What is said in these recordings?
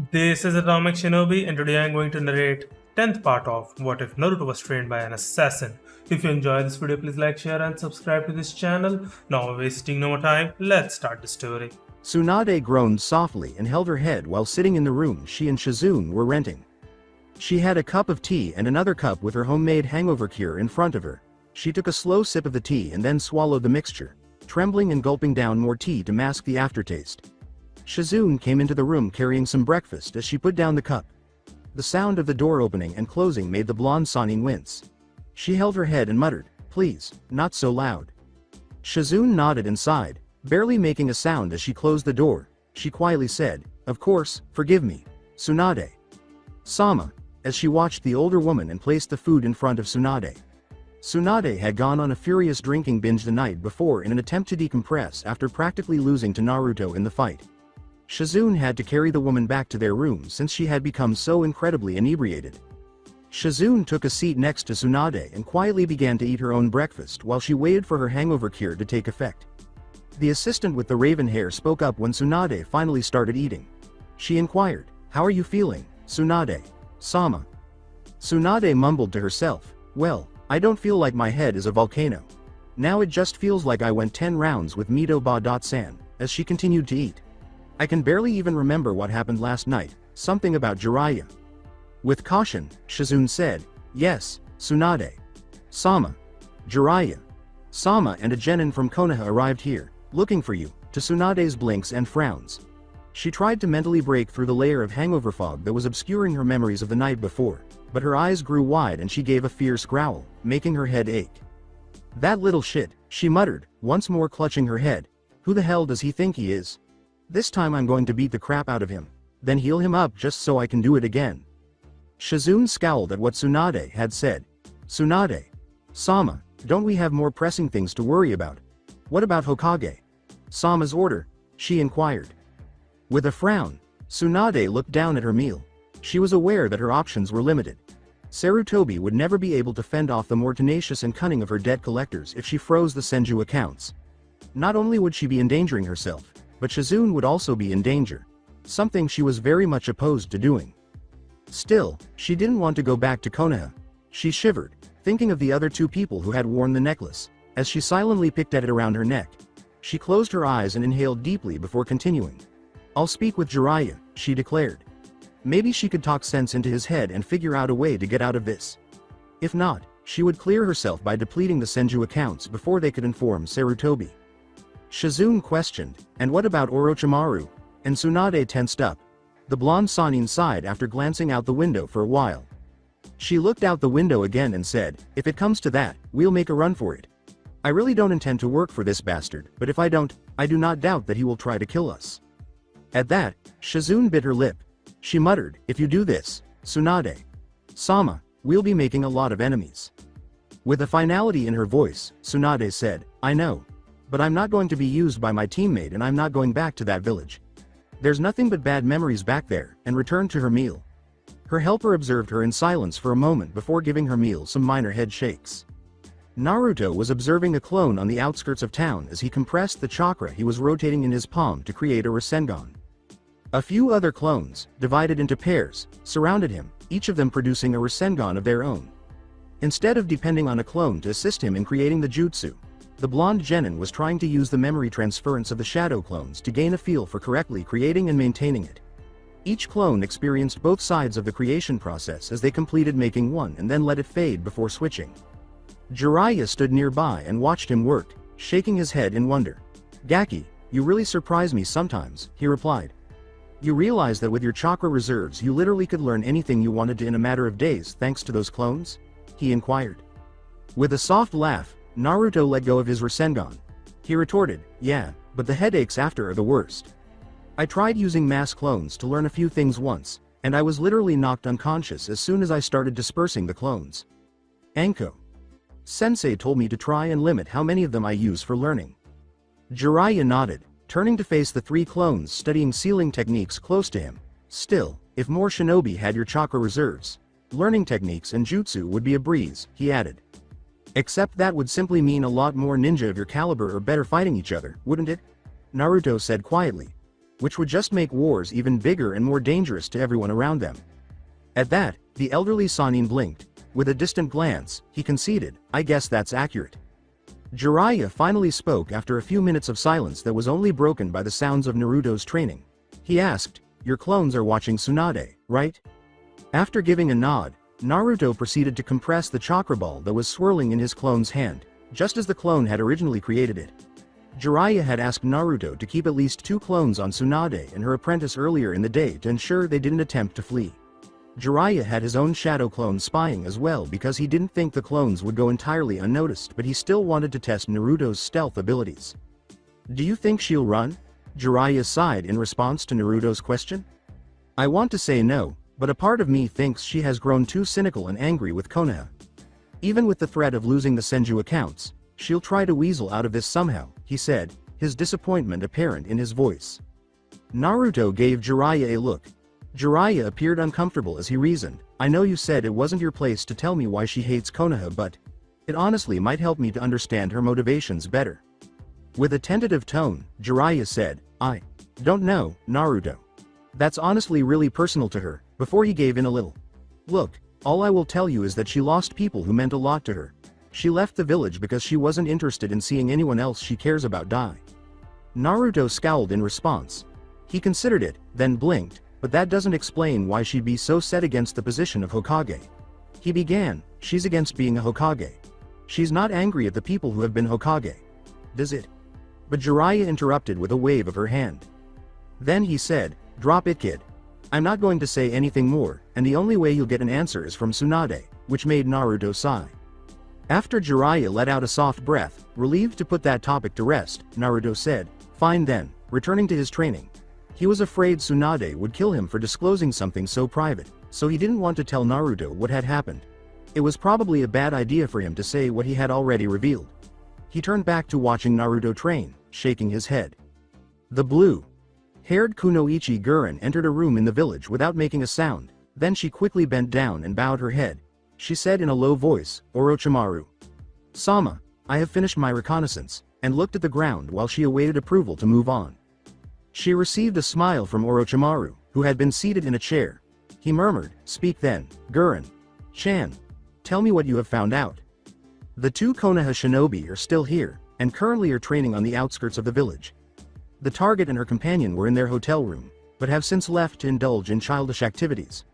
This is Atomic Shinobi, and today I'm going to narrate 10th part of What If Naruto Was Trained by an Assassin. If you enjoy this video, please like, share and subscribe to this channel. Now wasting no more time, let's start the story. Tsunade groaned softly and held her head while sitting in the room she and Shizune were renting. She had a cup of tea and another cup with her homemade hangover cure in front of her. She took a slow sip of the tea and then swallowed the mixture, trembling and gulping down more tea to mask the aftertaste. Shizune came into the room carrying some breakfast as she put down the cup. The sound of the door opening and closing made the blonde Sannin wince. She held her head and muttered, "Please, not so loud." Shizune nodded and sighed, barely making a sound as she closed the door. She quietly said, "Of course, forgive me, Tsunade." Sama, as she watched the older woman and placed the food in front of Tsunade. Tsunade had gone on a furious drinking binge the night before in an attempt to decompress after practically losing to Naruto in the fight. Shizune had to carry the woman back to their room since she had become so incredibly inebriated. Shizune took a seat next to Tsunade and quietly began to eat her own breakfast while she waited for her hangover cure to take effect. The assistant with the raven hair spoke up when Tsunade finally started eating. She inquired, "How are you feeling, Tsunade?" "Sama." Tsunade mumbled to herself, "Well, I don't feel like my head is a volcano. Now it just feels like I went 10 rounds with Mito Ba-san," as she continued to eat. "I can barely even remember what happened last night, something about Jiraiya." With caution, Shizune said, "Yes, Tsunade. Sama. Jiraiya. Sama and a genin from Konoha arrived here, looking for you," to Tsunade's blinks and frowns. She tried to mentally break through the layer of hangover fog that was obscuring her memories of the night before, but her eyes grew wide and she gave a fierce growl, making her head ache. "That little shit," she muttered, once more clutching her head. "Who the hell does he think he is? This time I'm going to beat the crap out of him, then heal him up just so I can do it again." Shizune scowled at what Tsunade had said. "Tsunade. Sama, don't we have more pressing things to worry about? What about Hokage? Sama's order?" she inquired. With a frown, Tsunade looked down at her meal. She was aware that her options were limited. Sarutobi would never be able to fend off the more tenacious and cunning of her debt collectors if she froze the Senju accounts. Not only would she be endangering herself, but Shizune would also be in danger, something she was very much opposed to doing. Still, she didn't want to go back to Konoha. She shivered, thinking of the other two people who had worn the necklace, as she silently picked at it around her neck. She closed her eyes and inhaled deeply before continuing. "I'll speak with Jiraiya," she declared. Maybe she could talk sense into his head and figure out a way to get out of this. If not, she would clear herself by depleting the Senju accounts before they could inform Sarutobi. Shizune questioned, "And what about Orochimaru?" And Tsunade tensed up. The blonde Sannin sighed after glancing out the window for a while. She looked out the window again and said, "If it comes to that, we'll make a run for it. I really don't intend to work for this bastard, but if I don't, I do not doubt that he will try to kill us." At that, Shizune bit her lip. She muttered, "If you do this, Tsunade. Sama, we'll be making a lot of enemies." With a finality in her voice, Tsunade said, "I know. But I'm not going to be used by my teammate and I'm not going back to that village. There's nothing but bad memories back there," and returned to her meal. Her helper observed her in silence for a moment before giving her meal some minor head shakes. Naruto was observing a clone on the outskirts of town as he compressed the chakra he was rotating in his palm to create a Rasengan. A few other clones, divided into pairs, surrounded him, each of them producing a Rasengan of their own. Instead of depending on a clone to assist him in creating the jutsu, the blonde genin was trying to use the memory transference of the shadow clones to gain a feel for correctly creating and maintaining it. Each clone experienced both sides of the creation process as they completed making one and then let it fade before switching. Jiraiya stood nearby and watched him work, shaking his head in wonder. "Gaki, you really surprise me sometimes," he replied. "You realize that with your chakra reserves you literally could learn anything you wanted to in a matter of days thanks to those clones?" he inquired. With a soft laugh, Naruto let go of his Rasengan. He retorted, "Yeah, but the headaches after are the worst. I tried using mass clones to learn a few things once, and I was literally knocked unconscious as soon as I started dispersing the clones. Anko Sensei told me to try and limit how many of them I use for learning." Jiraiya nodded, turning to face the three clones studying sealing techniques close to him. "Still, if more shinobi had your chakra reserves, learning techniques and jutsu would be a breeze," he added. "Except that would simply mean a lot more ninja of your caliber are better fighting each other, wouldn't it?" Naruto said quietly. which would just make wars even bigger and more dangerous to everyone around them. At that, the elderly Sannin blinked. With a distant glance, he conceded, I guess that's accurate. Jiraiya finally spoke after a few minutes of silence that was only broken by the sounds of Naruto's training. He asked, your clones are watching Tsunade, right? After giving a nod, Naruto proceeded to compress the chakra ball that was swirling in his clone's hand, just as the clone had originally created it. Jiraiya had asked Naruto to keep at least 2 clones on Tsunade and her apprentice earlier in the day to ensure they didn't attempt to flee. Jiraiya had his own shadow clone spying as well because he didn't think the clones would go entirely unnoticed, but he still wanted to test Naruto's stealth abilities. Do you think she'll run? Jiraiya sighed in response to Naruto's question. I want to say no, but a part of me thinks she has grown too cynical and angry with Konoha. Even with the threat of losing the Senju accounts, she'll try to weasel out of this somehow, he said, his disappointment apparent in his voice. Naruto gave Jiraiya a look. Jiraiya appeared uncomfortable as he reasoned, I know you said it wasn't your place to tell me why she hates Konoha, but it honestly might help me to understand her motivations better. With a tentative tone, Jiraiya said, I don't know, Naruto. That's honestly really personal to her. Before he gave in a little. Look, all I will tell you is that she lost people who meant a lot to her. She left the village because she wasn't interested in seeing anyone else she cares about die. Naruto scowled in response. He considered it, then blinked, but that doesn't explain why she'd be so set against the position of Hokage. He began, she's against being a Hokage. She's not angry at the people who have been Hokage. Does it? But Jiraiya interrupted with a wave of her hand. Then he said, drop it, kid. I'm not going to say anything more, and the only way you'll get an answer is from Tsunade, which made Naruto sigh. After Jiraiya let out a soft breath, relieved to put that topic to rest, Naruto said, fine then, returning to his training. He was afraid Tsunade would kill him for disclosing something so private, so he didn't want to tell Naruto what had happened. It was probably a bad idea for him to say what he had already revealed. He turned back to watching Naruto train, shaking his head. The blue-haired Kunoichi Guren entered a room in the village without making a sound, then she quickly bent down and bowed her head. She said in a low voice, Orochimaru. Sama, I have finished my reconnaissance, and looked at the ground while she awaited approval to move on. She received a smile from Orochimaru, who had been seated in a chair. He murmured, speak then, Guren-chan. Tell me what you have found out. The 2 Konoha shinobi are still here, and currently are training on the outskirts of the village. The target and her companion were in their hotel room, but have since left to indulge in childish activities.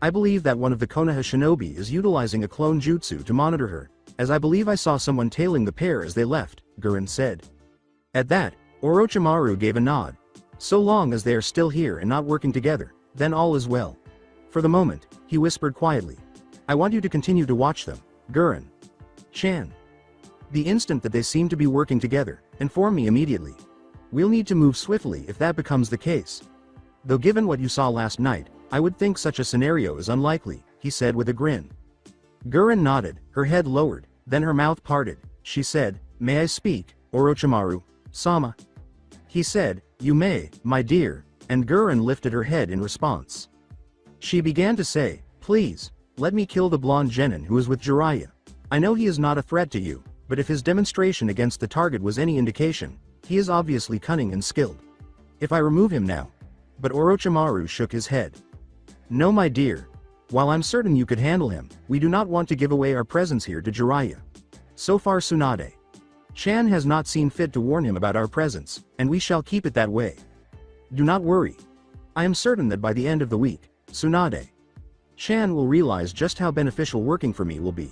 I believe that one of the Konoha shinobi is utilizing a clone jutsu to monitor her, as I believe I saw someone tailing the pair as they left, Guren said. At that, Orochimaru gave a nod. So long as they are still here and not working together, then all is well. For the moment, he whispered quietly. I want you to continue to watch them, Guren-chan. The instant that they seem to be working together, inform me immediately. We'll need to move swiftly if that becomes the case. Though given what you saw last night, I would think such a scenario is unlikely, he said with a grin. Guren nodded, her head lowered, then her mouth parted. She said, may I speak, Orochimaru-sama? He said, you may, my dear, and Guren lifted her head in response. She began to say, please, let me kill the blonde genin who is with Jiraiya. I know he is not a threat to you, but if his demonstration against the target was any indication, he is obviously cunning and skilled. If I remove him now. But Orochimaru shook his head. No, my dear. While I'm certain you could handle him, we do not want to give away our presence here to Jiraiya. So far Tsunade-chan has not seen fit to warn him about our presence, and we shall keep it that way. Do not worry. I am certain that by the end of the week, Tsunade-chan will realize just how beneficial working for me will be.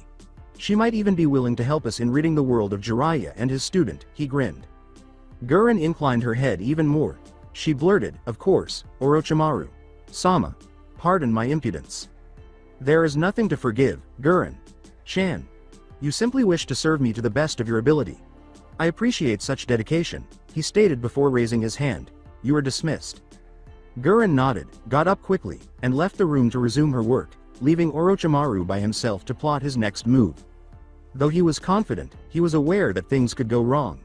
She might even be willing to help us in ridding the world of Jiraiya and his student, he grinned. Guren inclined her head even more. She blurted, of course, Orochimaru-sama. Pardon my impudence. There is nothing to forgive, Guren-chan. You simply wish to serve me to the best of your ability. I appreciate such dedication, he stated before raising his hand. You are dismissed. Guren nodded, got up quickly, and left the room to resume her work, leaving Orochimaru by himself to plot his next move. Though he was confident, he was aware that things could go wrong.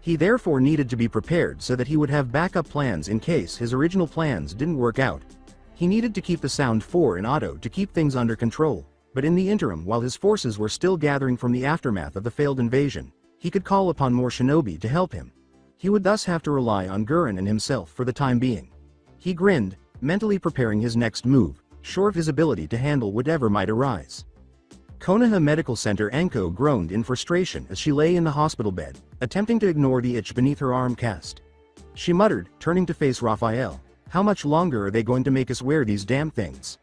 He therefore needed to be prepared so that he would have backup plans in case his original plans didn't work out. He needed to keep the Sound 4 in auto to keep things under control, but in the interim while his forces were still gathering from the aftermath of the failed invasion, he could call upon more shinobi to help him. He would thus have to rely on Guren and himself for the time being. He grinned, mentally preparing his next move, sure of his ability to handle whatever might arise. Konoha Medical Center. Anko groaned in frustration as she lay in the hospital bed, attempting to ignore the itch beneath her arm cast. She muttered, turning to face Raphael, "How much longer are they going to make us wear these damn things?"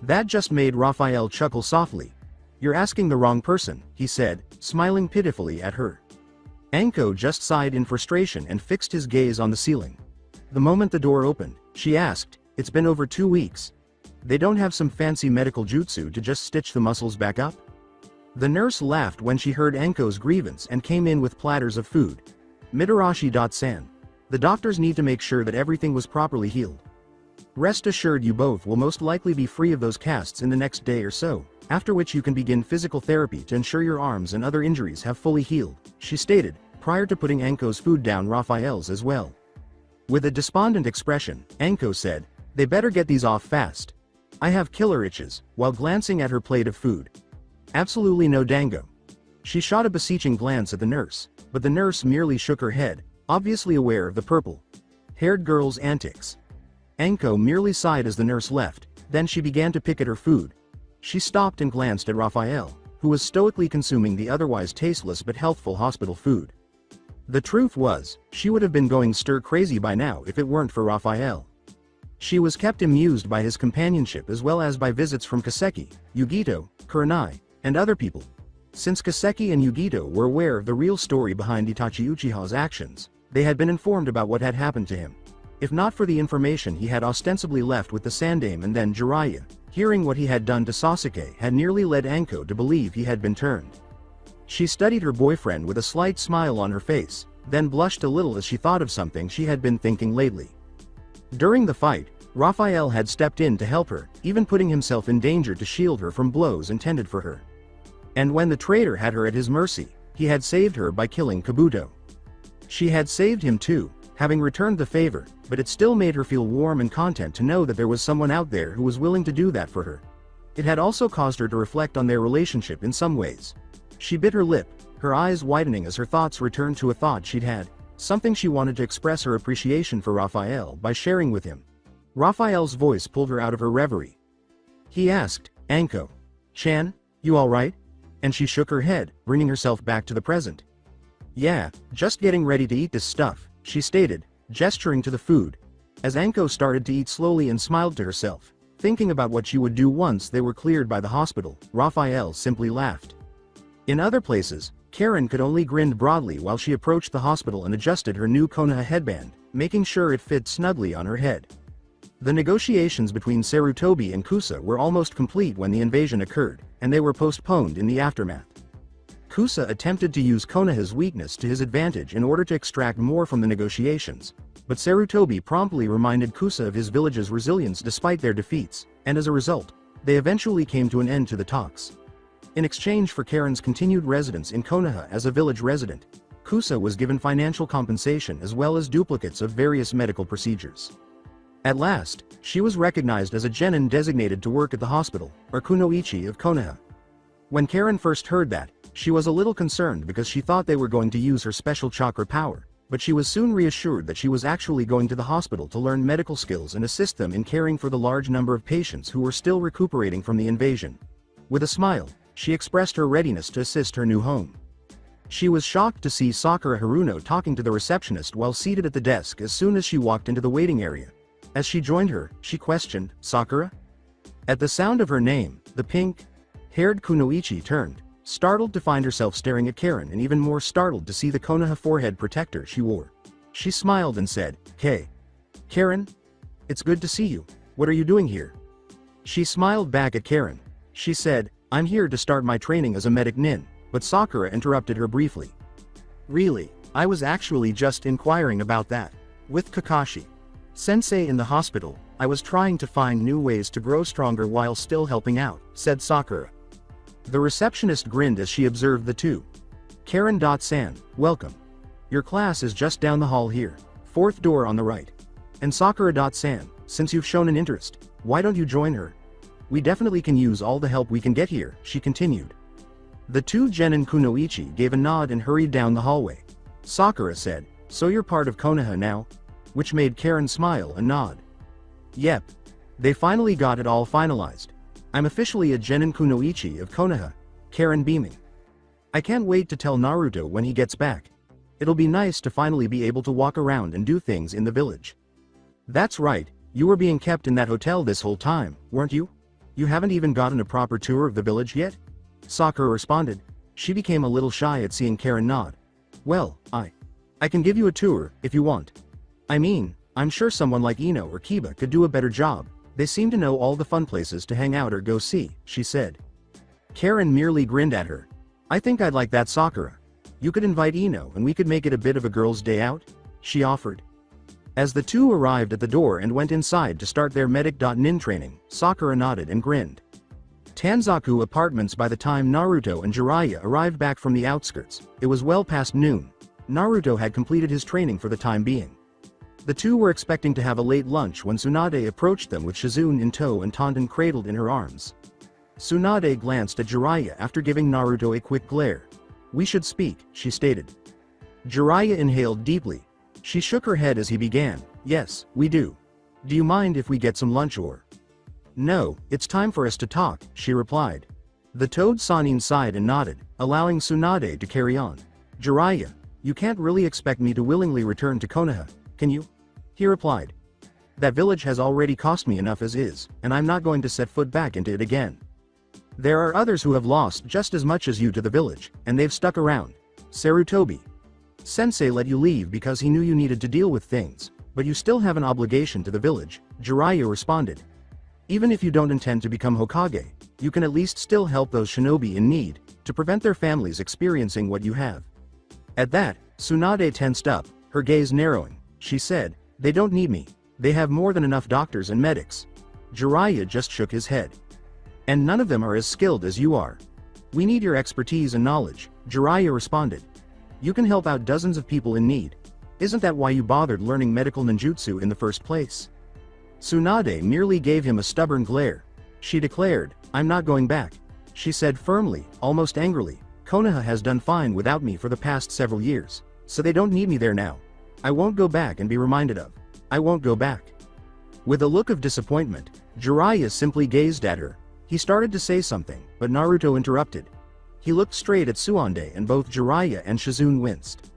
That just made Raphael chuckle softly. "You're asking the wrong person," he said, smiling pitifully at her. Anko just sighed in frustration and fixed his gaze on the ceiling. The moment the door opened, she asked, "It's been over 2 weeks. They don't have some fancy medical jutsu to just stitch the muscles back up?" The nurse laughed when she heard Anko's grievance and came in with platters of food. "Mitarashi-san. The doctors need to make sure that everything was properly healed. Rest assured you both will most likely be free of those casts in the next day or so, after which you can begin physical therapy to ensure your arms and other injuries have fully healed," she stated, prior to putting Anko's food down Raphael's as well. With a despondent expression, Anko said, "They better get these off fast. I have killer itches," while glancing at her plate of food. "Absolutely no dango." She shot a beseeching glance at the nurse, but the nurse merely shook her head, obviously aware of the purple-haired girl's antics. Anko merely sighed as the nurse left, then she began to pick at her food. She stopped and glanced at Raphael, who was stoically consuming the otherwise tasteless but healthful hospital food. The truth was, she would have been going stir-crazy by now if it weren't for Raphael. She was kept amused by his companionship as well as by visits from Kaseki, Yugito, Kurenai, and other people. Since Kaseki and Yugito were aware of the real story behind Itachi Uchiha's actions, they had been informed about what had happened to him. If not for the information he had ostensibly left with the Sandaime and then Jiraiya, hearing what he had done to Sasuke had nearly led Anko to believe he had been turned. She studied her boyfriend with a slight smile on her face, then blushed a little as she thought of something she had been thinking lately. During the fight, Raphael had stepped in to help her, even putting himself in danger to shield her from blows intended for her. And when the traitor had her at his mercy, he had saved her by killing Kabuto. She had saved him too, having returned the favor, but it still made her feel warm and content to know that there was someone out there who was willing to do that for her. It had also caused her to reflect on their relationship in some ways. She bit her lip, her eyes widening as her thoughts returned to a thought she'd had, something she wanted to express her appreciation for Raphael by sharing with him. Raphael's voice pulled her out of her reverie. He asked, "Anko-chan, you alright?" And she shook her head, bringing herself back to the present. "Yeah, just getting ready to eat this stuff," she stated, gesturing to the food. As Anko started to eat slowly and smiled to herself, thinking about what she would do once they were cleared by the hospital, Raphael simply laughed. In other places, Karen could only grin broadly while she approached the hospital and adjusted her new Konoha headband, making sure it fit snugly on her head. The negotiations between Sarutobi and Kusa were almost complete when the invasion occurred, and they were postponed in the aftermath. Kusa attempted to use Konoha's weakness to his advantage in order to extract more from the negotiations, but Sarutobi promptly reminded Kusa of his village's resilience despite their defeats, and as a result, they eventually came to an end to the talks. In exchange for Karen's continued residence in Konoha as a village resident, Kusa was given financial compensation as well as duplicates of various medical procedures. At last, she was recognized as a genin designated to work at the hospital, or kunoichi of Konoha. When Karen first heard that, she was a little concerned because she thought they were going to use her special chakra power, but she was soon reassured that she was actually going to the hospital to learn medical skills and assist them in caring for the large number of patients who were still recuperating from the invasion. With a smile, she expressed her readiness to assist her new home. She was shocked to see Sakura Haruno talking to the receptionist while seated at the desk as soon as she walked into the waiting area. As she joined her, she questioned, "Sakura?" At the sound of her name, the pink-haired kunoichi turned, startled to find herself staring at Karen and even more startled to see the Konoha forehead protector she wore. She smiled and said, "Hey, Karen? It's good to see you. What are you doing here?" She smiled back at Karen. She said, "I'm here to start my training as a medic nin," but Sakura interrupted her briefly. "Really, I was actually just inquiring about that. With Kakashi Sensei in the hospital, I was trying to find new ways to grow stronger while still helping out," said Sakura. The receptionist grinned as she observed the two. "Karen-san, welcome. Your class is just down the hall here, 4th door on the right. And Sakura-san, since you've shown an interest, why don't you join her? We definitely can use all the help we can get here," she continued. The two genin kunoichi gave a nod and hurried down the hallway. Sakura said, So you're part of Konoha now? Which made Karen smile and nod. Yep. They finally got it all finalized. I'm officially a Genin Kunoichi of Konoha. Karen beaming. I can't wait to tell Naruto when he gets back. It'll be nice to finally be able to walk around and do things in the village. That's right, you were being kept in that hotel this whole time, weren't you? You haven't even gotten a proper tour of the village yet? Sakura responded. She became a little shy at seeing Karen nod. Well, I can give you a tour, if you want. I mean, I'm sure someone like Ino or Kiba could do a better job. They seem to know all the fun places to hang out or go see, she said. Karen merely grinned at her. I think I'd like that, Sakura. You could invite Ino and we could make it a bit of a girl's day out, she offered. As the two arrived at the door and went inside to start their medic.nin training, Sakura nodded and grinned. Tanzaku apartments. By the time Naruto and Jiraiya arrived back from the outskirts, it was well past noon. Naruto had completed his training for the time being. The two were expecting to have a late lunch when Tsunade approached them with Shizune in tow and Tondan cradled in her arms. Tsunade glanced at Jiraiya after giving Naruto a quick glare. We should speak, she stated. Jiraiya inhaled deeply. She shook her head as he began. Yes, we do. Do you mind if we get some lunch or? No, it's time for us to talk, she replied. The Toad Sanin sighed and nodded, allowing Tsunade to carry on. Jiraiya, you can't really expect me to willingly return to Konoha, can you? He replied. That village has already cost me enough as is, and I'm not going to set foot back into it again. There are others who have lost just as much as you to the village, and they've stuck around. Sarutobi. Sensei let you leave because he knew you needed to deal with things, but you still have an obligation to the village, Jiraiya responded. Even if you don't intend to become Hokage, you can at least still help those shinobi in need, to prevent their families experiencing what you have. At that, Tsunade tensed up, her gaze narrowing. She said, they don't need me. They have more than enough doctors and medics. Jiraiya just shook his head. And none of them are as skilled as you are. We need your expertise and knowledge, Jiraiya responded. You can help out dozens of people in need. Isn't that why you bothered learning medical ninjutsu in the first place? Tsunade merely gave him a stubborn glare. She declared, I'm not going back. She said firmly, almost angrily, Konoha has done fine without me for the past several years, so they don't need me there now. I won't go back and be reminded of. I won't go back. With a look of disappointment, Jiraiya simply gazed at her. He started to say something, but Naruto interrupted. He looked straight at Tsunade and both Jiraiya and Shizune winced.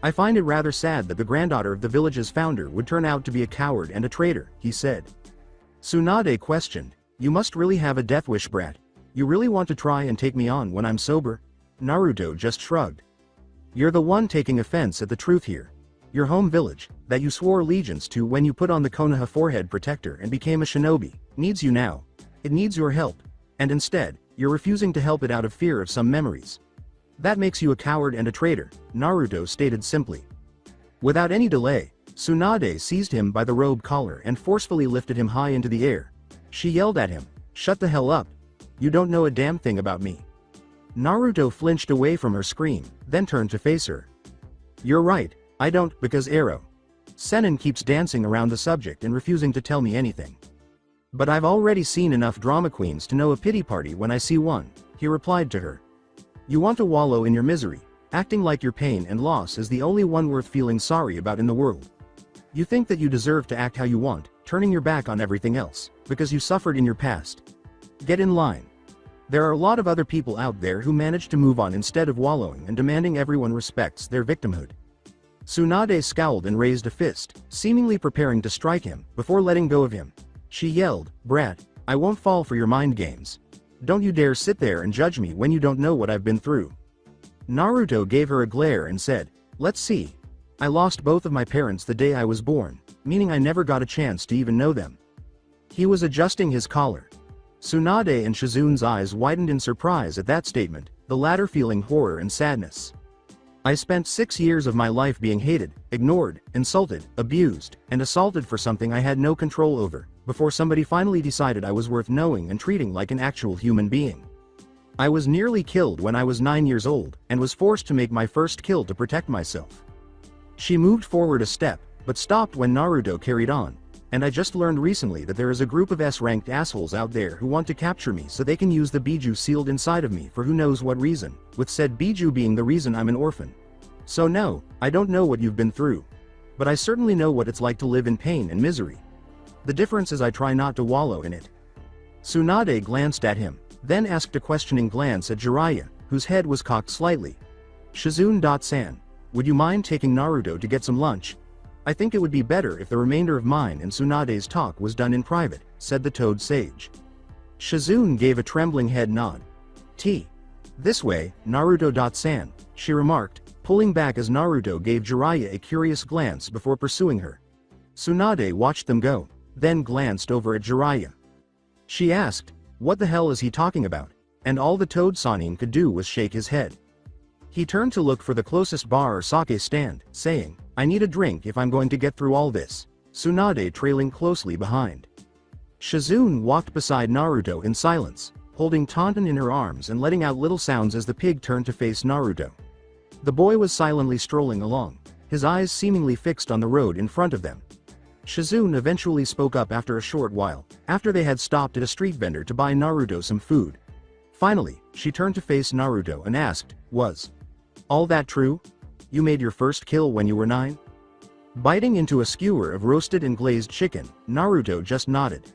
I find it rather sad that the granddaughter of the village's founder would turn out to be a coward and a traitor, he said. Tsunade questioned, you must really have a death wish, brat. You really want to try and take me on when I'm sober? Naruto just shrugged. You're the one taking offense at the truth here. Your home village, that you swore allegiance to when you put on the Konoha forehead protector and became a shinobi, needs you now. It needs your help. And instead, you're refusing to help it out of fear of some memories. That makes you a coward and a traitor, Naruto stated simply. Without any delay, Tsunade seized him by the robe collar and forcefully lifted him high into the air. She yelled at him, shut the hell up. You don't know a damn thing about me. Naruto flinched away from her scream, then turned to face her. You're right, I don't, because Arrow. Sennin keeps dancing around the subject and refusing to tell me anything. But I've already seen enough drama queens to know a pity party when I see one, he replied to her. You want to wallow in your misery, acting like your pain and loss is the only one worth feeling sorry about in the world. You think that you deserve to act how you want, turning your back on everything else, because you suffered in your past. Get in line. There are a lot of other people out there who manage to move on instead of wallowing and demanding everyone respects their victimhood. Tsunade scowled and raised a fist, seemingly preparing to strike him, before letting go of him. She yelled, brat, I won't fall for your mind games. Don't you dare sit there and judge me when you don't know what I've been through. Naruto gave her a glare and said, let's see. I lost both of my parents the day I was born, meaning I never got a chance to even know them. He was adjusting his collar. Tsunade and Shizune's eyes widened in surprise at that statement, the latter feeling horror and sadness. I spent 6 years of my life being hated, ignored, insulted, abused, and assaulted for something I had no control over, before somebody finally decided I was worth knowing and treating like an actual human being. I was nearly killed when I was 9 years old, and was forced to make my first kill to protect myself. She moved forward a step, but stopped when Naruto carried on. And I just learned recently that there is a group of S-ranked assholes out there who want to capture me so they can use the Biju sealed inside of me for who knows what reason, with said Biju being the reason I'm an orphan. So no, I don't know what you've been through. But I certainly know what it's like to live in pain and misery. The difference is I try not to wallow in it. Tsunade glanced at him, then asked a questioning glance at Jiraiya, whose head was cocked slightly. Shizune-san, would you mind taking Naruto to get some lunch? I think it would be better if the remainder of mine and Tsunade's talk was done in private, said the Toad Sage. Shizune gave a trembling head nod. This way, Naruto-san, she remarked, pulling back as Naruto gave Jiraiya a curious glance before pursuing her. Tsunade watched them go, then glanced over at Jiraiya. She asked, what the hell is he talking about? And all the Toad Sannin could do was shake his head. He turned to look for the closest bar or sake stand, saying, I need a drink if I'm going to get through all this, Tsunade trailing closely behind. Shizune walked beside Naruto in silence, holding Taunton in her arms and letting out little sounds as the pig turned to face Naruto. The boy was silently strolling along, his eyes seemingly fixed on the road in front of them. Shizune eventually spoke up after a short while, after they had stopped at a street vendor to buy Naruto some food. Finally, she turned to face Naruto and asked, was all that true? You made your first kill when you were 9? Biting into a skewer of roasted and glazed chicken, Naruto just nodded.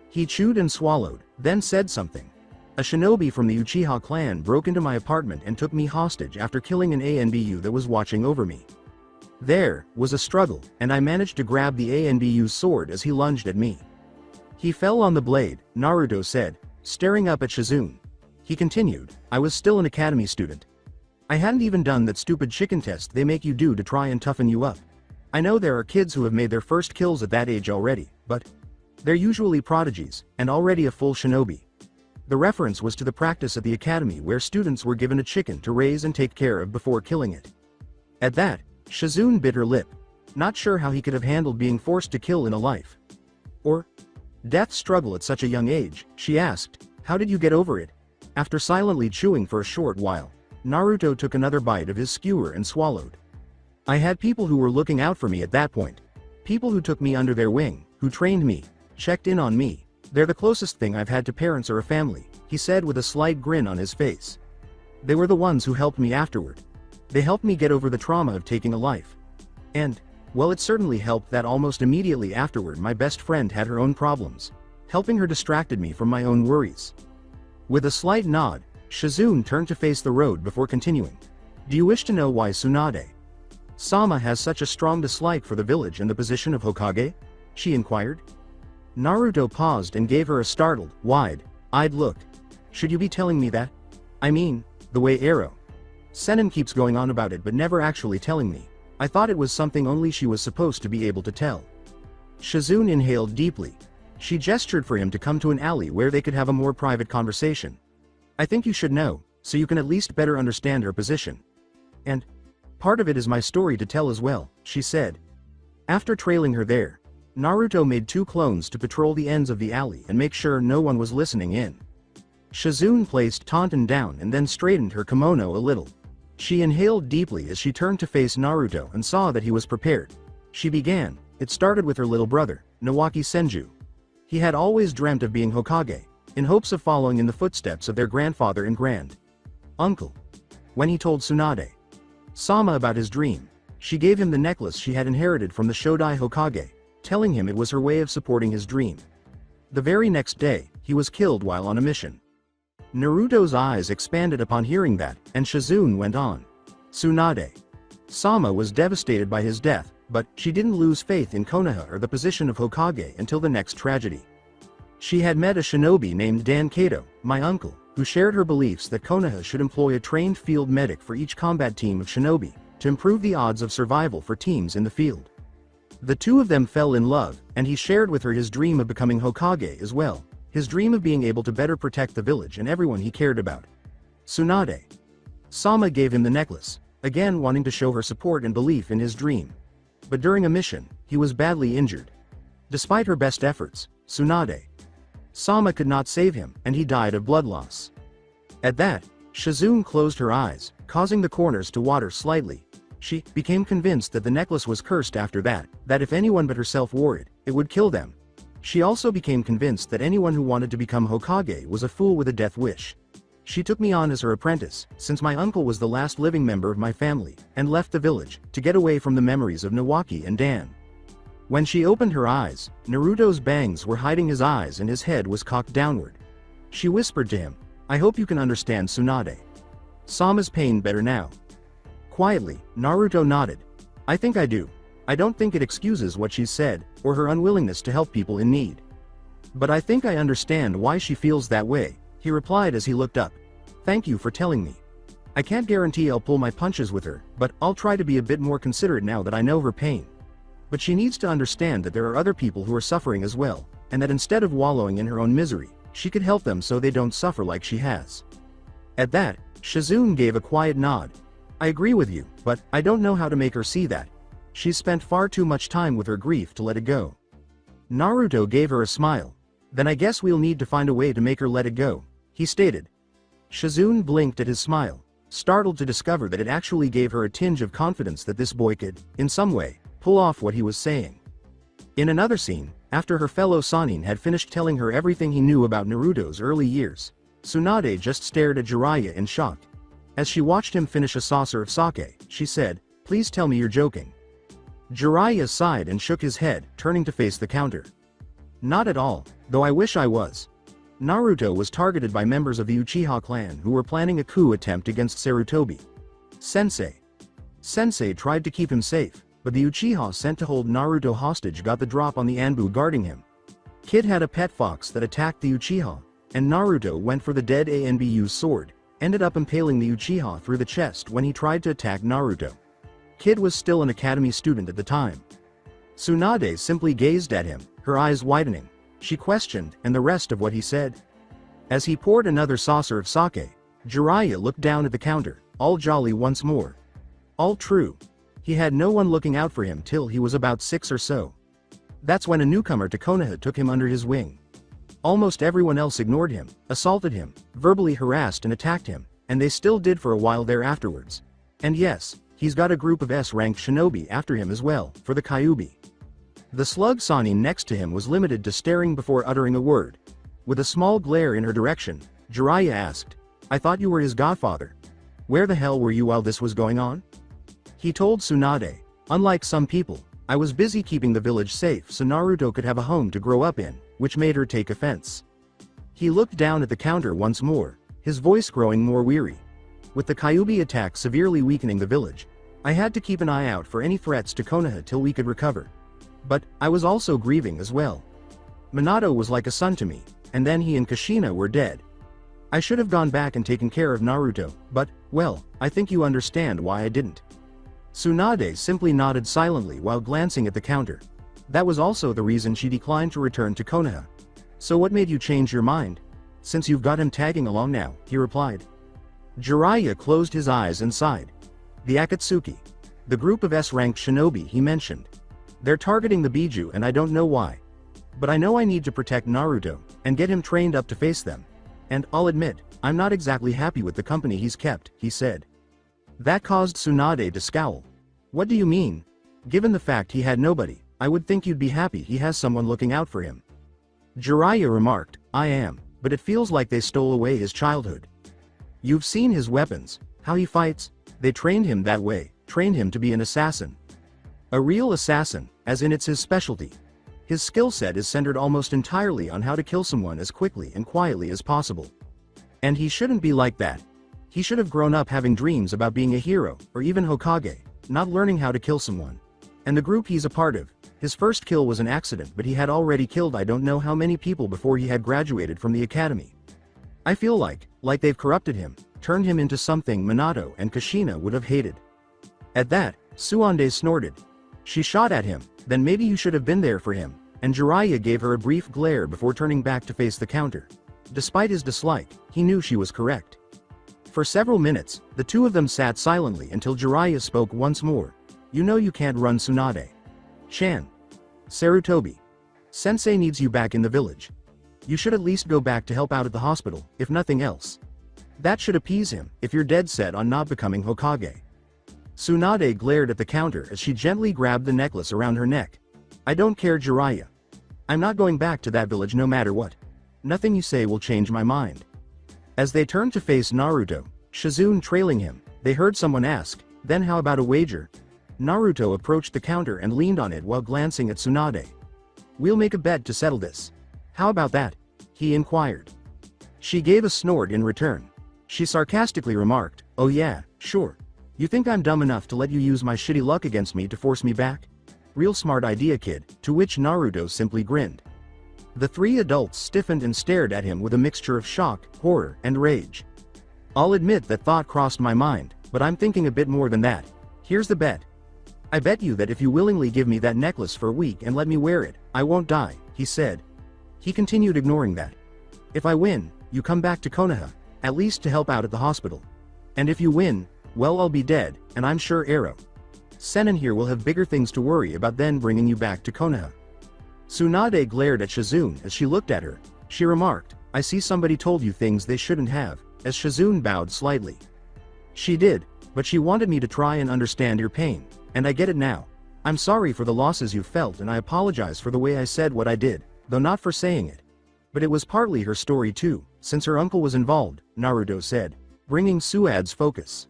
He chewed and swallowed, then said something. A shinobi from the Uchiha clan broke into my apartment and took me hostage after killing an ANBU that was watching over me. There was a struggle, and I managed to grab the ANBU's sword as he lunged at me. He fell on the blade, Naruto said, staring up at Shizune. He continued, I was still an academy student. I hadn't even done that stupid chicken test they make you do to try and toughen you up. I know there are kids who have made their first kills at that age already, but they're usually prodigies, and already a full shinobi. The reference was to the practice at the academy where students were given a chicken to raise and take care of before killing it. At that, Shizune bit her lip, not sure how he could have handled being forced to kill in a life or death struggle at such a young age. She asked, how did you get over it? After silently chewing for a short while, Naruto took another bite of his skewer and swallowed. I had people who were looking out for me at that point. People who took me under their wing, who trained me, checked in on me. They're the closest thing I've had to parents or a family, he said with a slight grin on his face. They were the ones who helped me afterward. They helped me get over the trauma of taking a life. And, well, it certainly helped that almost immediately afterward my best friend had her own problems. Helping her distracted me from my own worries. With a slight nod, Shizune turned to face the road before continuing. Do you wish to know why Tsunade Sama has such a strong dislike for the village and the position of Hokage? She inquired. Naruto paused and gave her a startled, wide-eyed look. Should you be telling me that? I mean, the way Sennin keeps going on about it but never actually telling me. I thought it was something only she was supposed to be able to tell. Shizune inhaled deeply. She gestured for him to come to an alley where they could have a more private conversation. I think you should know, so you can at least better understand her position. And part of it is my story to tell as well, she said. After trailing her there, Naruto made 2 clones to patrol the ends of the alley and make sure no one was listening in. Shizune placed Taunton down and then straightened her kimono a little. She inhaled deeply as she turned to face Naruto and saw that he was prepared. She began. It started with her little brother, Nawaki Senju. He had always dreamt of being Hokage, in hopes of following in the footsteps of their grandfather and grand-uncle. When he told Tsunade Sama about his dream, she gave him the necklace she had inherited from the Shodai Hokage, telling him it was her way of supporting his dream. The very next day, he was killed while on a mission. Naruto's eyes expanded upon hearing that, and Shizune went on. Tsunade Sama was devastated by his death, but she didn't lose faith in Konoha or the position of Hokage until the next tragedy. She had met a shinobi named Dan Kato, my uncle, who shared her beliefs that Konoha should employ a trained field medic for each combat team of shinobi, to improve the odds of survival for teams in the field. The two of them fell in love, and he shared with her his dream of becoming Hokage as well, his dream of being able to better protect the village and everyone he cared about. Tsunade Sama gave him the necklace, again wanting to show her support and belief in his dream. But during a mission, he was badly injured. Despite her best efforts, Tsunade Sama could not save him, and he died of blood loss. At that, Shizune closed her eyes, causing the corners to water slightly. She became convinced that the necklace was cursed after that if anyone but herself wore it, it would kill them. She also became convinced that anyone who wanted to become Hokage was a fool with a death wish. She took me on as her apprentice, since my uncle was the last living member of my family, and left the village, to get away from the memories of Nawaki and Dan. When she opened her eyes, Naruto's bangs were hiding his eyes and his head was cocked downward. She whispered to him, "I hope you can understand Tsunade. Sama's pain better now." Quietly, Naruto nodded. "I think I do. I don't think it excuses what she's said, or her unwillingness to help people in need. But I think I understand why she feels that way," he replied as he looked up. "Thank you for telling me. I can't guarantee I'll pull my punches with her, but I'll try to be a bit more considerate now that I know her pain. But she needs to understand that there are other people who are suffering as well, and that instead of wallowing in her own misery, she could help them so they don't suffer like she has." At that, Shizune gave a quiet nod. "I agree with you, but I don't know how to make her see that. She's spent far too much time with her grief to let it go." Naruto gave her a smile. "Then I guess we'll need to find a way to make her let it go," he stated. Shizune blinked at his smile, startled to discover that it actually gave her a tinge of confidence that this boy could, in some way, pull off what he was saying. In another scene, after her fellow Sannin had finished telling her everything he knew about Naruto's early years, Tsunade just stared at Jiraiya in shock. As she watched him finish a saucer of sake, she said, "Please tell me you're joking." Jiraiya sighed and shook his head, turning to face the counter. "Not at all, though I wish I was." Naruto was targeted by members of the Uchiha clan who were planning a coup attempt against Sarutobi Sensei. Sensei tried to keep him safe, but the Uchiha sent to hold Naruto hostage got the drop on the Anbu guarding him. Kid had a pet fox that attacked the Uchiha, and Naruto went for the dead Anbu's sword, ended up impaling the Uchiha through the chest when he tried to attack Naruto. Kid was still an academy student at the time. Tsunade simply gazed at him, her eyes widening. She questioned, and the rest of what he said. As he poured another saucer of sake, Jiraiya looked down at the counter, all jolly once more. All true. He had no one looking out for him till he was about 6 or so. That's when a newcomer to Konoha took him under his wing. Almost everyone else ignored him, assaulted him, verbally harassed and attacked him, and they still did for a while there afterwards. And yes, he's got a group of S-ranked shinobi after him as well, for the Kyuubi. The slug Sannin next to him was limited to staring before uttering a word. With a small glare in her direction, Jiraiya asked, "I thought you were his godfather. Where the hell were you while this was going on?" He told Tsunade, "Unlike some people, I was busy keeping the village safe so Naruto could have a home to grow up in," which made her take offense. He looked down at the counter once more, his voice growing more weary. "With the Kyuubi attack severely weakening the village, I had to keep an eye out for any threats to Konoha till we could recover. But I was also grieving as well. Minato was like a son to me, and then he and Kushina were dead. I should have gone back and taken care of Naruto, but, well, I think you understand why I didn't." Tsunade simply nodded silently while glancing at the counter. That was also the reason she declined to return to Konoha. "So what made you change your mind? Since you've got him tagging along now," he replied. Jiraiya closed his eyes and sighed. "The Akatsuki. The group of S-ranked shinobi he mentioned. They're targeting the Biju and I don't know why. But I know I need to protect Naruto, and get him trained up to face them. And I'll admit, I'm not exactly happy with the company he's kept," he said. That caused Tsunade to scowl. "What do you mean? Given the fact he had nobody, I would think you'd be happy he has someone looking out for him." Jiraiya remarked, "I am, but it feels like they stole away his childhood. You've seen his weapons, how he fights. They trained him that way, trained him to be an assassin. A real assassin, as in it's his specialty. His skill set is centered almost entirely on how to kill someone as quickly and quietly as possible. And he shouldn't be like that. He should have grown up having dreams about being a hero, or even Hokage, not learning how to kill someone. And the group he's a part of, his first kill was an accident, but he had already killed I don't know how many people before he had graduated from the academy. I feel like they've corrupted him, turned him into something Minato and Kushina would have hated." At that, Tsunade snorted. She shot at him, "Then maybe you should have been there for him," and Jiraiya gave her a brief glare before turning back to face the counter. Despite his dislike, he knew she was correct. For several minutes, the two of them sat silently until Jiraiya spoke once more. "You know you can't run Tsunade. Chan. Sarutobi. Sensei needs you back in the village. You should at least go back to help out at the hospital, if nothing else. That should appease him, if you're dead set on not becoming Hokage." Tsunade glared at the counter as she gently grabbed the necklace around her neck. "I don't care, Jiraiya. I'm not going back to that village no matter what. Nothing you say will change my mind." As they turned to face Naruto, Shizune trailing him, they heard someone ask, "Then how about a wager?" Naruto approached the counter and leaned on it while glancing at Tsunade. "We'll make a bet to settle this. How about that?" he inquired. She gave a snort in return. She sarcastically remarked, "Oh yeah, sure. You think I'm dumb enough to let you use my shitty luck against me to force me back? Real smart idea, kid," to which Naruto simply grinned. The three adults stiffened and stared at him with a mixture of shock, horror, and rage. "I'll admit that thought crossed my mind, but I'm thinking a bit more than that. Here's the bet. I bet you that if you willingly give me that necklace for a week and let me wear it, I won't die," he said. He continued ignoring that. "If I win, you come back to Konoha, at least to help out at the hospital. And if you win, well, I'll be dead, and I'm sure Senin here will have bigger things to worry about than bringing you back to Konoha." Tsunade glared at Shizune as she looked at her. She remarked, "I see somebody told you things they shouldn't have," as Shizune bowed slightly. "She did, but she wanted me to try and understand your pain, and I get it now. I'm sorry for the losses you felt and I apologize for the way I said what I did, though not for saying it. But it was partly her story too, since her uncle was involved," Naruto said, bringing Tsunade's focus.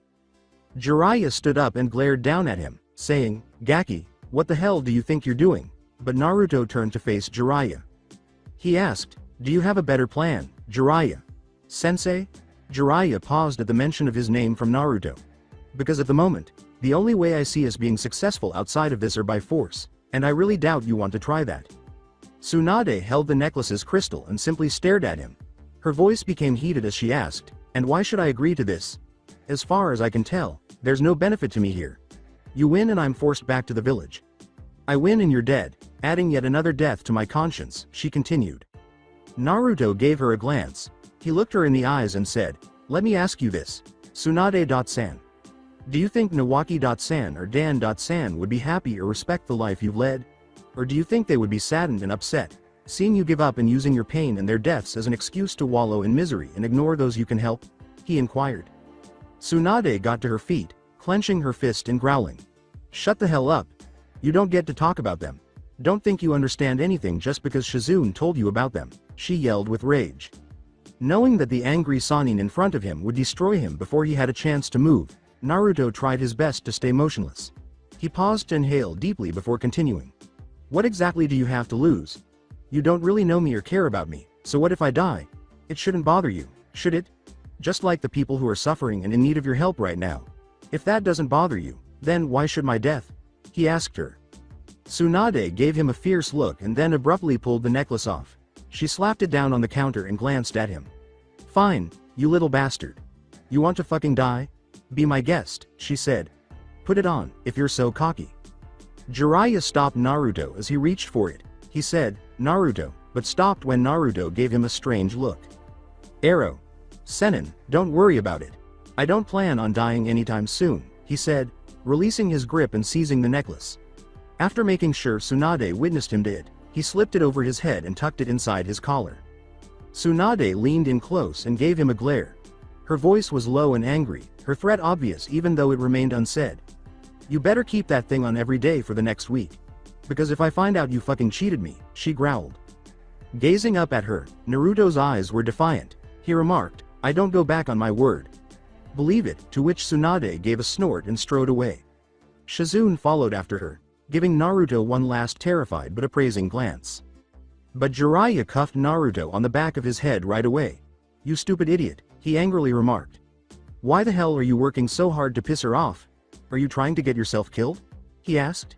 Jiraiya stood up and glared down at him, saying, "Gaki, what the hell do you think you're doing?" But Naruto turned to face Jiraiya. He asked, "Do you have a better plan, Jiraiya?" "Sensei?" Jiraiya paused at the mention of his name from Naruto. "Because at the moment, the only way I see us being successful outside of this are by force, and I really doubt you want to try that." Tsunade held the necklace's crystal and simply stared at him. Her voice became heated as she asked, "And why should I agree to this? As far as I can tell, there's no benefit to me here. You win and I'm forced back to the village. I win and you're dead, adding yet another death to my conscience," she continued. Naruto gave her a glance. He looked her in the eyes and said, "Let me ask you this, Tsunade-san. Do you think Nawaki-san or Dan-san would be happy or respect the life you've led? Or do you think they would be saddened and upset, seeing you give up and using your pain and their deaths as an excuse to wallow in misery and ignore those you can help?" he inquired. Tsunade got to her feet, clenching her fist and growling. "Shut the hell up. You don't get to talk about them. Don't think you understand anything just because Shizune told you about them," she yelled with rage. Knowing that the angry Sannin in front of him would destroy him before he had a chance to move, Naruto tried his best to stay motionless. He paused to inhale deeply before continuing. "What exactly do you have to lose? You don't really know me or care about me, so what if I die? It shouldn't bother you, should it? Just like the people who are suffering and in need of your help right now. If that doesn't bother you, then why should my death?" he asked her. Tsunade gave him a fierce look and then abruptly pulled the necklace off. She slapped it down on the counter and glanced at him. "Fine, you little bastard. You want to fucking die? Be my guest," she said. "Put it on, if you're so cocky." Jiraiya stopped Naruto as he reached for it. He said, "Naruto," but stopped when Naruto gave him a strange look. "Senin, don't worry about it. I don't plan on dying anytime soon," he said, releasing his grip and seizing the necklace. After making sure Tsunade witnessed him to it, he slipped it over his head and tucked it inside his collar. Tsunade leaned in close and gave him a glare. Her voice was low and angry, her threat obvious even though it remained unsaid. "You better keep that thing on every day for the next week. Because if I find out you fucking cheated me," she growled. Gazing up at her, Naruto's eyes were defiant. He remarked, "I don't go back on my word. Believe it," to which Tsunade gave a snort and strode away. Shizune followed after her, giving Naruto one last terrified but appraising glance. But Jiraiya cuffed Naruto on the back of his head right away. "You stupid idiot," he angrily remarked. "Why the hell are you working so hard to piss her off? Are you trying to get yourself killed?" he asked.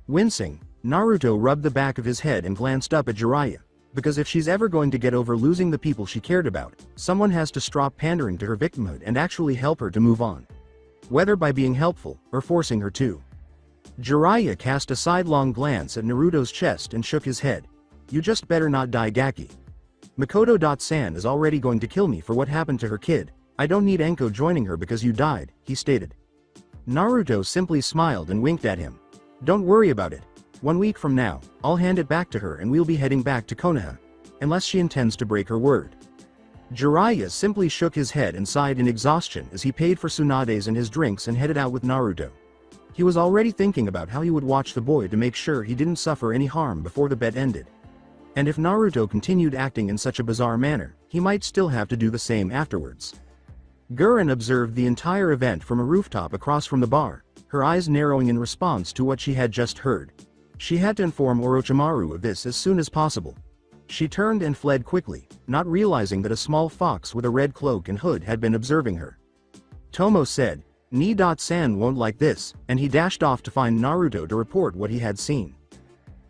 Wincing, Naruto rubbed the back of his head and glanced up at Jiraiya. Because if she's ever going to get over losing the people she cared about, someone has to stop pandering to her victimhood and actually help her to move on. Whether by being helpful, or forcing her to. Jiraiya cast a sidelong glance at Naruto's chest and shook his head. "You just better not die, Gaki. Makoto-san is already going to kill me for what happened to her kid. I don't need Enko joining her because you died," he stated. Naruto simply smiled and winked at him. "Don't worry about it. 1 week from now, I'll hand it back to her and we'll be heading back to Konoha. Unless she intends to break her word." Jiraiya simply shook his head and sighed in exhaustion as he paid for Tsunade's and his drinks and headed out with Naruto. He was already thinking about how he would watch the boy to make sure he didn't suffer any harm before the bet ended. And if Naruto continued acting in such a bizarre manner, he might still have to do the same afterwards. Guren observed the entire event from a rooftop across from the bar, her eyes narrowing in response to what she had just heard. She had to inform Orochimaru of this as soon as possible. She turned and fled quickly, not realizing that a small fox with a red cloak and hood had been observing her. Tomo said, "Ni-san won't like this," and he dashed off to find Naruto to report what he had seen.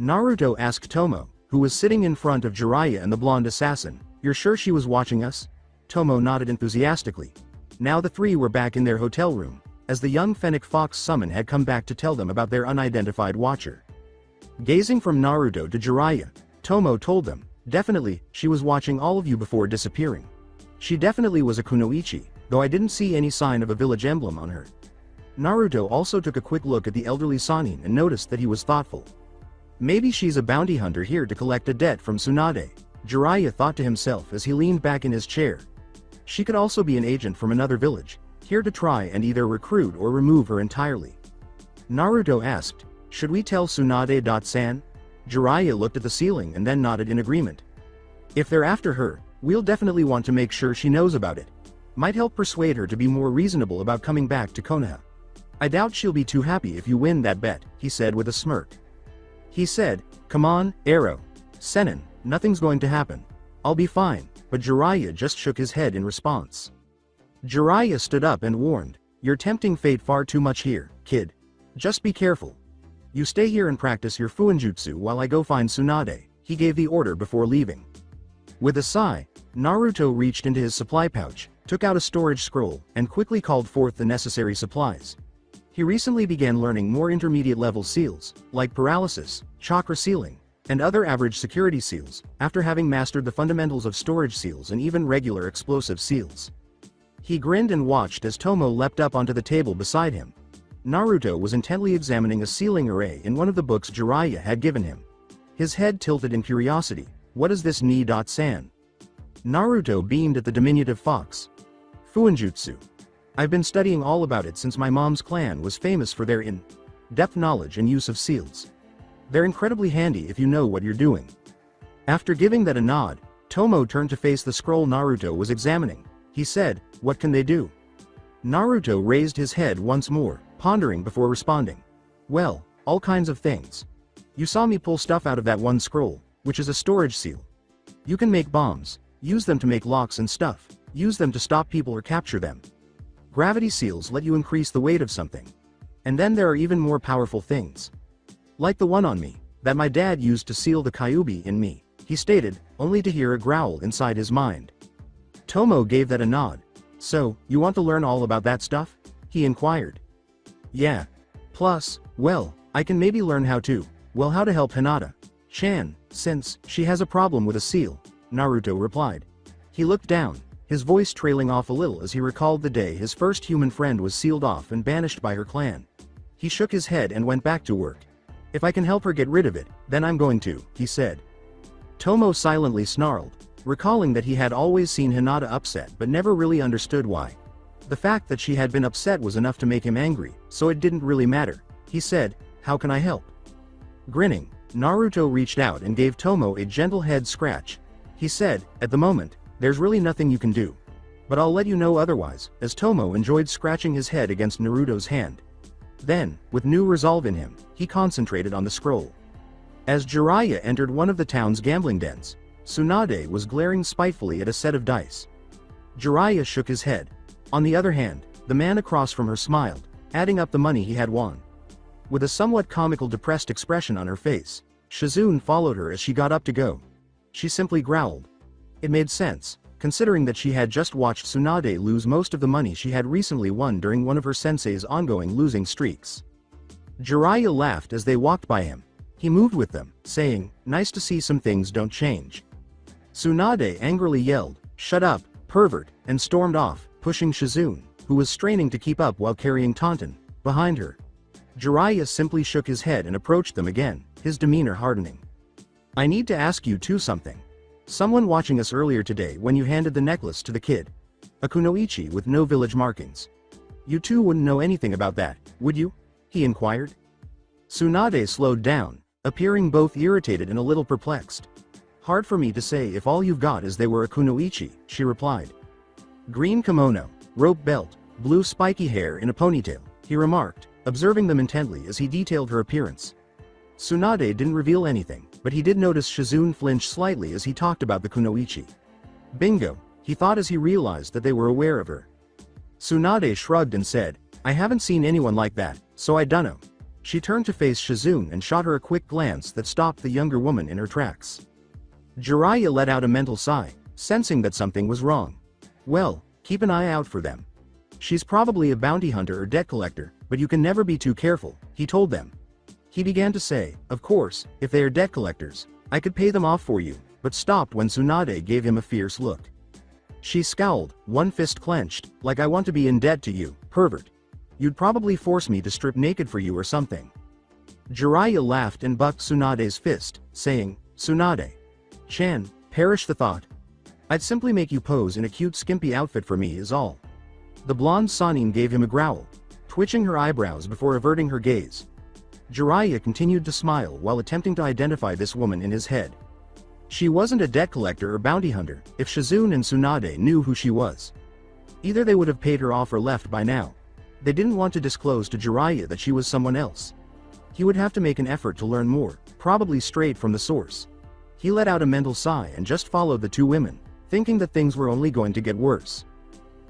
Naruto asked Tomo, who was sitting in front of Jiraiya and the blonde assassin, "You're sure she was watching us?" Tomo nodded enthusiastically. Now the three were back in their hotel room, as the young Fennec Fox summon had come back to tell them about their unidentified watcher. Gazing from Naruto to Jiraiya, Tomo told them, "Definitely, she was watching all of you before disappearing. She definitely was a kunoichi, though I didn't see any sign of a village emblem on her." Naruto also took a quick look at the elderly Sannin and noticed that he was thoughtful. Maybe she's a bounty hunter here to collect a debt from Tsunade, Jiraiya thought to himself as he leaned back in his chair. She could also be an agent from another village, here to try and either recruit or remove her entirely. Naruto asked, "Should we tell Tsunade-san?" Jiraiya looked at the ceiling and then nodded in agreement. "If they're after her, we'll definitely want to make sure she knows about it. Might help persuade her to be more reasonable about coming back to Konoha. I doubt she'll be too happy if you win that bet," he said with a smirk. He said, "Come on, Arrow. Sennin, nothing's going to happen. I'll be fine," but Jiraiya just shook his head in response. Jiraiya stood up and warned, "You're tempting fate far too much here, kid. Just be careful. You stay here and practice your fuinjutsu while I go find Tsunade," he gave the order before leaving. With a sigh, Naruto reached into his supply pouch, took out a storage scroll, and quickly called forth the necessary supplies. He recently began learning more intermediate-level seals, like paralysis, chakra sealing, and other average security seals, after having mastered the fundamentals of storage seals and even regular explosive seals. He grinned and watched as Tomo leapt up onto the table beside him. Naruto was intently examining a sealing array in one of the books Jiraiya had given him. His head tilted in curiosity. "What is this Ni-san?" Naruto beamed at the diminutive fox. "Fuinjutsu. I've been studying all about it since my mom's clan was famous for their in-depth knowledge and use of seals. They're incredibly handy if you know what you're doing." After giving that a nod, Tomo turned to face the scroll Naruto was examining. He said, "What can they do?" Naruto raised his head once more, pondering before responding. "Well, all kinds of things. You saw me pull stuff out of that one scroll, which is a storage seal. You can make bombs, use them to make locks and stuff, use them to stop people or capture them. Gravity seals let you increase the weight of something. And then there are even more powerful things. Like the one on me, that my dad used to seal the Kyuubi in me," he stated, only to hear a growl inside his mind. Tomo gave that a nod. "So, you want to learn all about that stuff?" he inquired. "Yeah. Plus, well, I can maybe learn how to help Hinata-chan, since she has a problem with a seal," Naruto replied. He looked down, his voice trailing off a little as he recalled the day his first human friend was sealed off and banished by her clan. He shook his head and went back to work. "If I can help her get rid of it, then I'm going to," he said. Tomo silently snarled, recalling that he had always seen Hinata upset but never really understood why. The fact that she had been upset was enough to make him angry, so it didn't really matter. He said, "How can I help?" Grinning, Naruto reached out and gave Tomo a gentle head scratch. He said, "At the moment, there's really nothing you can do. But I'll let you know otherwise," as Tomo enjoyed scratching his head against Naruto's hand. Then, with new resolve in him, he concentrated on the scroll. As Jiraiya entered one of the town's gambling dens, Tsunade was glaring spitefully at a set of dice. Jiraiya shook his head. On the other hand, the man across from her smiled, adding up the money he had won. With a somewhat comical depressed expression on her face, Shizune followed her as she got up to go. She simply growled. It made sense, considering that she had just watched Tsunade lose most of the money she had recently won during one of her sensei's ongoing losing streaks. Jiraiya laughed as they walked by him. He moved with them, saying, "Nice to see some things don't change." Tsunade angrily yelled, "Shut up, pervert," and stormed off, pushing Shizune, who was straining to keep up while carrying Taunton, behind her. Jiraiya simply shook his head and approached them again, his demeanor hardening. "I need to ask you something. Someone watching us earlier today when you handed the necklace to the kid. A kunoichi with no village markings. You two wouldn't know anything about that, would you?" he inquired. Tsunade slowed down, appearing both irritated and a little perplexed. Hard for me to say if all you've got is they were a kunoichi, she replied. Green kimono, rope belt, blue spiky hair in a ponytail, he remarked, observing them intently as he detailed her appearance. Tsunade didn't reveal anything, but he did notice Shizune flinch slightly as he talked about the kunoichi. Bingo, he thought as he realized that they were aware of her. Tsunade shrugged and said, I haven't seen anyone like that, so I dunno. She turned to face Shizune and shot her a quick glance that stopped the younger woman in her tracks. Jiraiya let out a mental sigh, sensing that something was wrong. Well, keep an eye out for them. She's probably a bounty hunter or debt collector, but you can never be too careful, he told them. He began to say, of course, if they are debt collectors, I could pay them off for you, but stopped when Tsunade gave him a fierce look. She scowled, one fist clenched, like I want to be in debt to you, pervert. You'd probably force me to strip naked for you or something. Jiraiya laughed and bucked Tsunade's fist, saying, Tsunade-chan, perish the thought. I'd simply make you pose in a cute skimpy outfit for me is all. The blonde Sannin gave him a growl, twitching her eyebrows before averting her gaze. Jiraiya continued to smile while attempting to identify this woman in his head. She wasn't a debt collector or bounty hunter, if Shizune and Tsunade knew who she was. Either they would have paid her off or left by now. They didn't want to disclose to Jiraiya that she was someone else. He would have to make an effort to learn more, probably straight from the source. He let out a mental sigh and just followed the two women, thinking that things were only going to get worse.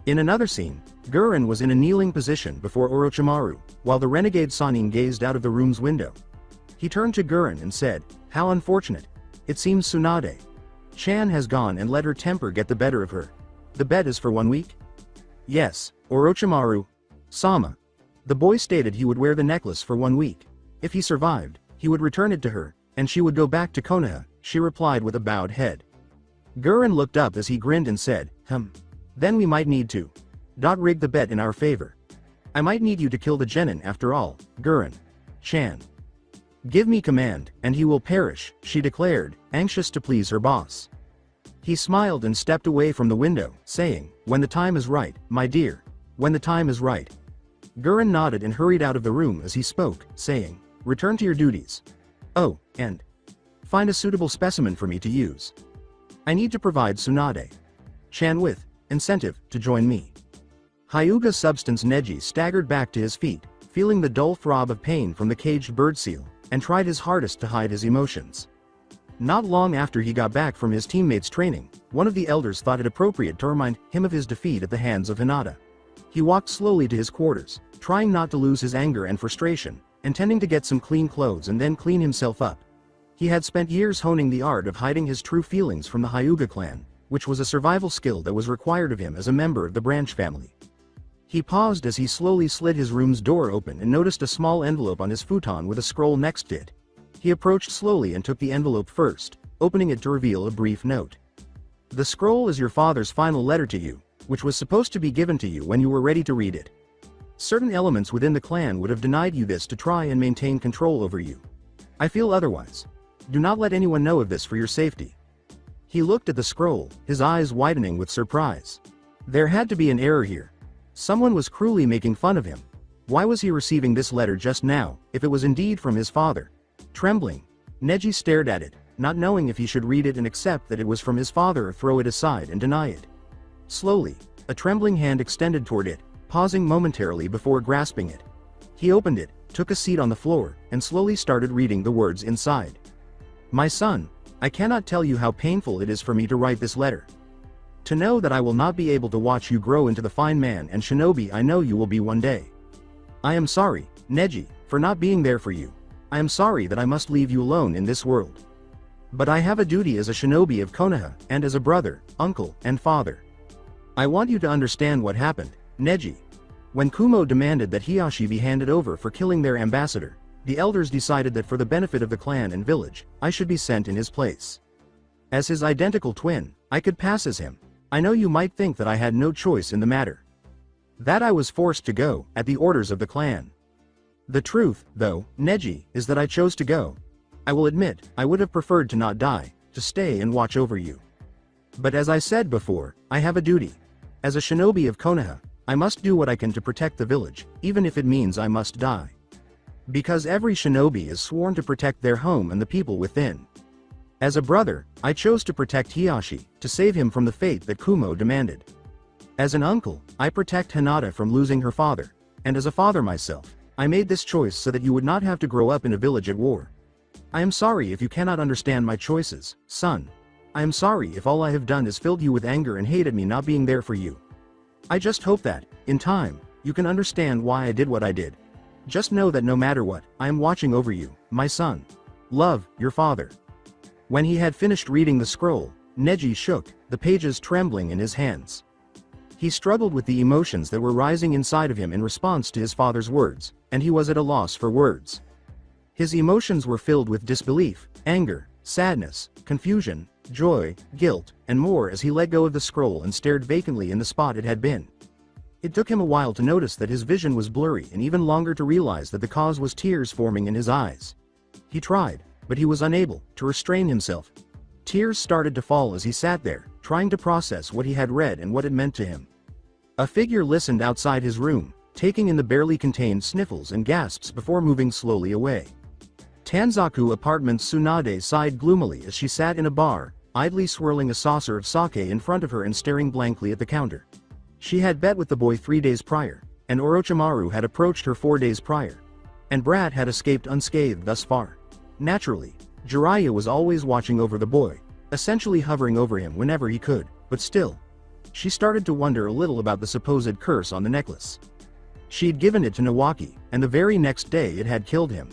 In another scene, Guren was in a kneeling position before Orochimaru, while the renegade Sannin gazed out of the room's window. He turned to Guren and said, how unfortunate. It seems Tsunade-chan has gone and let her temper get the better of her. The bet is for 1 week? Yes, Orochimaru-sama. The boy stated he would wear the necklace for 1 week. If he survived, he would return it to her, and she would go back to Konoha, she replied with a bowed head. Guren looked up as he grinned and said, then we might need to rig the bet in our favor. I might need you to kill the genin after all, Guren-chan. Give me command, and he will perish, she declared, anxious to please her boss. He smiled and stepped away from the window, saying, when the time is right, my dear, when the time is right. Guren nodded and hurried out of the room as he spoke, saying, return to your duties. Oh, and find a suitable specimen for me to use. I need to provide Tsunade-chan with incentive to join me. Hyuga substance Neji staggered back to his feet, feeling the dull throb of pain from the caged bird seal, and tried his hardest to hide his emotions. Not long after he got back from his teammates' training, one of the elders thought it appropriate to remind him of his defeat at the hands of Hinata. He walked slowly to his quarters, trying not to lose his anger and frustration, intending to get some clean clothes and then clean himself up. He had spent years honing the art of hiding his true feelings from the Hyuga clan, which was a survival skill that was required of him as a member of the branch family. He paused as he slowly slid his room's door open and noticed a small envelope on his futon with a scroll next to it. He approached slowly and took the envelope first, opening it to reveal a brief note. The scroll is your father's final letter to you, which was supposed to be given to you when you were ready to read it. Certain elements within the clan would have denied you this to try and maintain control over you. I feel otherwise. Do not let anyone know of this for your safety. He looked at the scroll, his eyes widening with surprise. There had to be an error here. Someone was cruelly making fun of him. Why was he receiving this letter just now, if it was indeed from his father? Trembling, Neji stared at it, not knowing if he should read it and accept that it was from his father or throw it aside and deny it. Slowly, a trembling hand extended toward it, pausing momentarily before grasping it. He opened it, took a seat on the floor, and slowly started reading the words inside. My son, I cannot tell you how painful it is for me to write this letter. To know that I will not be able to watch you grow into the fine man and shinobi I know you will be one day. I am sorry, Neji, for not being there for you. I am sorry that I must leave you alone in this world. But I have a duty as a shinobi of Konoha, and as a brother, uncle, and father. I want you to understand what happened, Neji. When Kumo demanded that Hiashi be handed over for killing their ambassador, the elders decided that for the benefit of the clan and village, I should be sent in his place. As his identical twin, I could pass as him. I know you might think that I had no choice in the matter. That I was forced to go, at the orders of the clan. The truth, though, Neji, is that I chose to go. I will admit, I would have preferred to not die, to stay and watch over you. But as I said before, I have a duty. As a shinobi of Konoha, I must do what I can to protect the village, even if it means I must die. Because every shinobi is sworn to protect their home and the people within. As a brother, I chose to protect Hiashi, to save him from the fate that Kumo demanded. As an uncle, I protect Hinata from losing her father, and as a father myself, I made this choice so that you would not have to grow up in a village at war. I am sorry if you cannot understand my choices, son. I am sorry if all I have done is filled you with anger and hate at me not being there for you. I just hope that, in time, you can understand why I did what I did. Just know that no matter what, I am watching over you, my son. Love, your father. When he had finished reading the scroll, Neji shook, the pages trembling in his hands. He struggled with the emotions that were rising inside of him in response to his father's words, and he was at a loss for words. His emotions were filled with disbelief, anger, sadness, confusion, joy, guilt, and more as he let go of the scroll and stared vacantly in the spot it had been. It took him a while to notice that his vision was blurry and even longer to realize that the cause was tears forming in his eyes. He tried, but he was unable to restrain himself. Tears started to fall as he sat there, trying to process what he had read and what it meant to him. A figure listened outside his room, taking in the barely contained sniffles and gasps before moving slowly away. Tanzaku Apartment's Tsunade sighed gloomily as she sat in a bar, idly swirling a saucer of sake in front of her and staring blankly at the counter. She had bet with the boy 3 days prior, and Orochimaru had approached her 4 days prior. And Brat had escaped unscathed thus far. Naturally, Jiraiya was always watching over the boy, essentially hovering over him whenever he could, but still. She started to wonder a little about the supposed curse on the necklace. She'd given it to Nawaki, and the very next day it had killed him.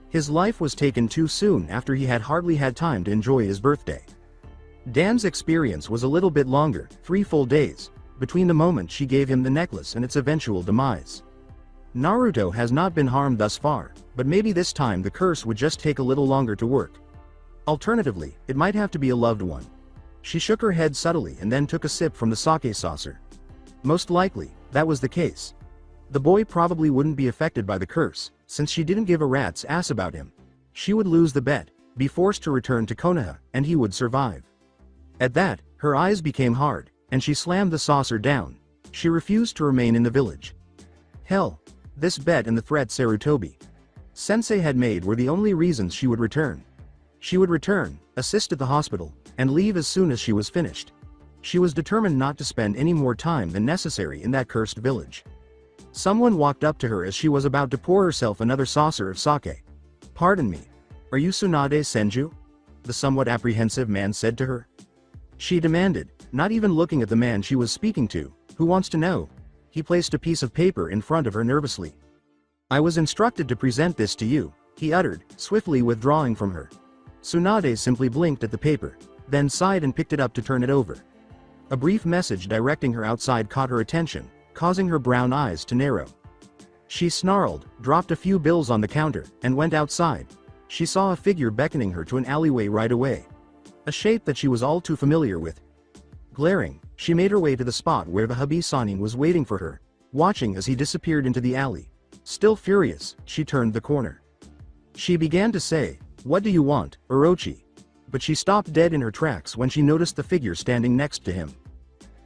His life was taken too soon after he had hardly had time to enjoy his birthday. Dan's experience was a little bit longer, 3 full days, between the moment she gave him the necklace and its eventual demise. Naruto has not been harmed thus far, but maybe this time the curse would just take a little longer to work. Alternatively, it might have to be a loved one. She shook her head subtly and then took a sip from the sake saucer. Most likely, that was the case. The boy probably wouldn't be affected by the curse, since she didn't give a rat's ass about him. She would lose the bet, be forced to return to Konoha, and he would survive. At that, her eyes became hard, and she slammed the saucer down. She refused to remain in the village. Hell, this bet and the threat Sarutobi Sensei had made were the only reasons she would return. She would return, assist at the hospital, and leave as soon as she was finished. She was determined not to spend any more time than necessary in that cursed village. Someone walked up to her as she was about to pour herself another saucer of sake. "Pardon me. Are you Tsunade Senju?" the somewhat apprehensive man said to her. She demanded, not even looking at the man she was speaking to. "Who wants to know?" He placed a piece of paper in front of her nervously. "I was instructed to present this to you," he uttered, swiftly withdrawing from her. Tsunade simply blinked at the paper, then sighed and picked it up to turn it over. A brief message directing her outside caught her attention, causing her brown eyes to narrow. She snarled, dropped a few bills on the counter, and went outside. She saw a figure beckoning her to an alleyway right away. A shape that she was all too familiar with. Glaring, she made her way to the spot where the Habi-Sanin was waiting for her, watching as he disappeared into the alley. Still furious, she turned the corner. She began to say, "What do you want, Orochi?" But she stopped dead in her tracks when she noticed the figure standing next to him.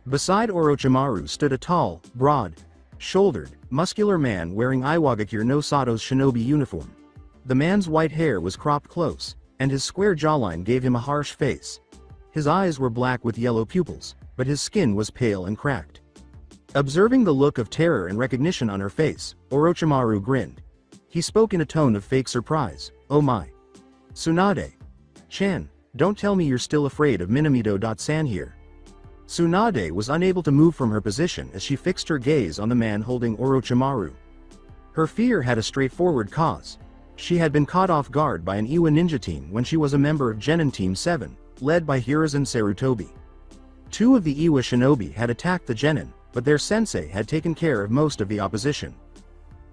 Beside Orochimaru stood a tall, broad-shouldered, muscular man wearing Iwagakure no Sato's shinobi uniform. The man's white hair was cropped close, and his square jawline gave him a harsh face. His eyes were black with yellow pupils, but his skin was pale and cracked. Observing the look of terror and recognition on her face, Orochimaru grinned. He spoke in a tone of fake surprise. "Oh my. Tsunade. Chan, don't tell me you're still afraid of Minamito-san here." Tsunade was unable to move from her position as she fixed her gaze on the man holding Orochimaru. Her fear had a straightforward cause. She had been caught off guard by an Iwa ninja team when she was a member of Genin Team 7, led by Hiruzen Sarutobi. 2 of the Iwa shinobi had attacked the Genin, but their sensei had taken care of most of the opposition.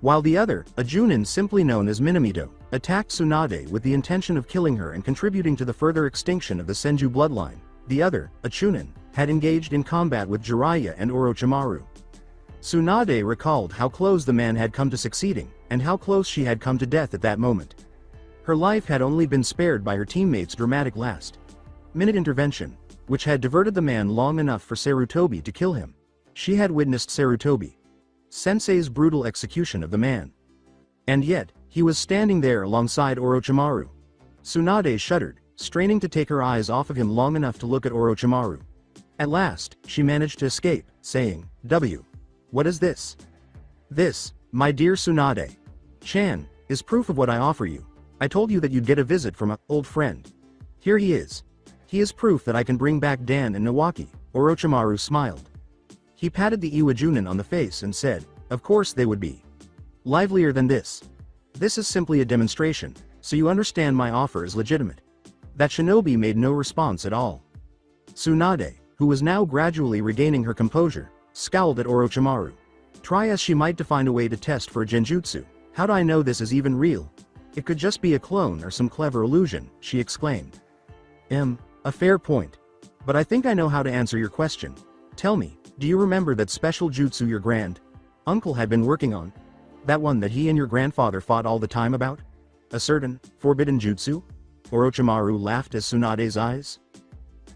While the other, a Junin simply known as Minamito, attacked Tsunade with the intention of killing her and contributing to the further extinction of the Senju bloodline, the other, a Chunin, had engaged in combat with Jiraiya and Orochimaru. Tsunade recalled how close the man had come to succeeding, and how close she had come to death at that moment. Her life had only been spared by her teammates' dramatic last-minute intervention, which had diverted the man long enough for Sarutobi to kill him. She had witnessed Sarutobi Sensei's brutal execution of the man. And yet, he was standing there alongside Orochimaru. Tsunade shuddered, straining to take her eyes off of him long enough to look at Orochimaru. At last, she managed to escape, saying, What is this? This, my dear Tsunade Chan, is proof of what I offer you. I told you that you'd get a visit from an old friend. Here he is. He is proof that I can bring back Dan and Nawaki. Orochimaru smiled. He patted the Iwajunin on the face and said, Of course they would be. Livelier than this. This is simply a demonstration, so you understand my offer is legitimate. That shinobi made no response at all. Tsunade, who was now gradually regaining her composure, scowled at Orochimaru. Try as she might to find a way to test for a genjutsu. How do I know this is even real? It could just be a clone or some clever illusion, she exclaimed. A fair point. But I think I know how to answer your question. Tell me, do you remember that special jutsu your uncle had been working on? That one that he and your grandfather fought all the time about? A certain, forbidden jutsu? Orochimaru laughed as Tsunade's eyes.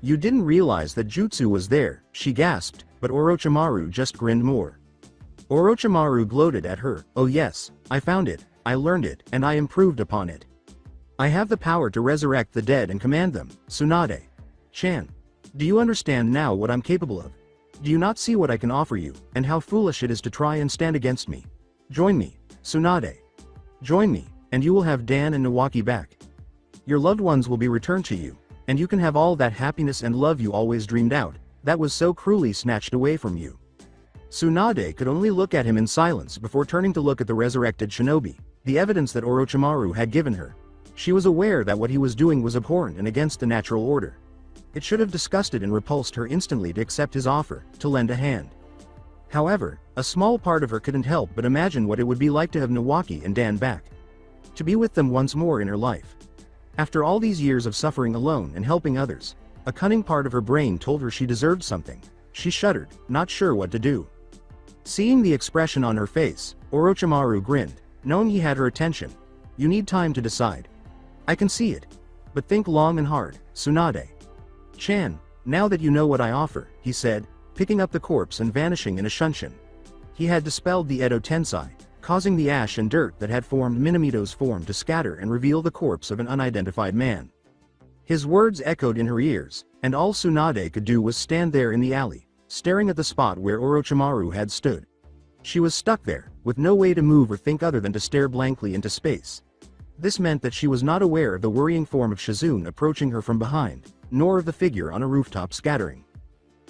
You didn't realize that jutsu was there, she gasped, but Orochimaru just grinned more. Orochimaru gloated at her, Oh yes, I found it, I learned it, and I improved upon it. I have the power to resurrect the dead and command them, Tsunade Chan. Do you understand now what I'm capable of? Do you not see what I can offer you, and how foolish it is to try and stand against me? Join me, Tsunade. Join me, and you will have Dan and Nawaki back. Your loved ones will be returned to you, and you can have all that happiness and love you always dreamed out, that was so cruelly snatched away from you. Tsunade could only look at him in silence before turning to look at the resurrected shinobi, the evidence that Orochimaru had given her. She was aware that what he was doing was abhorrent and against the natural order. It should have disgusted and repulsed her instantly to accept his offer, to lend a hand. However, a small part of her couldn't help but imagine what it would be like to have Nawaki and Dan back. To be with them once more in her life. After all these years of suffering alone and helping others, a cunning part of her brain told her she deserved something. She shuddered, not sure what to do. Seeing the expression on her face, Orochimaru grinned, knowing he had her attention. You need time to decide. I can see it. But think long and hard, Tsunade Chan, now that you know what I offer, he said, picking up the corpse and vanishing in a shunshin. He had dispelled the Edo Tensei, causing the ash and dirt that had formed Minamito's form to scatter and reveal the corpse of an unidentified man. His words echoed in her ears, and all Tsunade could do was stand there in the alley, staring at the spot where Orochimaru had stood. She was stuck there, with no way to move or think other than to stare blankly into space. This meant that she was not aware of the worrying form of Shizune approaching her from behind, nor of the figure on a rooftop scattering.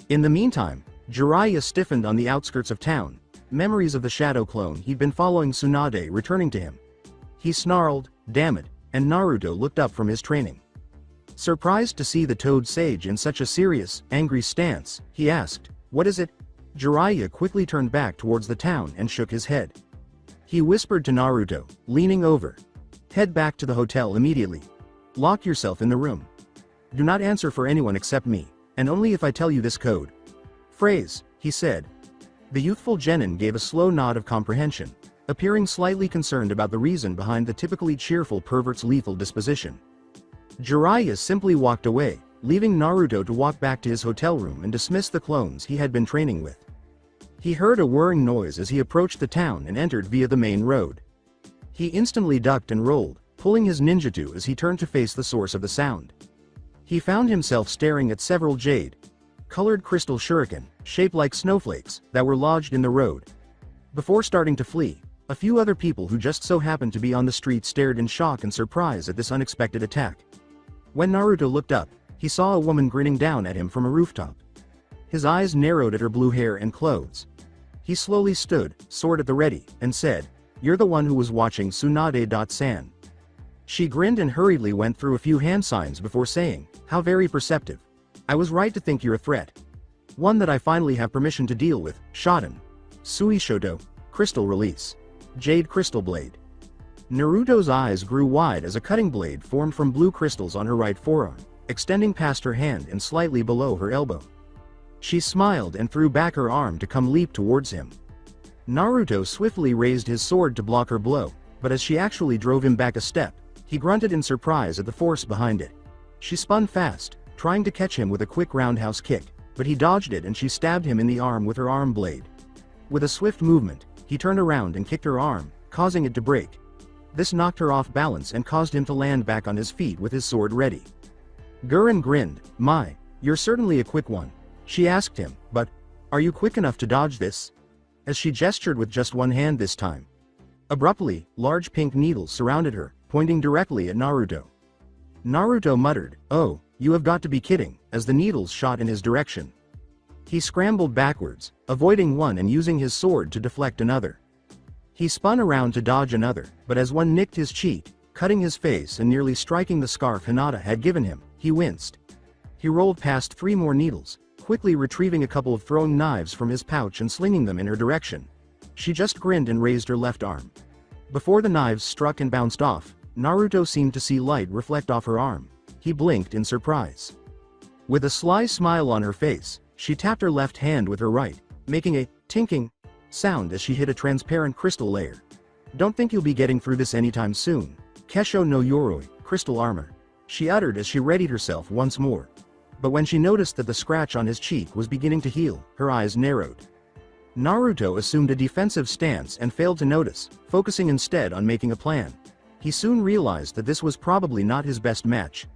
In the meantime, Jiraiya stiffened on the outskirts of town, memories of the shadow clone he'd been following Tsunade returning to him. He snarled, Damn it, and Naruto looked up from his training. Surprised to see the Toad Sage in such a serious, angry stance, he asked, What is it? Jiraiya quickly turned back towards the town and shook his head. He whispered to Naruto, leaning over. Head back to the hotel immediately. Lock yourself in the room. Do not answer for anyone except me, and only if I tell you this code. Phrase, he said. The youthful genin gave a slow nod of comprehension, appearing slightly concerned about the reason behind the typically cheerful pervert's lethal disposition. Jiraiya simply walked away, leaving Naruto to walk back to his hotel room and dismiss the clones he had been training with. He heard a whirring noise as he approached the town and entered via the main road. He instantly ducked and rolled, pulling his ninjutsu as he turned to face the source of the sound. He found himself staring at several jade-colored crystal shuriken, shaped like snowflakes, that were lodged in the road. Before starting to flee, a few other people who just so happened to be on the street stared in shock and surprise at this unexpected attack. When Naruto looked up, he saw a woman grinning down at him from a rooftop. His eyes narrowed at her blue hair and clothes. He slowly stood, sword at the ready, and said, You're the one who was watching Tsunade-san. She grinned and hurriedly went through a few hand signs before saying, How very perceptive. I was right to think you're a threat. One that I finally have permission to deal with, Shodan. Sui Shoto, Crystal Release. Jade Crystal Blade. Naruto's eyes grew wide as a cutting blade formed from blue crystals on her right forearm, extending past her hand and slightly below her elbow. She smiled and threw back her arm to come leap towards him. Naruto swiftly raised his sword to block her blow, but as she actually drove him back a step, he grunted in surprise at the force behind it. She spun fast, trying to catch him with a quick roundhouse kick, but he dodged it and she stabbed him in the arm with her arm blade. With a swift movement, he turned around and kicked her arm, causing it to break. This knocked her off balance and caused him to land back on his feet with his sword ready. Guren grinned. My, you're certainly a quick one. She asked him, but, are you quick enough to dodge this? As she gestured with just one hand this time. Abruptly, large pink needles surrounded her, pointing directly at Naruto. Naruto muttered, "Oh, you have got to be kidding," as the needles shot in his direction. He scrambled backwards, avoiding one and using his sword to deflect another. He spun around to dodge another, but as one nicked his cheek, cutting his face and nearly striking the scarf Hinata had given him, he winced. He rolled past 3 more needles, quickly retrieving a couple of throwing knives from his pouch and slinging them in her direction. She just grinned and raised her left arm. Before the knives struck and bounced off, Naruto seemed to see light reflect off her arm. He blinked in surprise. With a sly smile on her face, she tapped her left hand with her right, making a tinking sound as she hit a transparent crystal layer. "Don't think you'll be getting through this anytime soon. Kesho no Yoroi, crystal armor," she uttered as she readied herself once more. But when she noticed that the scratch on his cheek was beginning to heal, her eyes narrowed. Naruto assumed a defensive stance and failed to notice, focusing instead on making a plan. He soon realized that this was probably not his best match.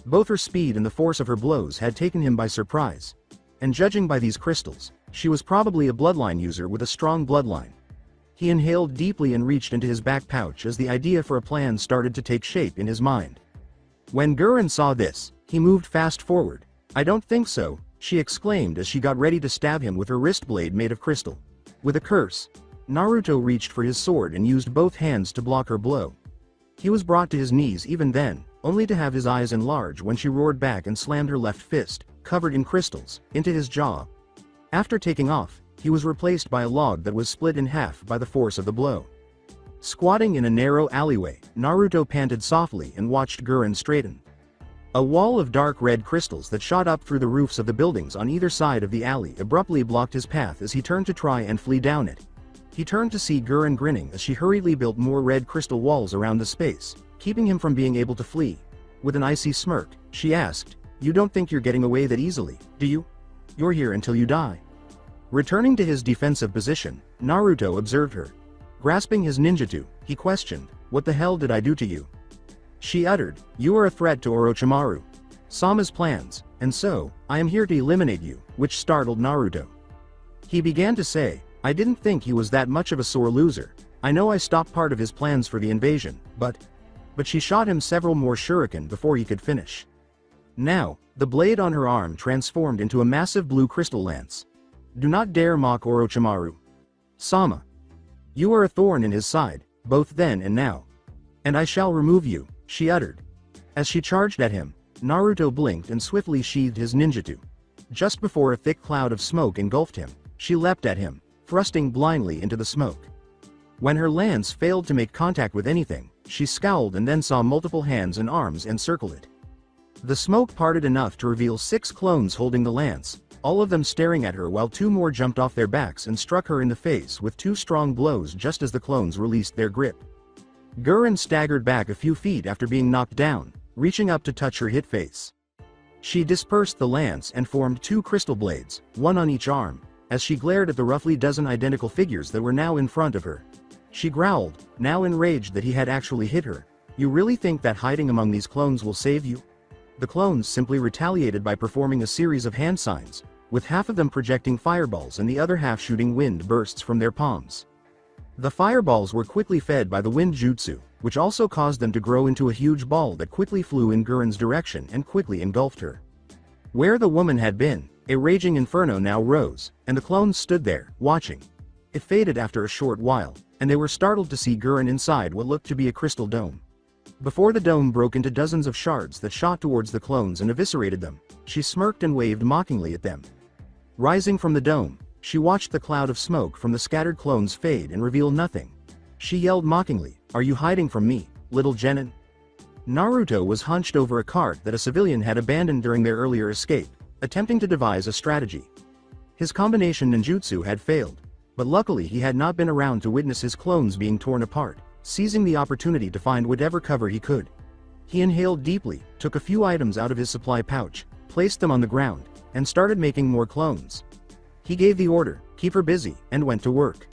Both her speed and the force of her blows had taken him by surprise. And judging by these crystals, she was probably a bloodline user with a strong bloodline. He inhaled deeply and reached into his back pouch as the idea for a plan started to take shape in his mind. When Guren saw this, he moved fast forward. "I don't think so," she exclaimed as she got ready to stab him with her wrist blade made of crystal. With a curse, Naruto reached for his sword and used both hands to block her blow. He was brought to his knees even then, only to have his eyes enlarge when she roared back and slammed her left fist, covered in crystals, into his jaw. After taking off, he was replaced by a log that was split in half by the force of the blow. Squatting in a narrow alleyway, Naruto panted softly and watched Guren straighten. A wall of dark red crystals that shot up through the roofs of the buildings on either side of the alley abruptly blocked his path as he turned to try and flee down it. He turned to see Guren grinning as she hurriedly built more red crystal walls around the space, keeping him from being able to flee. With an icy smirk, she asked, "You don't think you're getting away that easily, do you? You're here until you die." Returning to his defensive position, Naruto observed her. Grasping his ninjutsu, he questioned, "What the hell did I do to you?" She uttered, "You are a threat to Orochimaru. Sama's plans, and so, I am here to eliminate you," which startled Naruto. He began to say, "I didn't think he was that much of a sore loser. I know I stopped part of his plans for the invasion, but she shot him several more shuriken before he could finish." Now, the blade on her arm transformed into a massive blue crystal lance. "Do not dare mock Orochimaru. Sama. You are a thorn in his side, both then and now. And I shall remove you," she uttered. As she charged at him, Naruto blinked and swiftly sheathed his ninjutsu. Just before a thick cloud of smoke engulfed him, she leapt at him, thrusting blindly into the smoke. When her lance failed to make contact with anything, she scowled and then saw multiple hands and arms encircle it. The smoke parted enough to reveal 6 clones holding the lance, all of them staring at her while 2 more jumped off their backs and struck her in the face with 2 strong blows just as the clones released their grip. Guren staggered back a few feet after being knocked down, reaching up to touch her hit face. She dispersed the lance and formed 2 crystal blades, one on each arm, as she glared at the roughly dozen identical figures that were now in front of her. She growled, now enraged that he had actually hit her. "You really think that hiding among these clones will save you?" The clones simply retaliated by performing a series of hand signs, with half of them projecting fireballs and the other half shooting wind bursts from their palms. The fireballs were quickly fed by the wind jutsu, which also caused them to grow into a huge ball that quickly flew in Guren's direction and quickly engulfed her. Where the woman had been, a raging inferno now rose, and the clones stood there, watching. It faded after a short while, and they were startled to see Guren inside what looked to be a crystal dome. Before the dome broke into dozens of shards that shot towards the clones and eviscerated them, she smirked and waved mockingly at them. Rising from the dome, she watched the cloud of smoke from the scattered clones fade and reveal nothing. She yelled mockingly, "Are you hiding from me, little genin?" Naruto was hunched over a cart that a civilian had abandoned during their earlier escape, attempting to devise a strategy. His combination ninjutsu had failed, but luckily he had not been around to witness his clones being torn apart, seizing the opportunity to find whatever cover he could. He inhaled deeply, took a few items out of his supply pouch, placed them on the ground, and started making more clones. He gave the order, "Keep her busy," and went to work.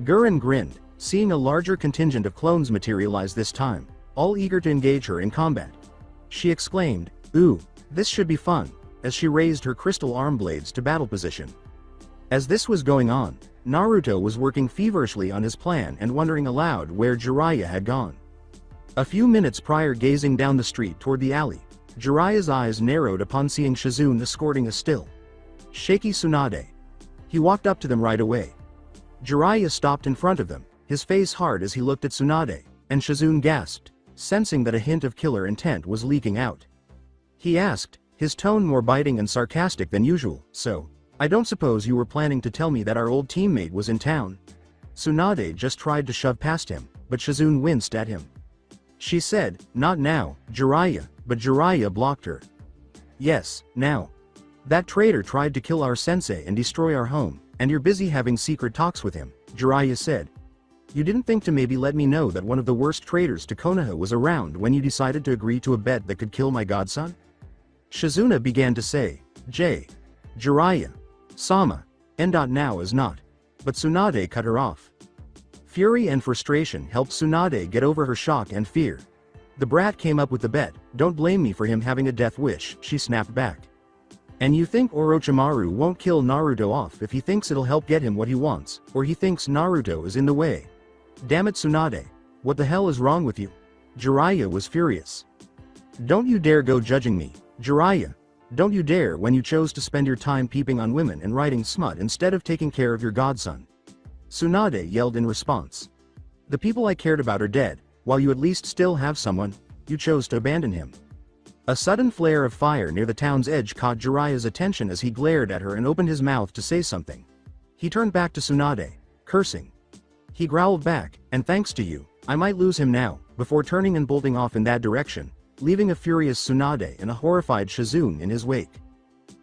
Guren grinned, seeing a larger contingent of clones materialize this time, all eager to engage her in combat. She exclaimed, Ooh, this should be fun, as she raised her crystal arm blades to battle position. As this was going on, Naruto was working feverishly on his plan and wondering aloud where Jiraiya had gone. A few minutes prior, gazing down the street toward the alley, Jiraiya's eyes narrowed upon seeing Shizune escorting a still, shaky Tsunade. He walked up to them right away. Jiraiya stopped in front of them, his face hard as he looked at Tsunade, and Shizune gasped, sensing that a hint of killer intent was leaking out. He asked, his tone more biting and sarcastic than usual, "So, I don't suppose you were planning to tell me that our old teammate was in town?" Tsunade just tried to shove past him, but Shizune winced at him. She said, "Not now, Jiraiya," but Jiraiya blocked her. "Yes, now. That traitor tried to kill our sensei and destroy our home, and you're busy having secret talks with him," Jiraiya said. "You didn't think to maybe let me know that one of the worst traitors to Konoha was around when you decided to agree to a bet that could kill my godson?" Shizuna began to say, Jiraiya, Sama, and now is not. But Tsunade cut her off. Fury and frustration helped Tsunade get over her shock and fear. "The brat came up with the bet, don't blame me for him having a death wish," she snapped back. "And you think Orochimaru won't kill Naruto off if he thinks it'll help get him what he wants, or he thinks Naruto is in the way? Damn it, Tsunade, what the hell is wrong with you?" Jiraiya was furious. "Don't you dare go judging me, Jiraiya. Don't you dare when you chose to spend your time peeping on women and writing smut instead of taking care of your godson," Tsunade yelled in response. "The people I cared about are dead, while you at least still have someone. You chose to abandon him." A sudden flare of fire near the town's edge caught Jiraiya's attention as he glared at her and opened his mouth to say something. He turned back to Tsunade, cursing. He growled back, "And thanks to you, I might lose him now," before turning and bolting off in that direction, leaving a furious Tsunade and a horrified Shizune in his wake.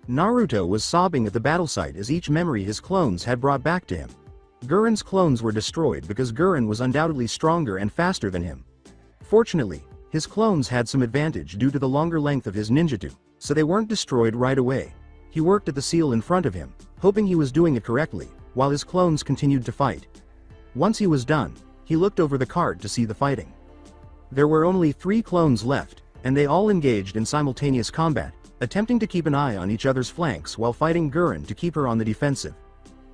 Naruto was sobbing at the battle site as each memory his clones had brought back to him. Guren's clones were destroyed because Guren was undoubtedly stronger and faster than him. Fortunately, his clones had some advantage due to the longer length of his ninjutsu, so they weren't destroyed right away. He worked at the seal in front of him, hoping he was doing it correctly, while his clones continued to fight. Once he was done, he looked over the cart to see the fighting. There were only 3 clones left, and they all engaged in simultaneous combat, attempting to keep an eye on each other's flanks while fighting Guren to keep her on the defensive.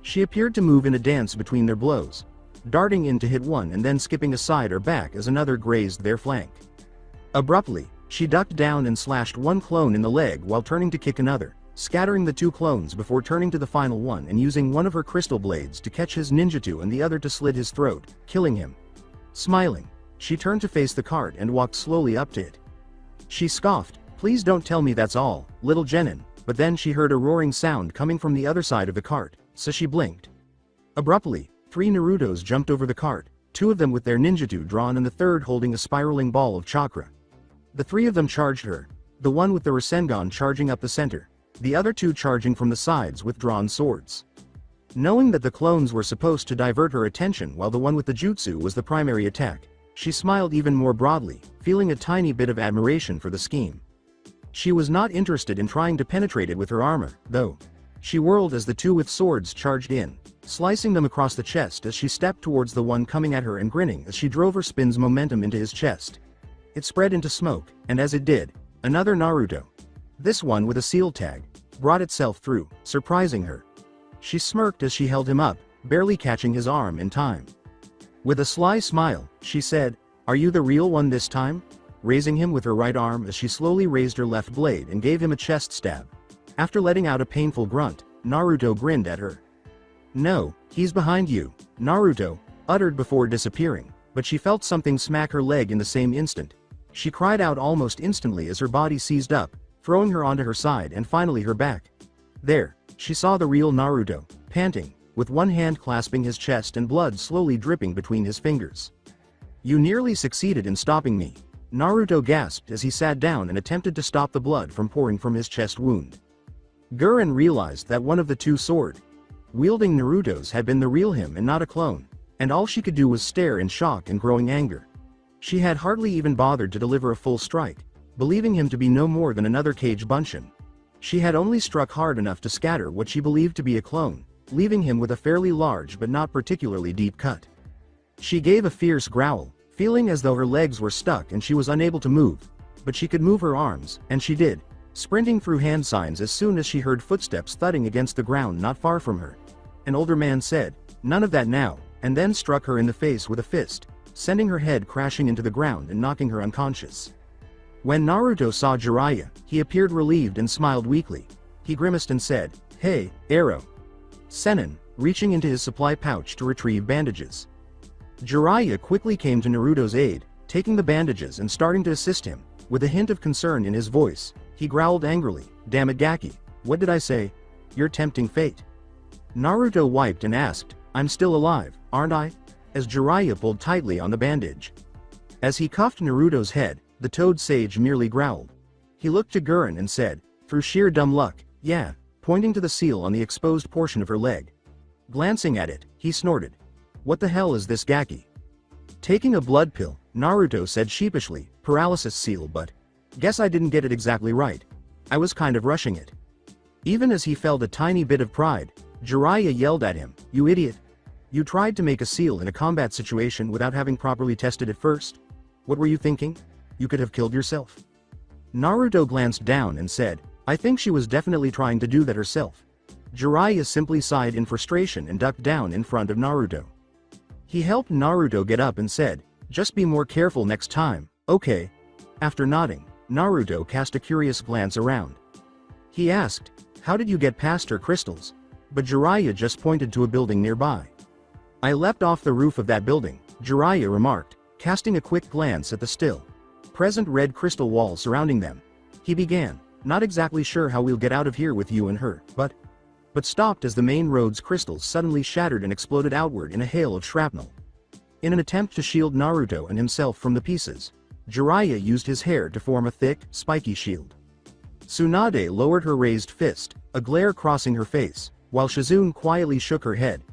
She appeared to move in a dance between their blows, darting in to hit one and then skipping aside or back as another grazed their flank. Abruptly, she ducked down and slashed one clone in the leg while turning to kick another, scattering the 2 clones before turning to the final one and using one of her crystal blades to catch his ninjutsu and the other to slit his throat, killing him. Smiling, she turned to face the cart and walked slowly up to it. She scoffed, "Please don't tell me that's all, little Genin," but then she heard a roaring sound coming from the other side of the cart, so she blinked. Abruptly, 3 Narutos jumped over the cart, 2 of them with their ninjutsu drawn and the third holding a spiraling ball of chakra. The 3 of them charged her, the one with the Rasengan charging up the center, the other 2 charging from the sides with drawn swords. Knowing that the clones were supposed to divert her attention while the one with the jutsu was the primary attack, she smiled even more broadly, feeling a tiny bit of admiration for the scheme. She was not interested in trying to penetrate it with her armor, though. She whirled as the 2 with swords charged in, slicing them across the chest as she stepped towards the one coming at her and grinning as she drove her spin's momentum into his chest. It spread into smoke, and as it did, another Naruto, this one with a seal tag, brought itself through, surprising her. She smirked as she held him up, barely catching his arm in time. With a sly smile, she said, "Are you the real one this time?" raising him with her right arm as she slowly raised her left blade and gave him a chest stab. After letting out a painful grunt, Naruto grinned at her. "No, he's behind you," Naruto uttered before disappearing, but she felt something smack her leg in the same instant. She cried out almost instantly as her body seized up, throwing her onto her side and finally her back. There, she saw the real Naruto, panting, with one hand clasping his chest and blood slowly dripping between his fingers. "You nearly succeeded in stopping me," Naruto gasped as he sat down and attempted to stop the blood from pouring from his chest wound. Guren realized that one of the 2 sword-wielding Narutos had been the real him and not a clone, and all she could do was stare in shock and growing anger. She had hardly even bothered to deliver a full strike, believing him to be no more than another Kage Bunshin. She had only struck hard enough to scatter what she believed to be a clone, leaving him with a fairly large but not particularly deep cut. She gave a fierce growl, feeling as though her legs were stuck and she was unable to move. but she could move her arms, and she did, sprinting through hand signs as soon as she heard footsteps thudding against the ground not far from her. An older man said, "None of that now," and then struck her in the face with a fist, sending her head crashing into the ground and knocking her unconscious. When Naruto saw Jiraiya, he appeared relieved and smiled weakly. He grimaced and said, "Hey, arrow." Sennin, reaching into his supply pouch to retrieve bandages. Jiraiya quickly came to Naruto's aid, taking the bandages and starting to assist him. With a hint of concern in his voice, he growled angrily, "Damn it, Gaki, what did I say? You're tempting fate." Naruto wiped and asked, "I'm still alive, aren't I?" as Jiraiya pulled tightly on the bandage. As he cuffed Naruto's head, the Toad Sage merely growled. He looked to Guren and said, "Through sheer dumb luck, yeah," pointing to the seal on the exposed portion of her leg. Glancing at it, he snorted. "What the hell is this, Gaki?" Taking a blood pill, Naruto said sheepishly, "Paralysis seal, but guess I didn't get it exactly right. I was kind of rushing it." Even as he felt a tiny bit of pride, Jiraiya yelled at him, "You idiot! You tried to make a seal in a combat situation without having properly tested it first? What were you thinking? You could have killed yourself." Naruto glanced down and said, "I think she was definitely trying to do that herself." Jiraiya simply sighed in frustration and ducked down in front of Naruto. He helped Naruto get up and said, "Just be more careful next time, okay?" After nodding, Naruto cast a curious glance around. He asked, "How did you get past her crystals?" But Jiraiya just pointed to a building nearby. "I leapt off the roof of that building," Jiraiya remarked, casting a quick glance at the still present red crystal wall surrounding them. He began, "Not exactly sure how we'll get out of here with you and her, but stopped as the main road's crystals suddenly shattered and exploded outward in a hail of shrapnel. In an attempt to shield Naruto and himself from the pieces, Jiraiya used his hair to form a thick, spiky shield. Tsunade lowered her raised fist, a glare crossing her face, while Shizune quietly shook her head.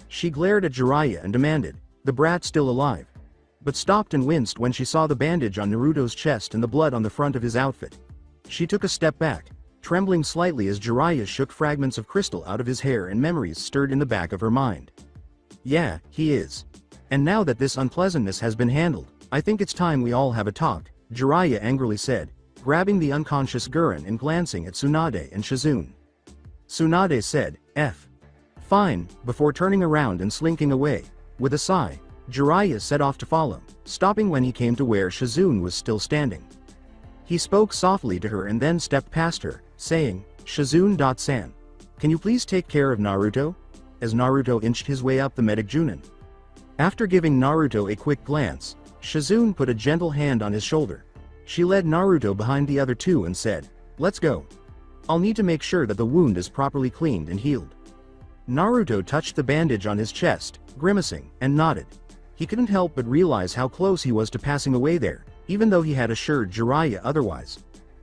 She glared at Jiraiya and demanded, "The brat still alive?" But stopped and winced when she saw the bandage on Naruto's chest and the blood on the front of his outfit. She took a step back, trembling slightly as Jiraiya shook fragments of crystal out of his hair and memories stirred in the back of her mind. "Yeah, he is. And now that this unpleasantness has been handled, I think it's time we all have a talk," Jiraiya angrily said, grabbing the unconscious Guren and glancing at Tsunade and Shizune. Tsunade said, Fine," before turning around and slinking away. With a sigh, Jiraiya set off to follow, stopping when he came to where Shizune was still standing. He spoke softly to her and then stepped past her, saying, "Shizune-san, can you please take care of Naruto?" as Naruto inched his way up the medic Junin. After giving Naruto a quick glance, Shizune put a gentle hand on his shoulder. She led Naruto behind the other two and said, "Let's go. I'll need to make sure that the wound is properly cleaned and healed." Naruto touched the bandage on his chest, grimacing, and nodded. He couldn't help but realize how close he was to passing away there, even though he had assured Jiraiya otherwise.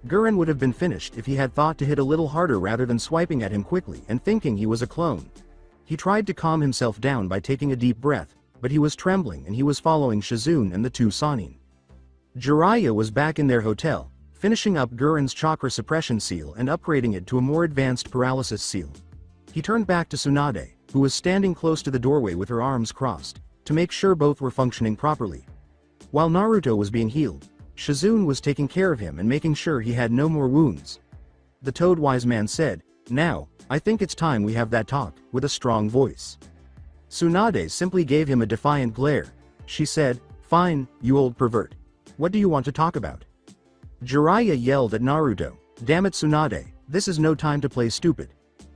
Guren would have been finished if he had thought to hit a little harder rather than swiping at him quickly and thinking he was a clone. He tried to calm himself down by taking a deep breath, but he was trembling and he was following Shizune and the two Sannin. Jiraiya was back in their hotel, finishing up Guren's chakra suppression seal and upgrading it to a more advanced paralysis seal. He turned back to Tsunade, who was standing close to the doorway with her arms crossed, to make sure both were functioning properly. While Naruto was being healed, Shizune was taking care of him and making sure he had no more wounds. The Toad Wise Man said, "Now, I think it's time we have that talk," with a strong voice. Tsunade simply gave him a defiant glare. She said, "Fine, you old pervert. What do you want to talk about?" Jiraiya yelled at Naruto, "Damn it, Tsunade, this is no time to play stupid.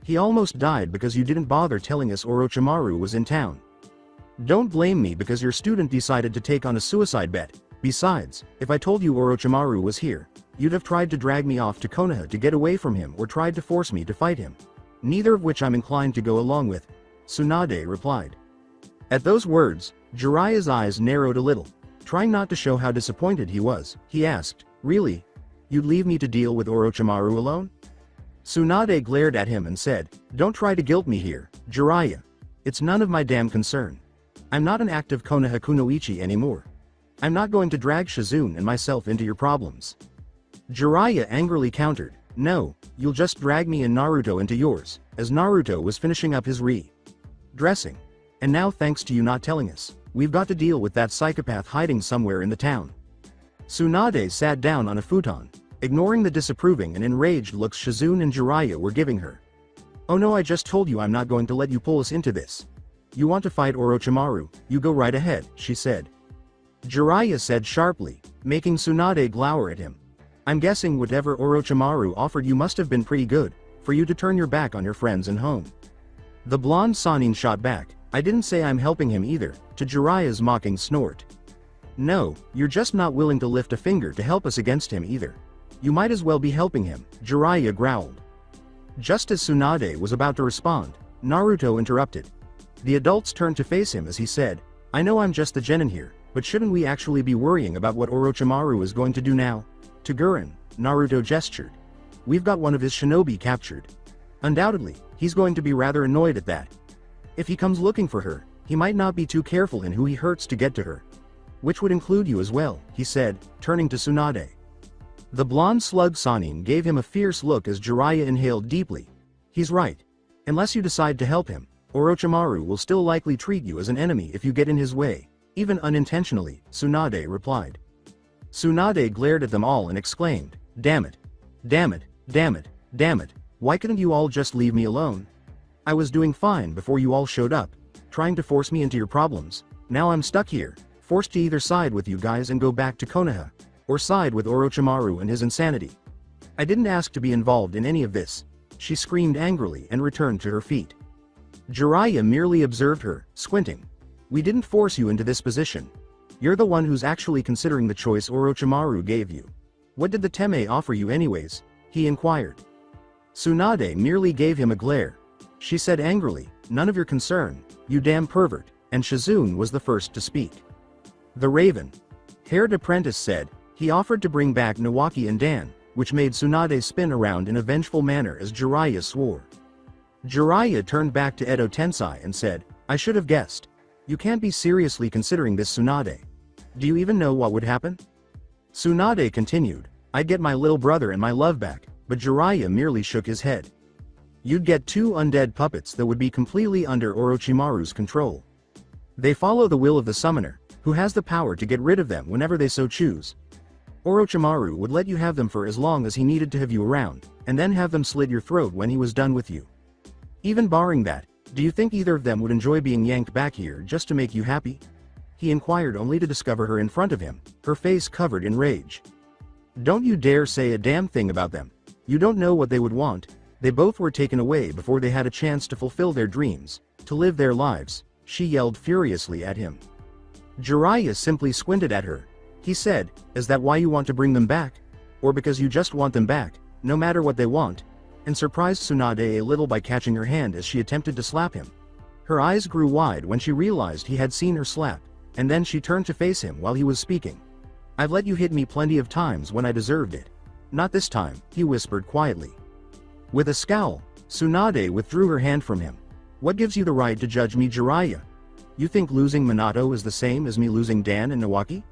He almost died because you didn't bother telling us Orochimaru was in town. Don't blame me because your student decided to take on a suicide bet. Besides, if I told you Orochimaru was here, you'd have tried to drag me off to Konoha to get away from him or tried to force me to fight him. Neither of which I'm inclined to go along with," Tsunade replied. At those words, Jiraiya's eyes narrowed a little. Trying not to show how disappointed he was, he asked, "Really? You'd leave me to deal with Orochimaru alone?" Tsunade glared at him and said, "Don't try to guilt me here, Jiraiya. It's none of my damn concern. I'm not an active Konoha kunoichi anymore. I'm not going to drag Shizune and myself into your problems." Jiraiya angrily countered, "No, you'll just drag me and Naruto into yours," as Naruto was finishing up his dressing. "And now thanks to you not telling us, we've got to deal with that psychopath hiding somewhere in the town." Tsunade sat down on a futon, ignoring the disapproving and enraged looks Shizune and Jiraiya were giving her. "Oh no, I just told you I'm not going to let you pull us into this. You want to fight Orochimaru, you go right ahead," she said. Jiraiya said sharply, making Tsunade glower at him. "I'm guessing whatever Orochimaru offered you must have been pretty good, for you to turn your back on your friends and home." The blonde Sannin shot back, "I didn't say I'm helping him either," to Jiraiya's mocking snort. "No, you're just not willing to lift a finger to help us against him either. You might as well be helping him," Jiraiya growled. Just as Tsunade was about to respond, Naruto interrupted. The adults turned to face him as he said, "I know I'm just the genin here, but shouldn't we actually be worrying about what Orochimaru is going to do now?" To Guren, Naruto gestured. "We've got one of his shinobi captured. Undoubtedly, he's going to be rather annoyed at that. If he comes looking for her, he might not be too careful in who he hurts to get to her. Which would include you as well," he said, turning to Tsunade. The blonde slug Sannin gave him a fierce look as Jiraiya inhaled deeply. "He's right. Unless you decide to help him, Orochimaru will still likely treat you as an enemy if you get in his way, even unintentionally," Tsunade replied. Tsunade glared at them all and exclaimed, "Damn it! Damn it! Damn it! Damn it! Why couldn't you all just leave me alone? I was doing fine before you all showed up, trying to force me into your problems. Now I'm stuck here, forced to either side with you guys and go back to Konoha, or side with Orochimaru and his insanity. I didn't ask to be involved in any of this," she screamed angrily and returned to her feet. Jiraiya merely observed her, squinting. "We didn't force you into this position. You're the one who's actually considering the choice Orochimaru gave you. What did the Teme offer you anyways?" he inquired. Tsunade merely gave him a glare. She said angrily, "None of your concern, you damn pervert," and Shizune was the first to speak. The raven-haired apprentice said, he offered to bring back Nawaki and Dan, which made Tsunade spin around in a vengeful manner as Jiraiya swore. Jiraiya turned back to Edo Tensei and said, "I should have guessed. You can't be seriously considering this, Tsunade. Do you even know what would happen?" Tsunade continued, "I'd get my little brother and my love back," but Jiraiya merely shook his head. "You'd get two undead puppets that would be completely under Orochimaru's control. They follow the will of the summoner, who has the power to get rid of them whenever they so choose. Orochimaru would let you have them for as long as he needed to have you around, and then have them slit your throat when he was done with you. Even barring that, do you think either of them would enjoy being yanked back here just to make you happy?" he inquired, only to discover her in front of him, her face covered in rage. "Don't you dare say a damn thing about them. You don't know what they would want. They both were taken away before they had a chance to fulfill their dreams, to live their lives," she yelled furiously at him. Jiraiya simply squinted at her. He said, "Is that why you want to bring them back? Or because you just want them back, no matter what they want?" and surprised Tsunade a little by catching her hand as she attempted to slap him. Her eyes grew wide when she realized he had seen her slap, and then she turned to face him while he was speaking. "I've let you hit me plenty of times when I deserved it. Not this time," he whispered quietly. With a scowl, Tsunade withdrew her hand from him. "What gives you the right to judge me, Jiraiya? You think losing Minato is the same as me losing Dan and Nawaki?"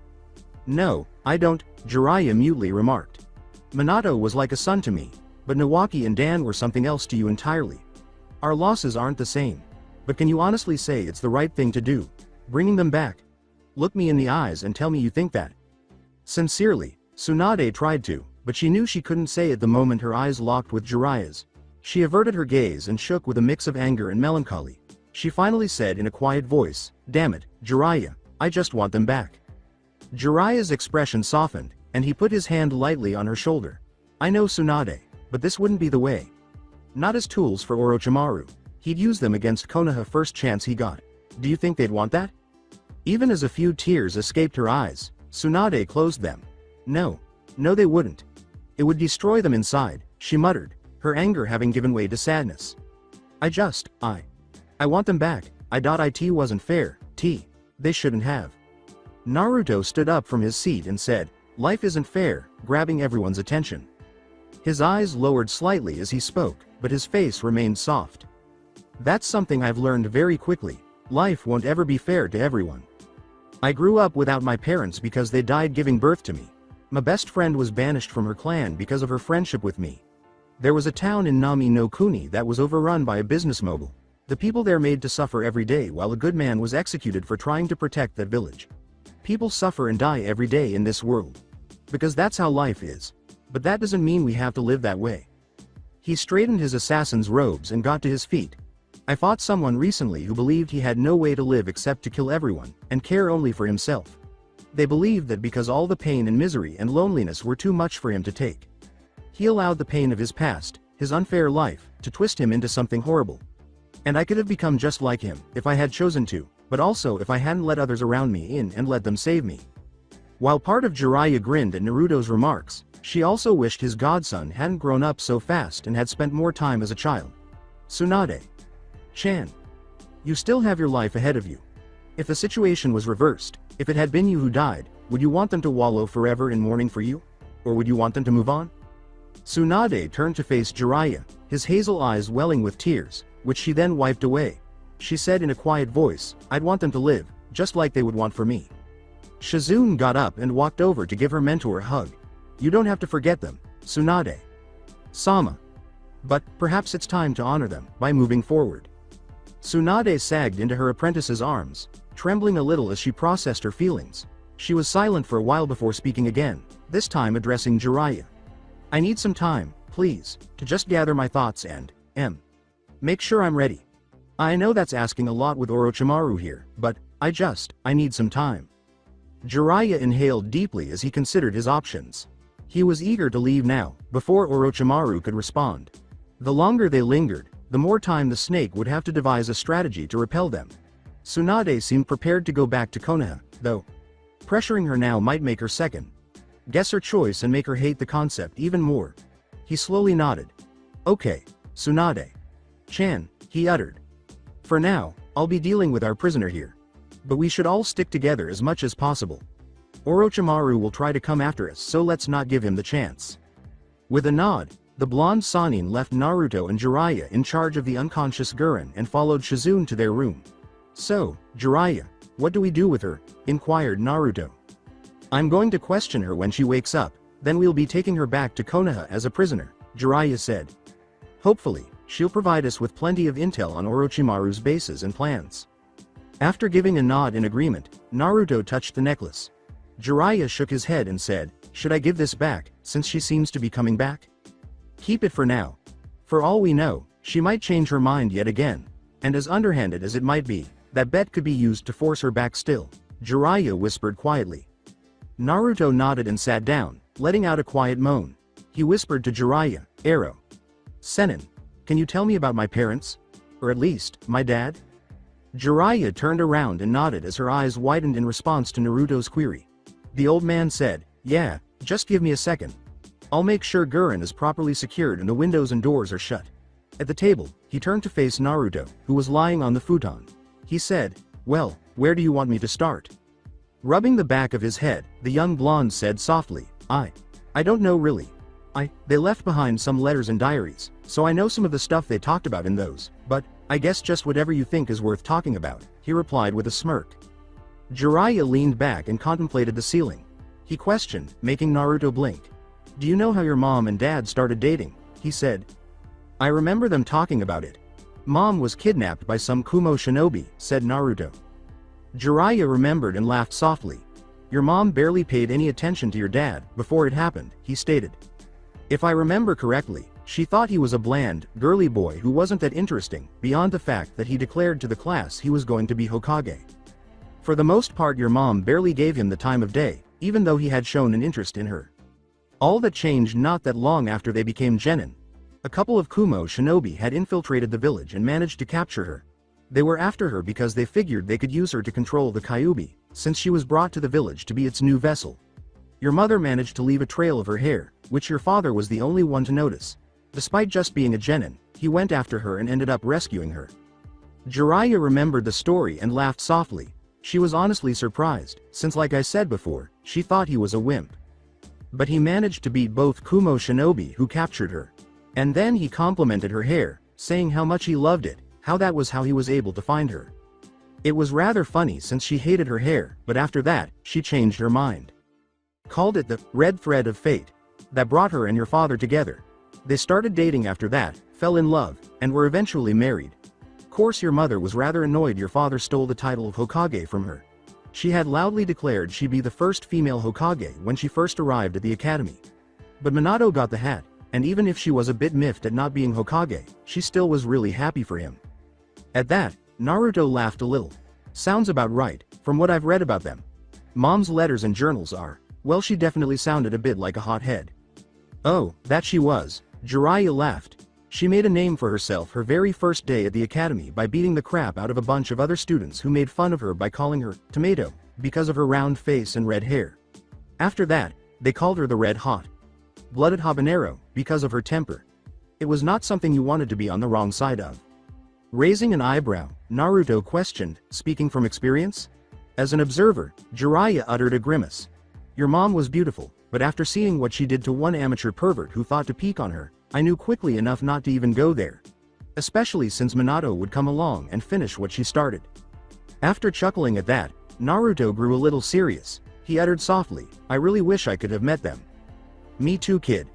"No, I don't," Jiraiya mutely remarked. "Minato was like a son to me, but Nawaki and Dan were something else to you entirely. Our losses aren't the same. But can you honestly say it's the right thing to do, bringing them back? Look me in the eyes and tell me you think that." Sincerely, Tsunade tried to, but she knew she couldn't say it the moment her eyes locked with Jiraiya's. She averted her gaze and shook with a mix of anger and melancholy. She finally said in a quiet voice, "Damn it, Jiraiya, I just want them back." Jiraiya's expression softened, and he put his hand lightly on her shoulder. "I know, Tsunade, but this wouldn't be the way. Not as tools for Orochimaru. He'd use them against Konoha first chance he got. Do you think they'd want that?" Even as a few tears escaped her eyes, Tsunade closed them. No, they wouldn't. It would destroy them inside," she muttered, her anger having given way to sadness. I want them back. It wasn't fair, they shouldn't have." Naruto stood up from his seat and said, "Life isn't fair," grabbing everyone's attention. His eyes lowered slightly as he spoke, but his face remained soft. "That's something I've learned very quickly. Life won't ever be fair to everyone. I grew up without my parents because they died giving birth to me. My best friend was banished from her clan because of her friendship with me. There was a town in Nami no Kuni that was overrun by a business mogul. The people there made to suffer every day while a good man was executed for trying to protect that village. People suffer and die every day in this world. Because that's how life is. But that doesn't mean we have to live that way. He straightened his assassin's robes and got to his feet. I fought someone recently who believed he had no way to live except to kill everyone, and care only for himself. They believed that because all the pain and misery and loneliness were too much for him to take. He allowed the pain of his past, his unfair life, to twist him into something horrible. And I could have become just like him, if I had chosen to, but also if I hadn't let others around me in and let them save me. While part of Jiraiya grinned at Naruto's remarks, she also wished his godson hadn't grown up so fast and had spent more time as a child. Tsunade-chan. You still have your life ahead of you. If the situation was reversed, if it had been you who died, would you want them to wallow forever in mourning for you? Or would you want them to move on? Tsunade turned to face Jiraiya, his hazel eyes welling with tears, which she then wiped away. She said in a quiet voice, I'd want them to live, just like they would want for me. Shizune got up and walked over to give her mentor a hug. You don't have to forget them, Tsunade-sama. But, perhaps it's time to honor them, by moving forward. Tsunade sagged into her apprentice's arms, trembling a little as she processed her feelings. She was silent for a while before speaking again, this time addressing Jiraiya. I need some time, please, to just gather my thoughts and, make sure I'm ready. I know that's asking a lot with Orochimaru here, but, I need some time. Jiraiya inhaled deeply as he considered his options. He was eager to leave now, before Orochimaru could respond. The longer they lingered, the more time the snake would have to devise a strategy to repel them. Tsunade seemed prepared to go back to Konoha, though. Pressuring her now might make her second. Guess her choice and make her hate the concept even more. He slowly nodded. Okay, Tsunade-chan, he uttered. For now, I'll be dealing with our prisoner here. But we should all stick together as much as possible. Orochimaru will try to come after us, so let's not give him the chance. With a nod, the blonde Sannin left Naruto and Jiraiya in charge of the unconscious Guren and followed Shizune to their room. So, Jiraiya, what do we do with her? Inquired Naruto. I'm going to question her when she wakes up, then we'll be taking her back to Konoha as a prisoner, Jiraiya said. Hopefully, she'll provide us with plenty of intel on Orochimaru's bases and plans. After giving a nod in agreement, Naruto touched the necklace. Jiraiya shook his head and said, should I give this back, since she seems to be coming back? Keep it for now. For all we know, she might change her mind yet again, and as underhanded as it might be, that bet could be used to force her back still, Jiraiya whispered quietly. Naruto nodded and sat down, letting out a quiet moan. He whispered to Jiraiya, Sennin, can you tell me about my parents? Or at least, my dad? Jiraiya turned around and nodded as her eyes widened in response to Naruto's query. The old man said, yeah, just give me a second. I'll make sure Guren is properly secured and the windows and doors are shut. At the table, he turned to face Naruto, who was lying on the futon. He said, well, where do you want me to start? Rubbing the back of his head, the young blonde said softly, I don't know really. They left behind some letters and diaries, so I know some of the stuff they talked about in those, but, I guess just whatever you think is worth talking about, he replied with a smirk. Jiraiya leaned back and contemplated the ceiling. He questioned, making Naruto blink. Do you know how your mom and dad started dating? He said. I remember them talking about it. Mom was kidnapped by some Kumo shinobi, said Naruto. Jiraiya remembered and laughed softly. Your mom barely paid any attention to your dad before it happened, he stated. If I remember correctly, she thought he was a bland, girly boy who wasn't that interesting, beyond the fact that he declared to the class he was going to be Hokage. For the most part your mom barely gave him the time of day, even though he had shown an interest in her. All that changed not that long after they became genin. A couple of Kumo shinobi had infiltrated the village and managed to capture her. They were after her because they figured they could use her to control the Kyuubi, since she was brought to the village to be its new vessel. Your mother managed to leave a trail of her hair, which your father was the only one to notice. Despite just being a genin, he went after her and ended up rescuing her. Jiraiya remembered the story and laughed softly. She was honestly surprised, since like I said before, she thought he was a wimp. But he managed to beat both Kumo shinobi who captured her. And then he complimented her hair, saying how much he loved it, how that was how he was able to find her. It was rather funny since she hated her hair, but after that, she changed her mind. Called it the red thread of fate that brought her and your father together. They started dating after that, fell in love, and were eventually married. Course your mother was rather annoyed your father stole the title of Hokage from her. She had loudly declared she'd be the first female Hokage when she first arrived at the academy. But Minato got the hat, and even if she was a bit miffed at not being Hokage, she still was really happy for him. At that, Naruto laughed a little. Sounds about right, from what I've read about them. Mom's letters and journals are, well, she definitely sounded a bit like a hothead. Oh, that she was. Jiraiya laughed. She made a name for herself her very first day at the academy by beating the crap out of a bunch of other students who made fun of her by calling her Tomato because of her round face and red hair. After that, they called her the Red Hot Blooded Habanero because of her temper. It was not something you wanted to be on the wrong side of. Raising an eyebrow, Naruto questioned, speaking from experience? As an observer, Jiraiya uttered a grimace. Your mom was beautiful, but after seeing what she did to one amateur pervert who thought to peek on her, I knew quickly enough not to even go there. Especially since Minato would come along and finish what she started. After chuckling at that, Naruto grew a little serious. He uttered softly, I really wish I could have met them. Me too, kid.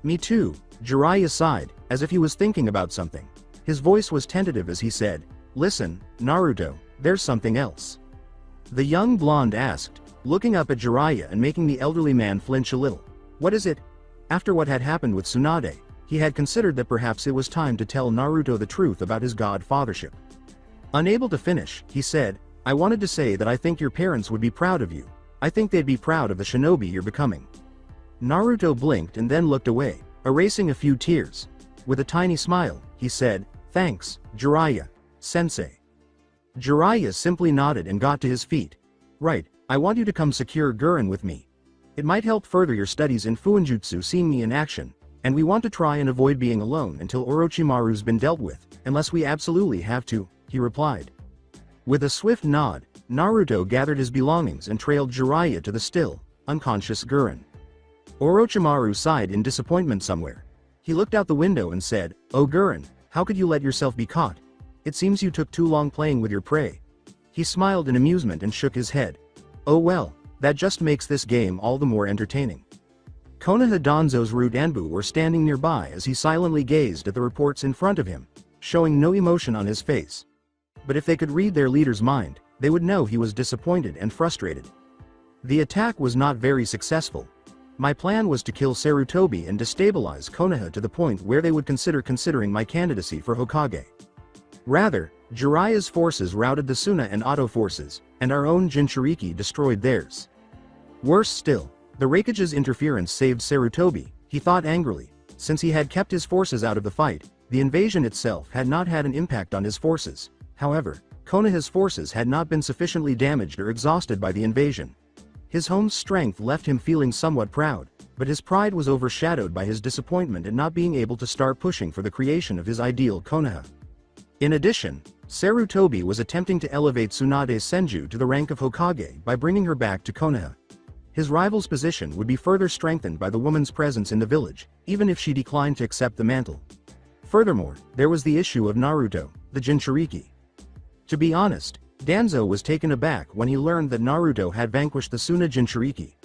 Me too, Jiraiya sighed, as if he was thinking about something. His voice was tentative as he said, listen, Naruto, there's something else. The young blonde asked, looking up at Jiraiya and making the elderly man flinch a little. What is it? After what had happened with Tsunade, he had considered that perhaps it was time to tell Naruto the truth about his godfathership. Unable to finish, he said, I wanted to say that I think your parents would be proud of you. I think they'd be proud of the shinobi you're becoming. Naruto blinked and then looked away, erasing a few tears. With a tiny smile, he said, thanks, Jiraiya, sensei. Jiraiya simply nodded and got to his feet. Right, I want you to come secure Guren with me. It might help further your studies in Fuinjutsu seeing me in action, and we want to try and avoid being alone until Orochimaru's been dealt with, unless we absolutely have to, he replied. With a swift nod, Naruto gathered his belongings and trailed Jiraiya to the still, unconscious Guren. Orochimaru sighed in disappointment somewhere. He looked out the window and said, Oh Guren, how could you let yourself be caught? It seems you took too long playing with your prey. He smiled in amusement and shook his head. Oh well, that just makes this game all the more entertaining. Konoha Danzo's Root Anbu were standing nearby as he silently gazed at the reports in front of him, showing no emotion on his face. But if they could read their leader's mind, they would know he was disappointed and frustrated. The attack was not very successful. My plan was to kill Sarutobi and destabilize Konoha to the point where they would considering my candidacy for Hokage. Rather, Jiraiya's forces routed the Suna and Oto forces, and our own Jinchuriki destroyed theirs. Worse still, the Raikage's interference saved Sarutobi, he thought angrily. Since he had kept his forces out of the fight, the invasion itself had not had an impact on his forces. However, Konoha's forces had not been sufficiently damaged or exhausted by the invasion. His home's strength left him feeling somewhat proud, but his pride was overshadowed by his disappointment at not being able to start pushing for the creation of his ideal Konoha. In addition, Sarutobi was attempting to elevate Tsunade Senju to the rank of Hokage by bringing her back to Konoha. His rival's position would be further strengthened by the woman's presence in the village, even if she declined to accept the mantle. Furthermore, there was the issue of Naruto, the Jinchuriki. To be honest, Danzo was taken aback when he learned that Naruto had vanquished the Suna Jinchuriki.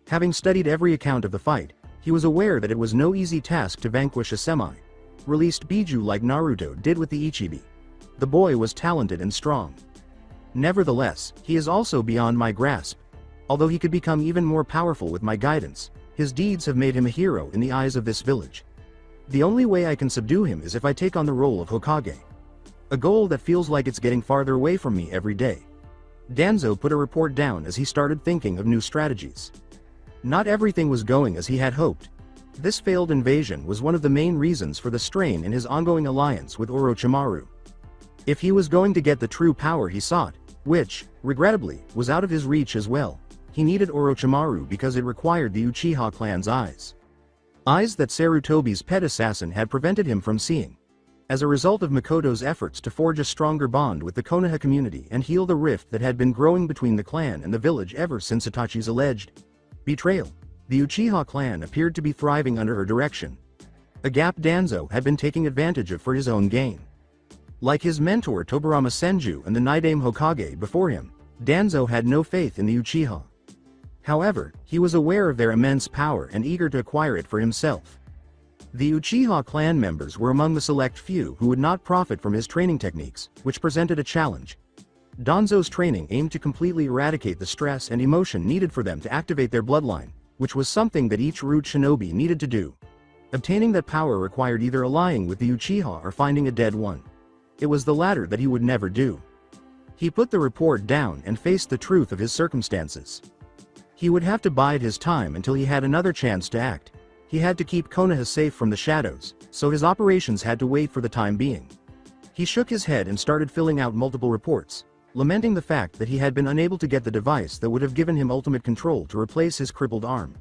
Having studied every account of the fight, he was aware that it was no easy task to vanquish a semi-released Biju like Naruto did with the Ichibi. The boy was talented and strong. Nevertheless, he is also beyond my grasp. Although he could become even more powerful with my guidance, his deeds have made him a hero in the eyes of this village. The only way I can subdue him is if I take on the role of Hokage. A goal that feels like it's getting farther away from me every day. Danzo put a report down as he started thinking of new strategies. Not everything was going as he had hoped. This failed invasion was one of the main reasons for the strain in his ongoing alliance with Orochimaru. If he was going to get the true power he sought, which, regrettably, was out of his reach as well, he needed Orochimaru because it required the Uchiha clan's eyes. Eyes that Sarutobi's pet assassin had prevented him from seeing. As a result of Mikoto's efforts to forge a stronger bond with the Konoha community and heal the rift that had been growing between the clan and the village ever since Itachi's alleged betrayal, the Uchiha clan appeared to be thriving under her direction. A gap Danzo had been taking advantage of for his own gain. Like his mentor Tobirama Senju and the Nidaime Hokage before him, Danzo had no faith in the Uchiha. However, he was aware of their immense power and eager to acquire it for himself. The Uchiha clan members were among the select few who would not profit from his training techniques, which presented a challenge. Danzo's training aimed to completely eradicate the stress and emotion needed for them to activate their bloodline, which was something that each root shinobi needed to do. Obtaining that power required either allying with the Uchiha or finding a dead one. It was the latter that he would never do. He put the report down and faced the truth of his circumstances. He would have to bide his time until he had another chance to act. He had to keep Konoha safe from the shadows, so his operations had to wait for the time being. He shook his head and started filling out multiple reports, lamenting the fact that he had been unable to get the device that would have given him ultimate control to replace his crippled arm.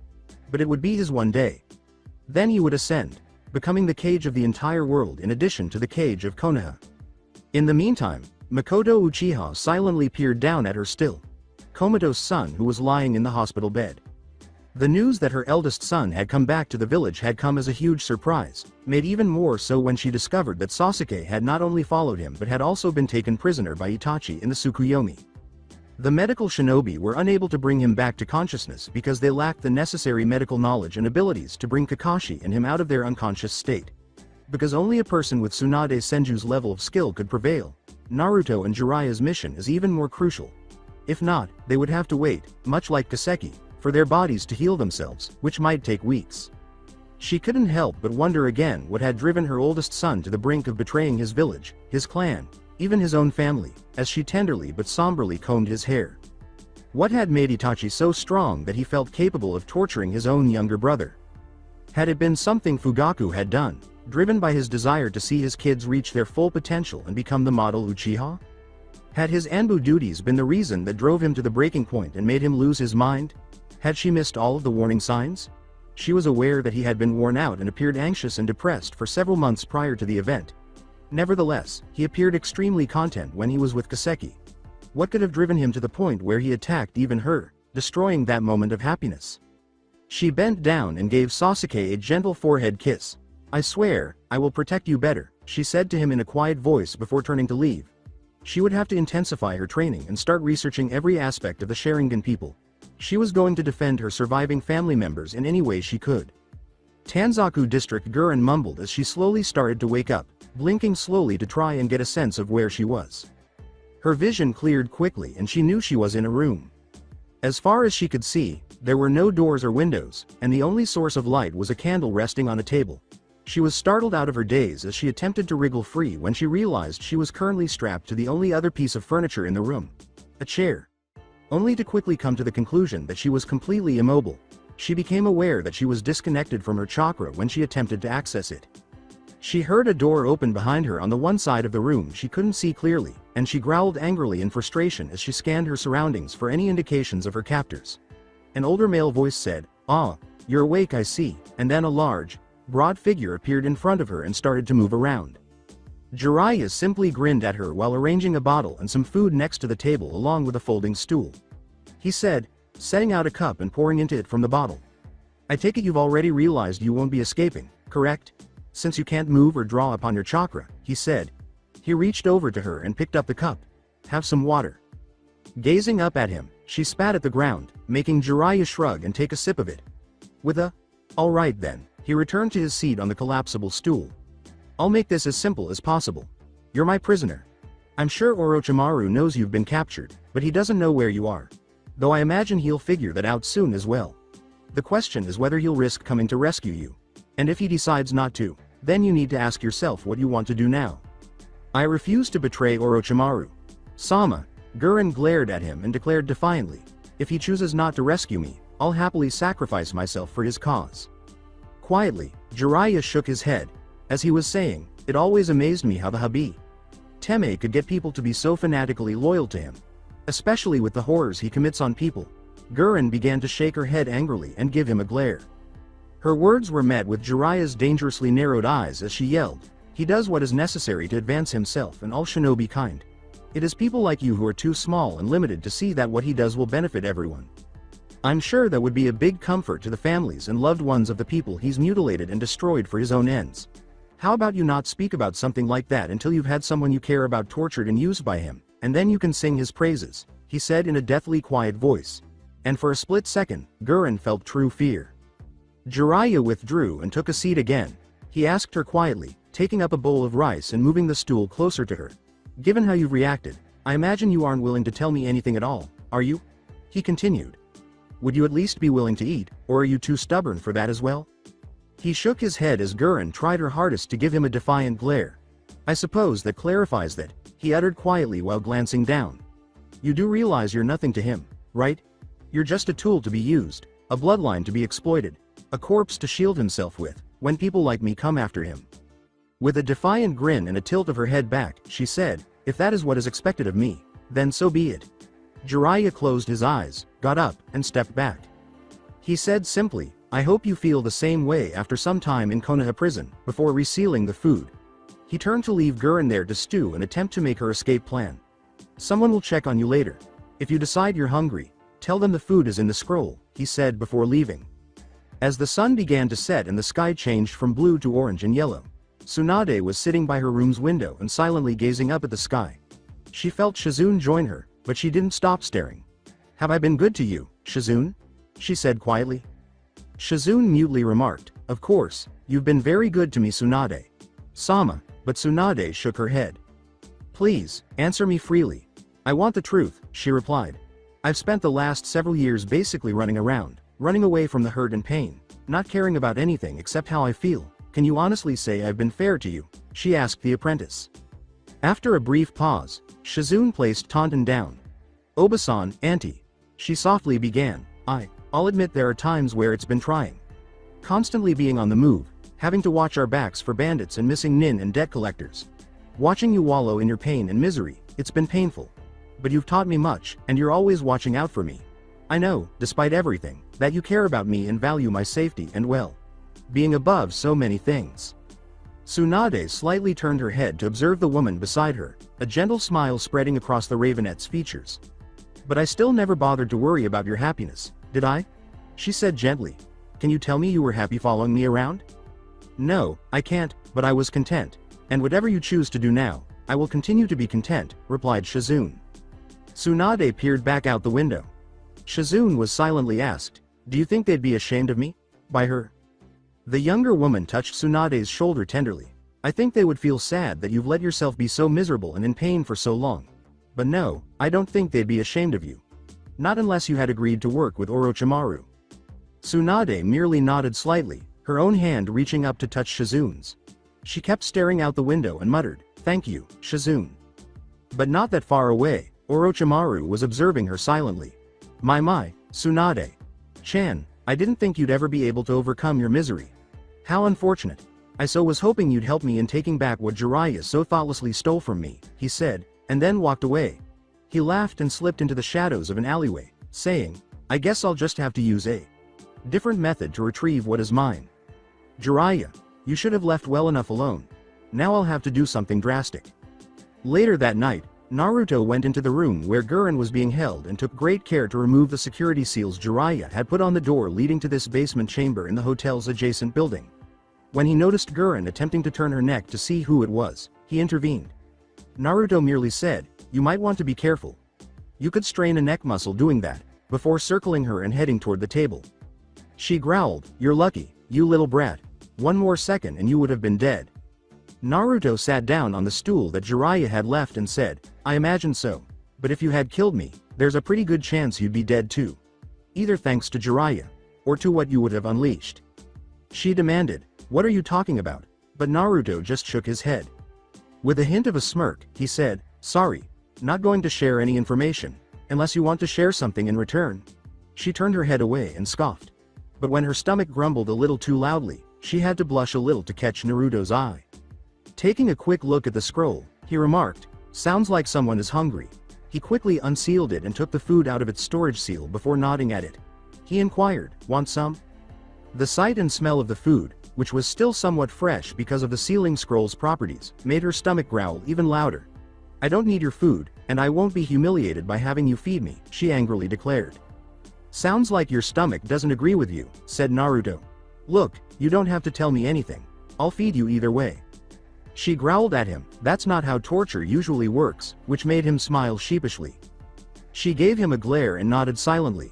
But it would be his one day. Then he would ascend, becoming the cage of the entire world in addition to the cage of Konoha. In the meantime, Makoto Uchiha silently peered down at her still comatose son who was lying in the hospital bed. The news that her eldest son had come back to the village had come as a huge surprise, made even more so when she discovered that Sasuke had not only followed him but had also been taken prisoner by Itachi in the Tsukuyomi. The medical shinobi were unable to bring him back to consciousness because they lacked the necessary medical knowledge and abilities to bring Kakashi and him out of their unconscious state. Because only a person with Tsunade Senju's level of skill could prevail, Naruto and Jiraiya's mission is even more crucial. If not, they would have to wait, much like Kaseki, for their bodies to heal themselves, which might take weeks. She couldn't help but wonder again what had driven her oldest son to the brink of betraying his village, his clan, even his own family, as she tenderly but somberly combed his hair. What had made Itachi so strong that he felt capable of torturing his own younger brother? Had it been something Fugaku had done, driven by his desire to see his kids reach their full potential and become the model Uchiha? Had his Anbu duties been the reason that drove him to the breaking point and made him lose his mind? Had she missed all of the warning signs? She was aware that he had been worn out and appeared anxious and depressed for several months prior to the event. Nevertheless, he appeared extremely content when he was with Kaseki. What could have driven him to the point where he attacked even her, destroying that moment of happiness? She bent down and gave Sasuke a gentle forehead kiss. "I swear, I will protect you better," she said to him in a quiet voice before turning to leave. She would have to intensify her training and start researching every aspect of the Sharingan people. She was going to defend her surviving family members in any way she could. Tanzaku District Guren mumbled as she slowly started to wake up, blinking slowly to try and get a sense of where she was. Her vision cleared quickly and she knew she was in a room. As far as she could see, there were no doors or windows, and the only source of light was a candle resting on a table. She was startled out of her daze as she attempted to wriggle free when she realized she was currently strapped to the only other piece of furniture in the room. A chair. Only to quickly come to the conclusion that she was completely immobile. She became aware that she was disconnected from her chakra when she attempted to access it. She heard a door open behind her on the one side of the room she couldn't see clearly, and she growled angrily in frustration as she scanned her surroundings for any indications of her captors. An older male voice said, "Ah, you're awake, I see," and then a large, broad figure appeared in front of her and started to move around. Jiraiya simply grinned at her while arranging a bottle and some food next to the table along with a folding stool. He said, setting out a cup and pouring into it from the bottle. "I take it you've already realized you won't be escaping, correct? Since you can't move or draw upon your chakra," he said. He reached over to her and picked up the cup. "Have some water." Gazing up at him, she spat at the ground, making Jiraiya shrug and take a sip of it. With a, "All right then," he returned to his seat on the collapsible stool. "I'll make this as simple as possible. You're my prisoner. I'm sure Orochimaru knows you've been captured, but he doesn't know where you are. Though I imagine he'll figure that out soon as well. The question is whether he'll risk coming to rescue you. And if he decides not to, then you need to ask yourself what you want to do now." "I refuse to betray Orochimaru. Sama." Guren glared at him and declared defiantly, "If he chooses not to rescue me, I'll happily sacrifice myself for his cause." Quietly, Jiraiya shook his head. As he was saying, "It always amazed me how the Habi Teme could get people to be so fanatically loyal to him. Especially with the horrors he commits on people." Guren began to shake her head angrily and give him a glare. Her words were met with Jiraiya's dangerously narrowed eyes as she yelled, "He does what is necessary to advance himself and all shinobi kind. It is people like you who are too small and limited to see that what he does will benefit everyone. I'm sure that would be a big comfort to the families and loved ones of the people he's mutilated and destroyed for his own ends. How about you not speak about something like that until you've had someone you care about tortured and used by him, and then you can sing his praises," he said in a deathly quiet voice. And for a split second, Guren felt true fear. Jiraiya withdrew and took a seat again. He asked her quietly, taking up a bowl of rice and moving the stool closer to her. "Given how you've reacted, I imagine you aren't willing to tell me anything at all, are you? He continued. Would you at least be willing to eat, or are you too stubborn for that as well? He shook his head as Guren tried her hardest to give him a defiant glare. I suppose that clarifies that, he uttered quietly while glancing down. You do realize you're nothing to him, right? You're just a tool to be used, a bloodline to be exploited, a corpse to shield himself with, when people like me come after him. With a defiant grin and a tilt of her head back, she said, if that is what is expected of me, then so be it. Jiraiya closed his eyes, got up, and stepped back. He said simply, I hope you feel the same way after some time in Konoha prison, before resealing the food. He turned to leave Guren there to stew and attempt to make her escape plan. Someone will check on you later. If you decide you're hungry, tell them the food is in the scroll, he said before leaving. As the sun began to set and the sky changed from blue to orange and yellow, Tsunade was sitting by her room's window and silently gazing up at the sky. She felt Shizune join her, but she didn't stop staring. Have I been good to you, Shizune? She said quietly. Shizune mutely remarked, of course, you've been very good to me, Tsunade. Sama, but Tsunade shook her head. Please, answer me freely. I want the truth, she replied. I've spent the last several years basically running around, running away from the hurt and pain, not caring about anything except how I feel. Can you honestly say I've been fair to you? She asked the apprentice. After a brief pause, Shizune placed Taunton down. Obasan, auntie. She softly began, I'll admit there are times where it's been trying. Constantly being on the move, having to watch our backs for bandits and missing nin and debt collectors. Watching you wallow in your pain and misery, it's been painful. But you've taught me much, and you're always watching out for me. I know, despite everything, that you care about me and value my safety and being above so many things. Tsunade slightly turned her head to observe the woman beside her, a gentle smile spreading across the ravenette's features. But I still never bothered to worry about your happiness, did I? She said gently. Can you tell me you were happy following me around? No, I can't, but I was content. And whatever you choose to do now, I will continue to be content, replied Shizune. Tsunade peered back out the window. Shizune was silently asked, do you think they'd be ashamed of me? By her? The younger woman touched Tsunade's shoulder tenderly. I think they would feel sad that you've let yourself be so miserable and in pain for so long. But no, I don't think they'd be ashamed of you. Not unless you had agreed to work with Orochimaru. Tsunade merely nodded slightly, her own hand reaching up to touch Shizune's. She kept staring out the window and muttered, thank you, Shizune. But not that far away, Orochimaru was observing her silently. My, Tsunade. Chan, I didn't think you'd ever be able to overcome your misery. How unfortunate. I so was hoping you'd help me in taking back what Jiraiya so thoughtlessly stole from me, he said, and then walked away. He laughed and slipped into the shadows of an alleyway, saying, I guess I'll just have to use a different method to retrieve what is mine. Jiraiya, you should have left well enough alone. Now I'll have to do something drastic. Later that night, Naruto went into the room where Guren was being held and took great care to remove the security seals Jiraiya had put on the door leading to this basement chamber in the hotel's adjacent building. When he noticed Guren attempting to turn her neck to see who it was, he intervened. Naruto merely said, you might want to be careful. You could strain a neck muscle doing that, before circling her and heading toward the table. She growled, you're lucky, you little brat. One more second and you would have been dead. Naruto sat down on the stool that Jiraiya had left and said, I imagine so. But if you had killed me, there's a pretty good chance you'd be dead too. Either thanks to Jiraiya, or to what you would have unleashed. She demanded, what are you talking about? But Naruto just shook his head. With a hint of a smirk, he said, sorry, not going to share any information, unless you want to share something in return. She turned her head away and scoffed. But when her stomach grumbled a little too loudly, she had to blush a little to catch Naruto's eye. Taking a quick look at the scroll, he remarked, sounds like someone is hungry. He quickly unsealed it and took the food out of its storage seal before nodding at it. He inquired, want some? The sight and smell of the food, which was still somewhat fresh because of the sealing scroll's properties, made her stomach growl even louder. I don't need your food, and I won't be humiliated by having you feed me, she angrily declared. Sounds like your stomach doesn't agree with you, said Naruto. Look, you don't have to tell me anything. I'll feed you either way. She growled at him, that's not how torture usually works, which made him smile sheepishly. She gave him a glare and nodded silently.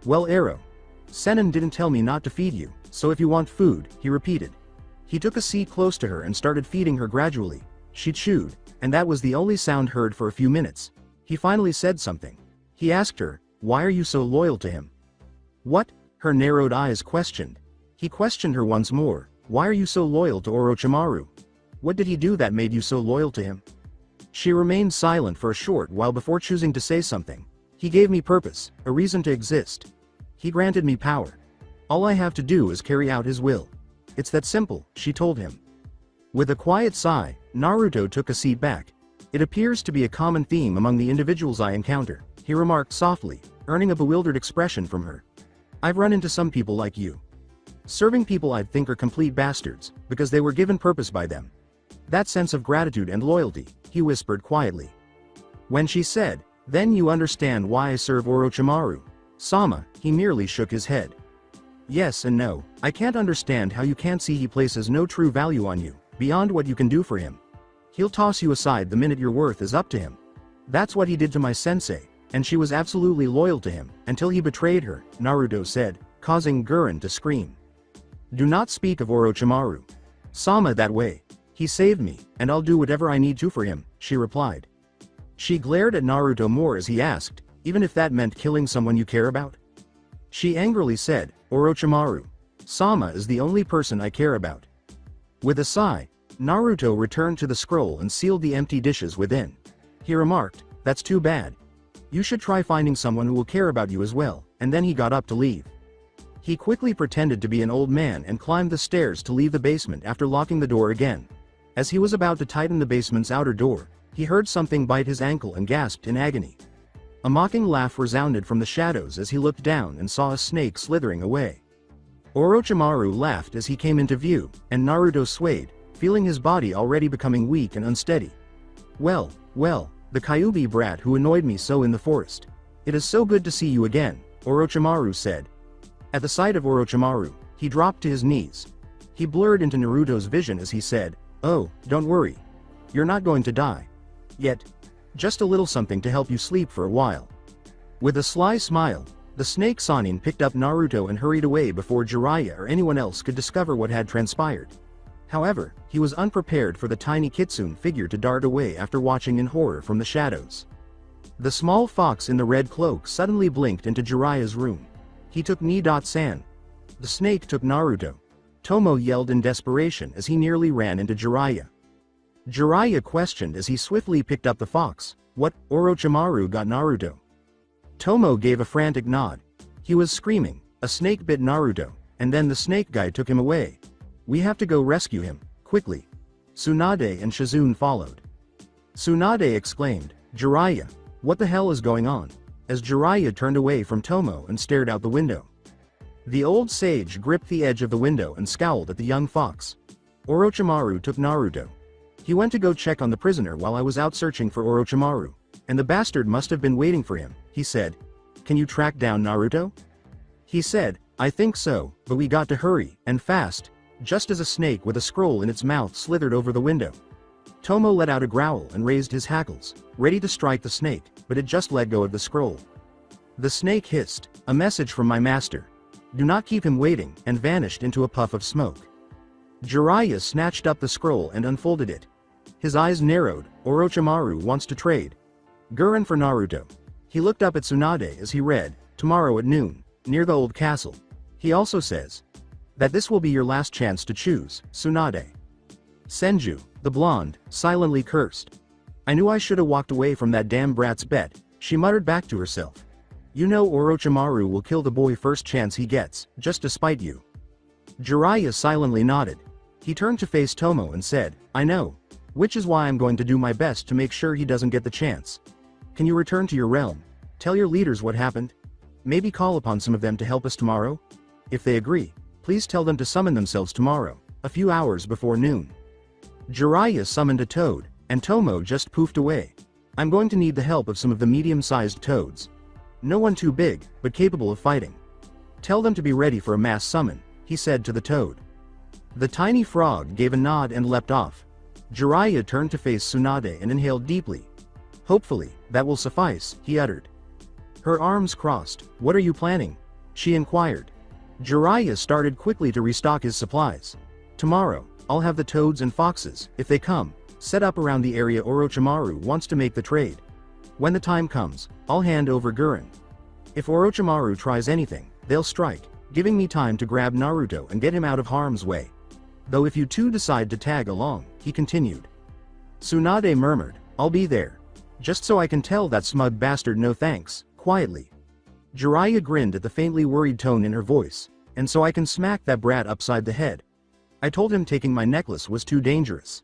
Well, Arrow. Sennin didn't tell me not to feed you, so if you want food, he repeated. He took a seat close to her and started feeding her gradually. She chewed, and that was the only sound heard for a few minutes. He finally said something. He asked her, "Why are you so loyal to him?" "What?" her narrowed eyes questioned. He questioned her once more, "Why are you so loyal to Orochimaru? What did he do that made you so loyal to him?" She remained silent for a short while before choosing to say something. "He gave me purpose, a reason to exist. He granted me power. All I have to do is carry out his will. It's that simple," she told him. With a quiet sigh, Naruto took a seat back. "It appears to be a common theme among the individuals I encounter," he remarked softly, earning a bewildered expression from her. "I've run into some people like you. Serving people I'd think are complete bastards, because they were given purpose by them. That sense of gratitude and loyalty," he whispered quietly. When she said, "Then you understand why I serve Orochimaru, Sama," he merely shook his head. "Yes and no. I can't understand how you can't see he places no true value on you, beyond what you can do for him. He'll toss you aside the minute your worth is up to him. That's what he did to my sensei, and she was absolutely loyal to him, until he betrayed her," Naruto said, causing Guren to scream. "Do not speak of Orochimaru Sama that way. He saved me, and I'll do whatever I need to for him," she replied. She glared at Naruto more as he asked, "Even if that meant killing someone you care about?" She angrily said, "Orochimaru Sama is the only person I care about." With a sigh, Naruto returned to the scroll and sealed the empty dishes within. He remarked, "That's too bad. You should try finding someone who will care about you as well," and then he got up to leave. He quickly pretended to be an old man and climbed the stairs to leave the basement after locking the door again. As he was about to tighten the basement's outer door, he heard something bite his ankle and gasped in agony. A mocking laugh resounded from the shadows as he looked down and saw a snake slithering away. Orochimaru laughed as he came into view, and Naruto swayed, feeling his body already becoming weak and unsteady. Well, the Kyuubi brat who annoyed me so in the forest. It is so good to see you again," Orochimaru said. At the sight of Orochimaru, he dropped to his knees. He blurred into Naruto's vision as he said, "Oh, don't worry. You're not going to die. Yet. Just a little something to help you sleep for a while." With a sly smile, the snake Sannin picked up Naruto and hurried away before Jiraiya or anyone else could discover what had transpired. However, he was unprepared for the tiny kitsune figure to dart away after watching in horror from the shadows. The small fox in the red cloak suddenly blinked into Jiraiya's room. He took Ni-san. The snake took Naruto. Tomo yelled in desperation as he nearly ran into Jiraiya. Jiraiya questioned as he swiftly picked up the fox, "What, Orochimaru got Naruto?" Tomo gave a frantic nod. He was screaming, "A snake bit Naruto, and then the snake guy took him away. We have to go rescue him, quickly." Tsunade and Shizune followed. Tsunade exclaimed, "Jiraiya, what the hell is going on?" as Jiraiya turned away from Tomo and stared out the window. The old sage gripped the edge of the window and scowled at the young fox. "Orochimaru took Naruto. He went to go check on the prisoner while I was out searching for Orochimaru, and the bastard must have been waiting for him," he said. "Can you track down Naruto?" He said, "I think so, but we got to hurry, and fast," just as a snake with a scroll in its mouth slithered over the window. Tomo let out a growl and raised his hackles, ready to strike the snake, but it just let go of the scroll. The snake hissed, "A message from my master. Do not keep him waiting," and vanished into a puff of smoke. Jiraiya snatched up the scroll and unfolded it. His eyes narrowed. "Orochimaru wants to trade Guren for Naruto." He looked up at Tsunade as he read, "Tomorrow at noon, near the old castle. He also says that this will be your last chance to choose, Tsunade." Senju, the blonde, silently cursed. "I knew I should have walked away from that damn brat's bet," she muttered back to herself. "You know Orochimaru will kill the boy first chance he gets, just to spite you." Jiraiya silently nodded. He turned to face Tomo and said, "I know. Which is why I'm going to do my best to make sure he doesn't get the chance. Can you return to your realm? Tell your leaders what happened? Maybe call upon some of them to help us tomorrow? If they agree, please tell them to summon themselves tomorrow, a few hours before noon." Jiraiya summoned a toad, and Tomo just poofed away. "I'm going to need the help of some of the medium-sized toads. No one too big, but capable of fighting. Tell them to be ready for a mass summon," he said to the toad. The tiny frog gave a nod and leapt off. Jiraiya turned to face Tsunade and inhaled deeply. "Hopefully, that will suffice," he uttered. Her arms crossed. "What are you planning?" she inquired. Jiraiya started quickly to restock his supplies. "Tomorrow, I'll have the toads and foxes, if they come, set up around the area Orochimaru wants to make the trade. When the time comes, I'll hand over Guren. If Orochimaru tries anything, they'll strike, giving me time to grab Naruto and get him out of harm's way. Though if you two decide to tag along," he continued. Tsunade murmured, "I'll be there. Just so I can tell that smug bastard no thanks," quietly. Jiraiya grinned at the faintly worried tone in her voice, "And so I can smack that brat upside the head. I told him taking my necklace was too dangerous."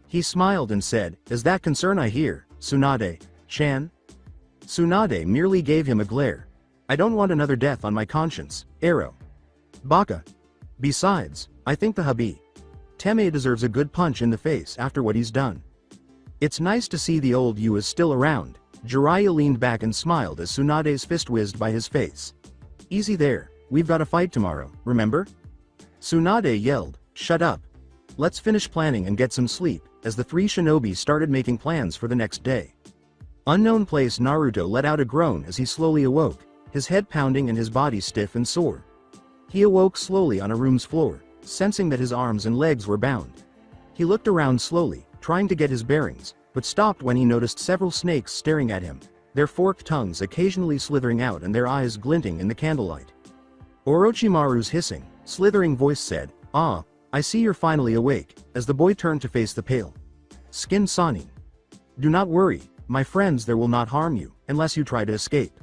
He smiled and said, "Is that concern I hear, Tsunade-chan?" Tsunade merely gave him a glare. "I don't want another death on my conscience, Arrow. Baka. Besides, I think the hubby Teme deserves a good punch in the face after what he's done." "It's nice to see the old you is still around." Jiraiya leaned back and smiled as Tsunade's fist whizzed by his face. "Easy there, we've got a fight tomorrow, remember?" Tsunade yelled, "Shut up. Let's finish planning and get some sleep," as the three shinobi started making plans for the next day. Unknown place Naruto let out a groan as he slowly awoke, his head pounding and his body stiff and sore. He awoke slowly on a room's floor, sensing that his arms and legs were bound. He looked around slowly, trying to get his bearings, but stopped when he noticed several snakes staring at him, their forked tongues occasionally slithering out and their eyes glinting in the candlelight. Orochimaru's hissing, slithering voice said, "Ah, I see you're finally awake," as the boy turned to face the pale skin Sani. "Do not worry, my friends, there will not harm you, unless you try to escape."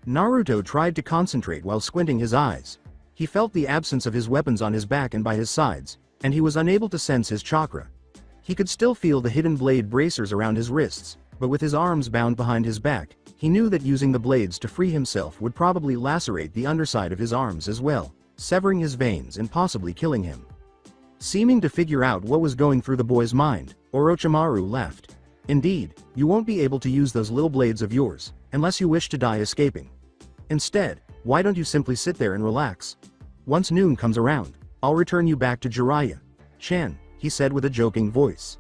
Naruto tried to concentrate while squinting his eyes. He felt the absence of his weapons on his back and by his sides, and he was unable to sense his chakra. He could still feel the hidden blade bracers around his wrists, but with his arms bound behind his back, he knew that using the blades to free himself would probably lacerate the underside of his arms as well, severing his veins and possibly killing him. Seeming to figure out what was going through the boy's mind, Orochimaru laughed. "Indeed, you won't be able to use those little blades of yours, unless you wish to die escaping. Instead, why don't you simply sit there and relax? Once noon comes around, I'll return you back to Jiraiya-chan," he said with a joking voice.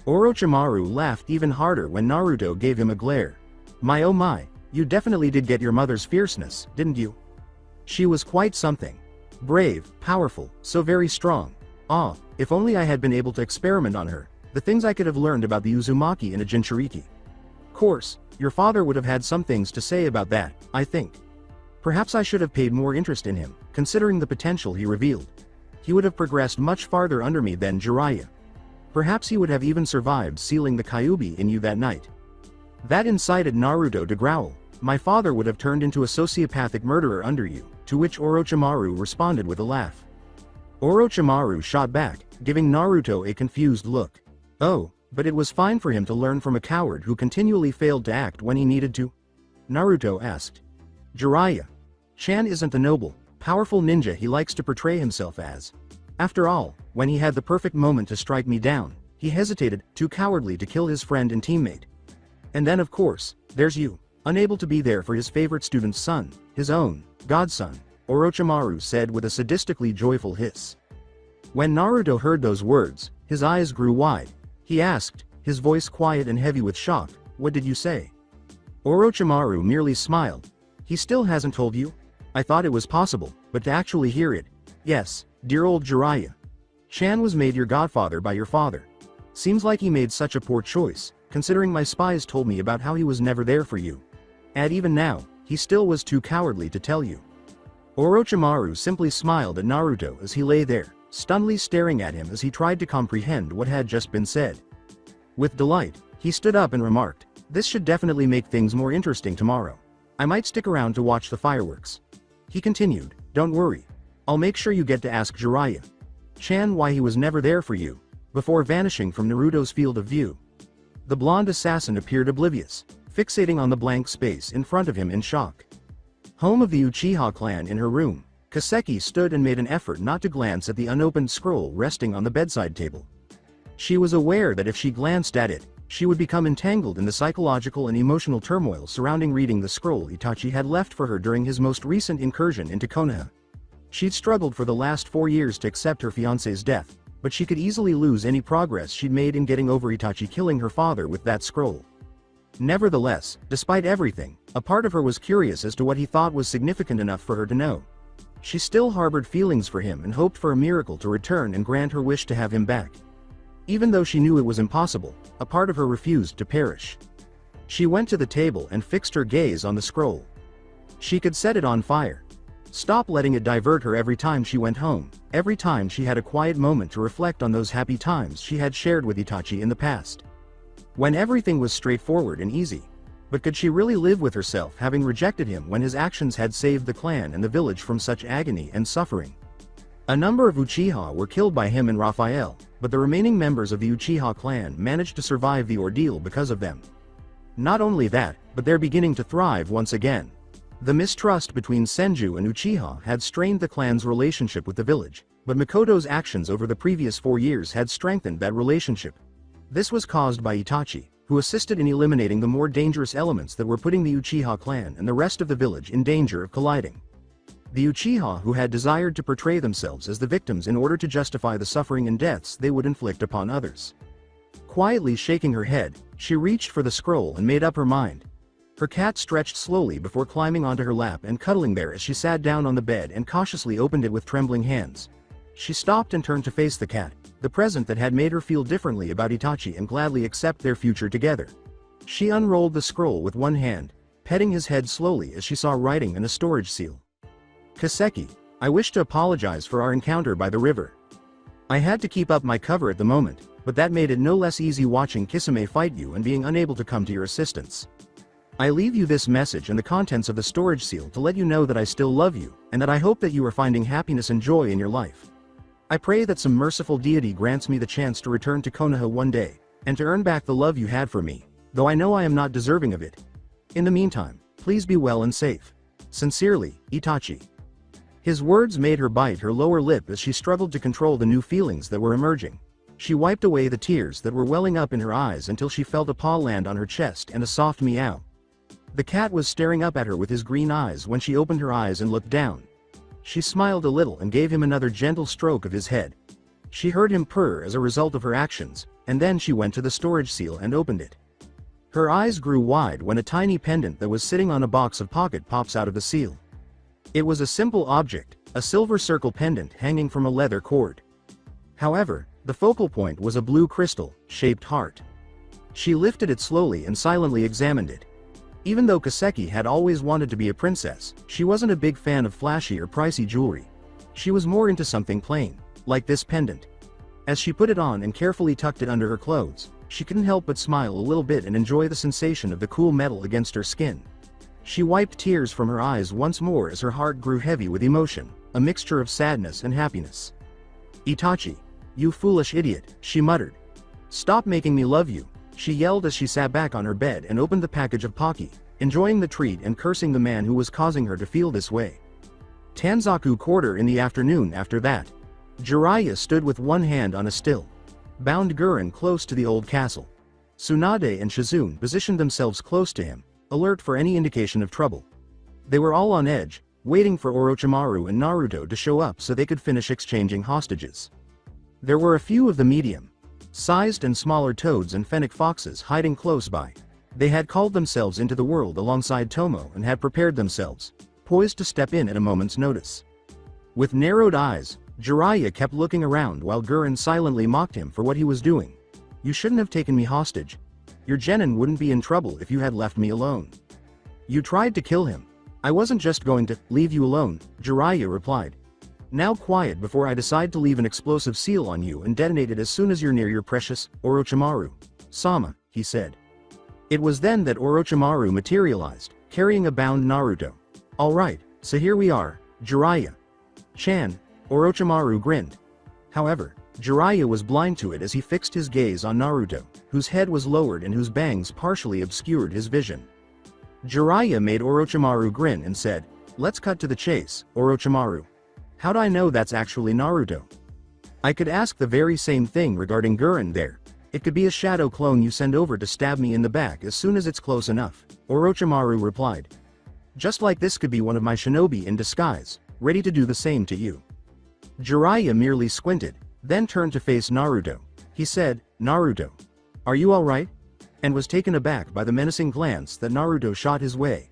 Orochimaru laughed even harder when Naruto gave him a glare. "My oh my, you definitely did get your mother's fierceness, didn't you? She was quite something. Brave, powerful, so very strong. Ah, if only I had been able to experiment on her, the things I could have learned about the Uzumaki in a Jinchuriki. Course, your father would have had some things to say about that, I think. Perhaps I should have paid more interest in him, considering the potential he revealed. He would have progressed much farther under me than Jiraiya. Perhaps he would have even survived sealing the Kyuubi in you that night." That incited Naruto to growl, "My father would have turned into a sociopathic murderer under you," to which Orochimaru responded with a laugh. Orochimaru shot back, giving Naruto a confused look. "Oh, but it was fine for him to learn from a coward who continually failed to act when he needed to?" Naruto asked. "Jiraiya-chan isn't the noble, powerful ninja he likes to portray himself as. After all, when he had the perfect moment to strike me down, he hesitated, too cowardly to kill his friend and teammate. And then of course, there's you, unable to be there for his favorite student's son, his own godson," Orochimaru said with a sadistically joyful hiss. When Naruto heard those words, his eyes grew wide. He asked, his voice quiet and heavy with shock, "What did you say?" Orochimaru merely smiled. "He still hasn't told you? I thought it was possible, but to actually hear it. Yes, dear old Jiraiya-chan was made your godfather by your father. Seems like he made such a poor choice, considering my spies told me about how he was never there for you. And even now, he still was too cowardly to tell you." Orochimaru simply smiled at Naruto as he lay there, stunnedly staring at him as he tried to comprehend what had just been said. With delight, he stood up and remarked, "This should definitely make things more interesting tomorrow. I might stick around to watch the fireworks." He continued, "Don't worry. I'll make sure you get to ask Jiraiya-chan why he was never there for you," before vanishing from Naruto's field of view. The blonde assassin appeared oblivious, fixating on the blank space in front of him in shock. Home of the Uchiha clan in her room, Kaseki stood and made an effort not to glance at the unopened scroll resting on the bedside table. She was aware that if she glanced at it, she would become entangled in the psychological and emotional turmoil surrounding reading the scroll Itachi had left for her during his most recent incursion into Konoha. She'd struggled for the last 4 years to accept her fiancé's death, but she could easily lose any progress she'd made in getting over Itachi killing her father with that scroll. Nevertheless, despite everything, a part of her was curious as to what he thought was significant enough for her to know. She still harbored feelings for him and hoped for a miracle to return and grant her wish to have him back. Even though she knew it was impossible, a part of her refused to perish. She went to the table and fixed her gaze on the scroll. She could set it on fire. Stop letting it divert her every time she went home, every time she had a quiet moment to reflect on those happy times she had shared with Itachi in the past. When everything was straightforward and easy. But could she really live with herself having rejected him when his actions had saved the clan and the village from such agony and suffering? A number of Uchiha were killed by him and Raphael, but the remaining members of the Uchiha clan managed to survive the ordeal because of them. Not only that, but they're beginning to thrive once again. The mistrust between Senju and Uchiha had strained the clan's relationship with the village, but Mikoto's actions over the previous 4 years had strengthened that relationship. This was caused by Itachi, who assisted in eliminating the more dangerous elements that were putting the Uchiha clan and the rest of the village in danger of colliding. The Uchiha who had desired to portray themselves as the victims in order to justify the suffering and deaths they would inflict upon others. Quietly shaking her head, she reached for the scroll and made up her mind. Her cat stretched slowly before climbing onto her lap and cuddling there as she sat down on the bed and cautiously opened it with trembling hands. She stopped and turned to face the cat, the present that had made her feel differently about Itachi and gladly accept their future together. She unrolled the scroll with one hand, petting his head slowly as she saw writing and a storage seal. Kaseki, I wish to apologize for our encounter by the river. I had to keep up my cover at the moment, but that made it no less easy watching Kisame fight you and being unable to come to your assistance. I leave you this message and the contents of the storage seal to let you know that I still love you, and that I hope that you are finding happiness and joy in your life. I pray that some merciful deity grants me the chance to return to Konoha one day, and to earn back the love you had for me, though I know I am not deserving of it. In the meantime, please be well and safe. Sincerely, Itachi. His words made her bite her lower lip as she struggled to control the new feelings that were emerging. She wiped away the tears that were welling up in her eyes until she felt a paw land on her chest and a soft meow. The cat was staring up at her with his green eyes when she opened her eyes and looked down. She smiled a little and gave him another gentle stroke of his head. She heard him purr as a result of her actions, and then she went to the storage seal and opened it. Her eyes grew wide when a tiny pendant that was sitting on a box of pocket pops out of the seal. It was a simple object, a silver circle pendant hanging from a leather cord. However, the focal point was a blue crystal-shaped heart. She lifted it slowly and silently examined it. Even though Kaseki had always wanted to be a princess, she wasn't a big fan of flashy or pricey jewelry. She was more into something plain, like this pendant. As she put it on and carefully tucked it under her clothes, she couldn't help but smile a little bit and enjoy the sensation of the cool metal against her skin. She wiped tears from her eyes once more as her heart grew heavy with emotion, a mixture of sadness and happiness. Itachi, you foolish idiot, she muttered. Stop making me love you, she yelled as she sat back on her bed and opened the package of Pocky, enjoying the treat and cursing the man who was causing her to feel this way. Tanzaku quarter in the afternoon after that. Jiraiya stood with one hand on a still, bound Guren close to the old castle. Tsunade and Shizune positioned themselves close to him, alert for any indication of trouble. They were all on edge, waiting for Orochimaru and Naruto to show up so they could finish exchanging hostages. There were a few of the medium-sized and smaller toads and fennec foxes hiding close by. They had called themselves into the world alongside Tomo and had prepared themselves, poised to step in at a moment's notice. With narrowed eyes, Jiraiya kept looking around while Guren silently mocked him for what he was doing. You shouldn't have taken me hostage. Your genin wouldn't be in trouble if you had left me alone. You tried to kill him. I wasn't just going to leave you alone, Jiraiya replied. Now quiet before I decide to leave an explosive seal on you and detonate it as soon as you're near your precious Orochimaru sama, he said. It was then that Orochimaru materialized, carrying a bound Naruto. Alright, so here we are, Jiraiya-chan, Orochimaru grinned. However, Jiraiya was blind to it as he fixed his gaze on Naruto, whose head was lowered and whose bangs partially obscured his vision. Jiraiya made Orochimaru grin and said, let's cut to the chase, Orochimaru. How'd I know that's actually Naruto? I could ask the very same thing regarding Guren there. It could be a shadow clone you send over to stab me in the back as soon as it's close enough, Orochimaru replied. Just like this could be one of my shinobi in disguise, ready to do the same to you. Jiraiya merely squinted, then turned to face Naruto. He said, Naruto, are you alright? And was taken aback by the menacing glance that Naruto shot his way.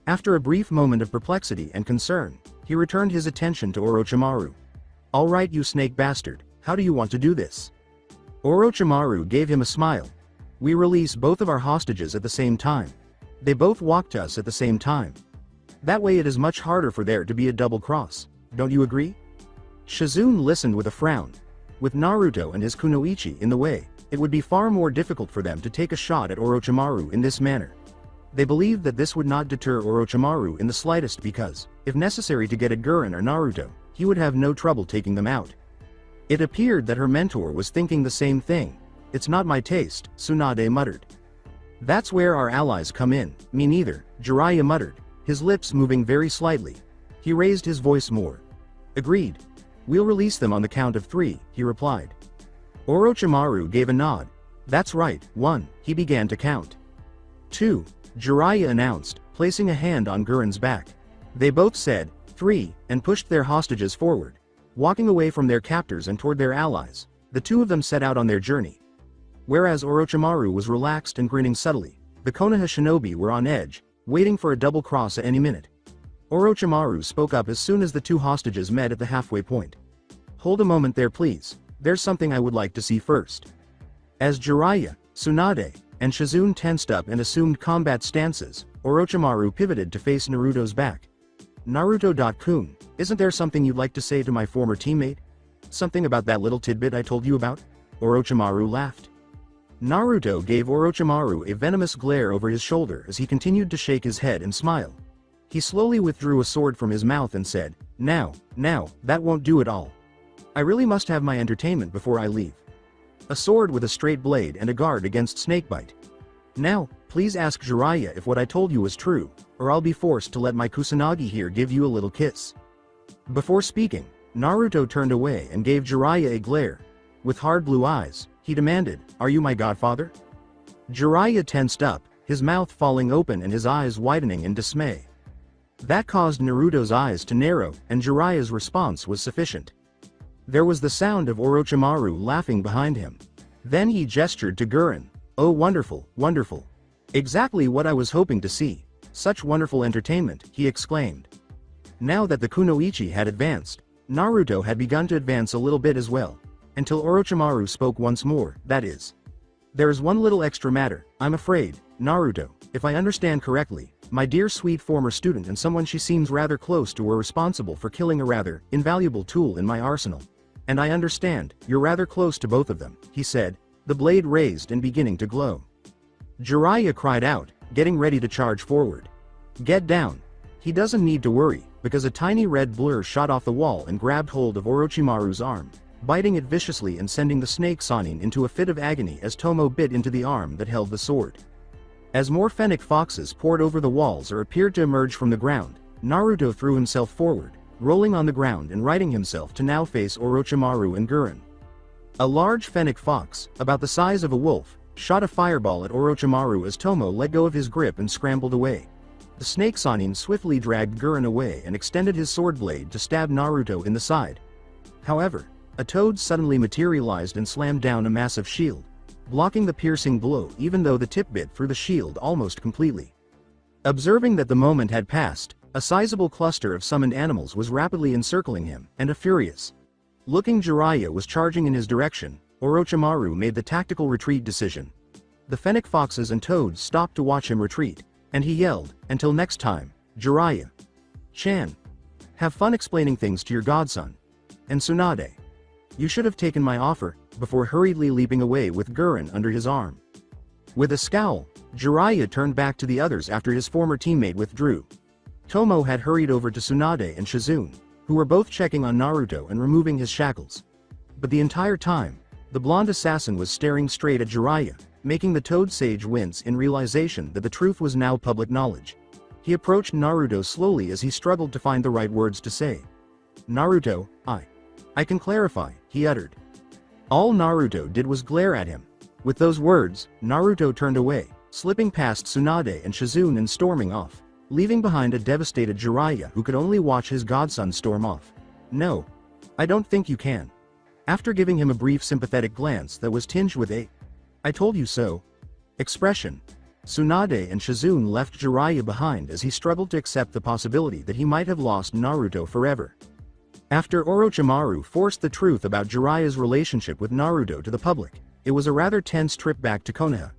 After a brief moment of perplexity and concern, he returned his attention to Orochimaru. Alright you snake bastard, how do you want to do this? Orochimaru gave him a smile. We release both of our hostages at the same time. They both walk to us at the same time. That way it is much harder for there to be a double cross. Don't you agree? Shizune listened with a frown. With Naruto and his kunoichi in the way, it would be far more difficult for them to take a shot at Orochimaru in this manner. They believed that this would not deter Orochimaru in the slightest because, if necessary to get at Guren or Naruto, he would have no trouble taking them out. It appeared that her mentor was thinking the same thing. It's not my taste, Tsunade muttered. That's where our allies come in. Me neither, Jiraiya muttered, his lips moving very slightly. He raised his voice more. Agreed. We'll release them on the count of 3, he replied. Orochimaru gave a nod. That's right, 1, he began to count. 2, Jiraiya announced, placing a hand on Guren's back. They both said, 3, and pushed their hostages forward. Walking away from their captors and toward their allies, the two of them set out on their journey. Whereas Orochimaru was relaxed and grinning subtly, the Konoha shinobi were on edge, waiting for a double cross at any minute. Orochimaru spoke up as soon as the two hostages met at the halfway point. Hold a moment there please, there's something I would like to see first. As Jiraiya, Tsunade, and Shizune tensed up and assumed combat stances, Orochimaru pivoted to face Naruto's back. Naruto-kun, isn't there something you'd like to say to my former teammate? Something about that little tidbit I told you about? Orochimaru laughed. Naruto gave Orochimaru a venomous glare over his shoulder as he continued to shake his head and smile. He slowly withdrew a sword from his mouth and said, Now, that won't do at all. I really must have my entertainment before I leave. A sword with a straight blade and a guard against snakebite. Now, please ask Jiraiya if what I told you was true, or I'll be forced to let my Kusanagi here give you a little kiss. Before speaking, Naruto turned away and gave Jiraiya a glare. With hard blue eyes, he demanded, Are you my godfather? Jiraiya tensed up, his mouth falling open and his eyes widening in dismay. That caused Naruto's eyes to narrow, and Jiraiya's response was sufficient. There was the sound of Orochimaru laughing behind him. Then he gestured to Guren. Oh wonderful, wonderful. Exactly what I was hoping to see. Such wonderful entertainment, he exclaimed. Now that the kunoichi had advanced, Naruto had begun to advance a little bit as well. Until Orochimaru spoke once more, that is. There is one little extra matter, I'm afraid, Naruto, if I understand correctly, my dear sweet former student and someone she seems rather close to were responsible for killing a rather invaluable tool in my arsenal. And I understand, you're rather close to both of them, he said, the blade raised and beginning to glow. Jiraiya cried out, getting ready to charge forward. Get down. He doesn't need to worry, because a tiny red blur shot off the wall and grabbed hold of Orochimaru's arm, biting it viciously and sending the snake Sanin into a fit of agony as Tomo bit into the arm that held the sword. As more fennec foxes poured over the walls or appeared to emerge from the ground, Naruto threw himself forward, rolling on the ground and righting himself to now face Orochimaru and Guren. A large fennec fox, about the size of a wolf, shot a fireball at Orochimaru as Tomo let go of his grip and scrambled away. The snake Sanin swiftly dragged Guren away and extended his sword blade to stab Naruto in the side. However, a toad suddenly materialized and slammed down a massive shield, blocking the piercing blow even though the tip bit through the shield almost completely. Observing that the moment had passed, a sizable cluster of summoned animals was rapidly encircling him, and a furious looking Jiraiya was charging in his direction. Orochimaru made the tactical retreat decision. The fennec foxes and toads stopped to watch him retreat, and he yelled, Until next time, Jiraiya. Chan. Have fun explaining things to your godson. And Tsunade. You should have taken my offer, before hurriedly leaping away with Guren under his arm. With a scowl, Jiraiya turned back to the others after his former teammate withdrew. Tomo had hurried over to Tsunade and Shizune, who were both checking on Naruto and removing his shackles. But the entire time, the blonde assassin was staring straight at Jiraiya, making the Toad Sage wince in realization that the truth was now public knowledge. He approached Naruto slowly as he struggled to find the right words to say. Naruto, I can clarify, he uttered. All Naruto did was glare at him. With those words, Naruto turned away, slipping past Tsunade and Shizune and storming off, leaving behind a devastated Jiraiya who could only watch his godson storm off. No. I don't think you can. After giving him a brief sympathetic glance that was tinged with a I told you so expression, Tsunade and Shizune left Jiraiya behind as he struggled to accept the possibility that he might have lost Naruto forever. After Orochimaru forced the truth about Jiraiya's relationship with Naruto to the public, it was a rather tense trip back to Konoha,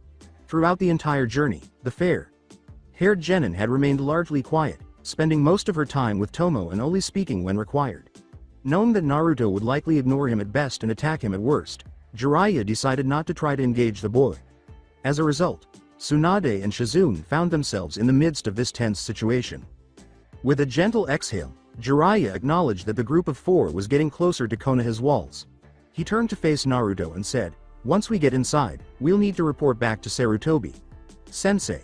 Throughout the entire journey, the fair-haired genin had remained largely quiet, spending most of her time with Tomo and only speaking when required. Knowing that Naruto would likely ignore him at best and attack him at worst, Jiraiya decided not to try to engage the boy. As a result, Tsunade and Shizune found themselves in the midst of this tense situation. With a gentle exhale, Jiraiya acknowledged that the group of four was getting closer to Konoha's walls. He turned to face Naruto and said, "Once we get inside, we'll need to report back to Sarutobi Sensei."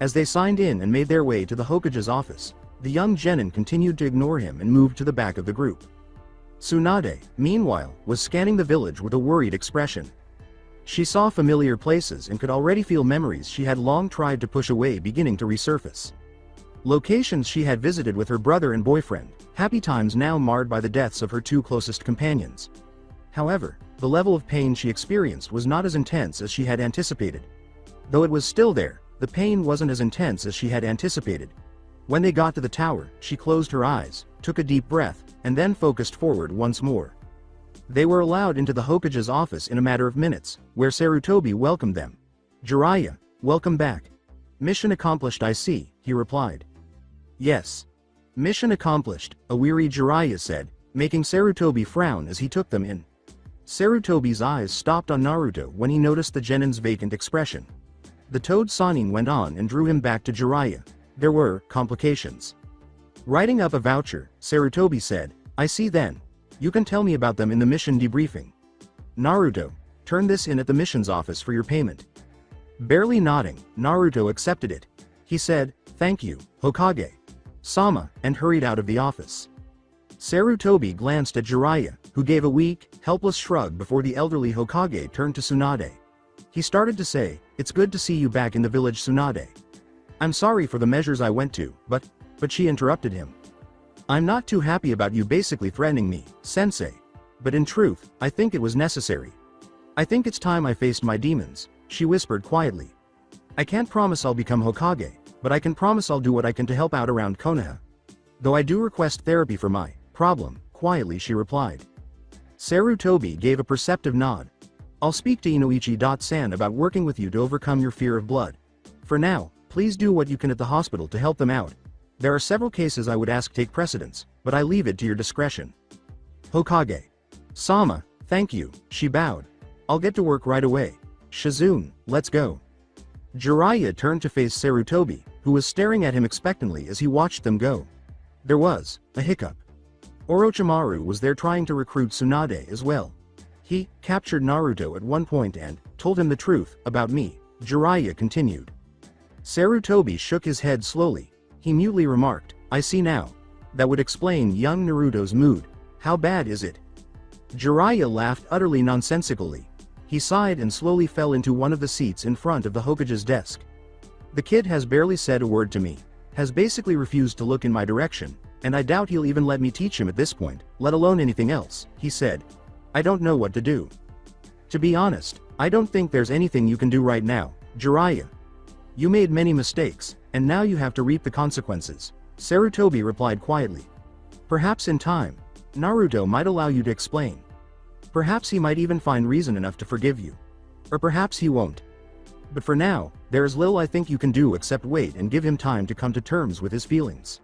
As they signed in and made their way to the Hokage's office, the young genin continued to ignore him and moved to the back of the group. Tsunade, meanwhile, was scanning the village with a worried expression. She saw familiar places and could already feel memories she had long tried to push away beginning to resurface. Locations she had visited with her brother and boyfriend, happy times now marred by the deaths of her two closest companions. However, the level of pain she experienced was not as intense as she had anticipated. Though it was still there, the pain wasn't as intense as she had anticipated. When they got to the tower, she closed her eyes, took a deep breath, and then focused forward once more. They were allowed into the Hokage's office in a matter of minutes, where Sarutobi welcomed them. "Jiraiya, welcome back." "Mission accomplished, I see," he replied. "Yes. Mission accomplished," a weary Jiraiya said, making Sarutobi frown as he took them in. Sarutobi's eyes stopped on Naruto when he noticed the genin's vacant expression. The Toad Sannin went on and drew him back to Jiraiya. There were complications. Writing up a voucher, Sarutobi said, "I see then. You can tell me about them in the mission debriefing. Naruto, turn this in at the mission's office for your payment." Barely nodding, Naruto accepted it. He said, "Thank you, Hokage Sama," and hurried out of the office. Sarutobi glanced at Jiraiya, who gave a weak, helpless shrug before the elderly Hokage turned to Tsunade. He started to say, "It's good to see you back in the village, Tsunade. I'm sorry for the measures I went to, but she interrupted him. "I'm not too happy about you basically threatening me, sensei. But in truth, I think it was necessary. I think it's time I faced my demons," she whispered quietly. "I can't promise I'll become Hokage, but I can promise I'll do what I can to help out around Konoha. Though I do request therapy for my problem," quietly she replied. Sarutobi gave a perceptive nod. "I'll speak to Inoichi-san about working with you to overcome your fear of blood. For now, please do what you can at the hospital to help them out. There are several cases I would ask take precedence, but I leave it to your discretion." "Hokage Sama, thank you," she bowed. "I'll get to work right away. Shizune, let's go." Jiraiya turned to face Sarutobi, who was staring at him expectantly as he watched them go. There was a hiccup. Orochimaru was there trying to recruit Tsunade as well. "He captured Naruto at one point and told him the truth about me," Jiraiya continued. Sarutobi shook his head slowly. He mutely remarked, "I see now. That would explain young Naruto's mood. How bad is it?" Jiraiya laughed utterly nonsensically. He sighed and slowly fell into one of the seats in front of the Hokage's desk. "The kid has barely said a word to me, has basically refused to look in my direction, and I doubt he'll even let me teach him at this point, let alone anything else," he said. "I don't know what to do. To be honest, I don't think there's anything you can do right now, Jiraiya. You made many mistakes, and now you have to reap the consequences," Sarutobi replied quietly. "Perhaps in time, Naruto might allow you to explain. Perhaps he might even find reason enough to forgive you. Or perhaps he won't. But for now, there is little I think you can do except wait and give him time to come to terms with his feelings."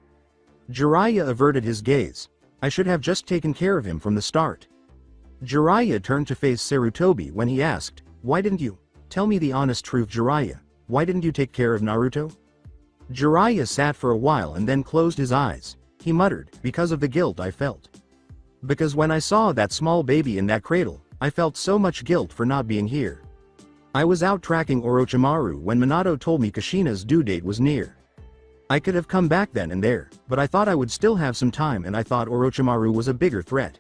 Jiraiya averted his gaze. "I should have just taken care of him from the start." Jiraiya turned to face Sarutobi when he asked, "Why didn't you? Tell me the honest truth, Jiraiya. Why didn't you take care of Naruto?" Jiraiya sat for a while and then closed his eyes. He muttered, "Because of the guilt I felt. Because when I saw that small baby in that cradle, I felt so much guilt for not being here. I was out tracking Orochimaru when Minato told me Kushina's due date was near. I could have come back then and there, but I thought I would still have some time and I thought Orochimaru was a bigger threat.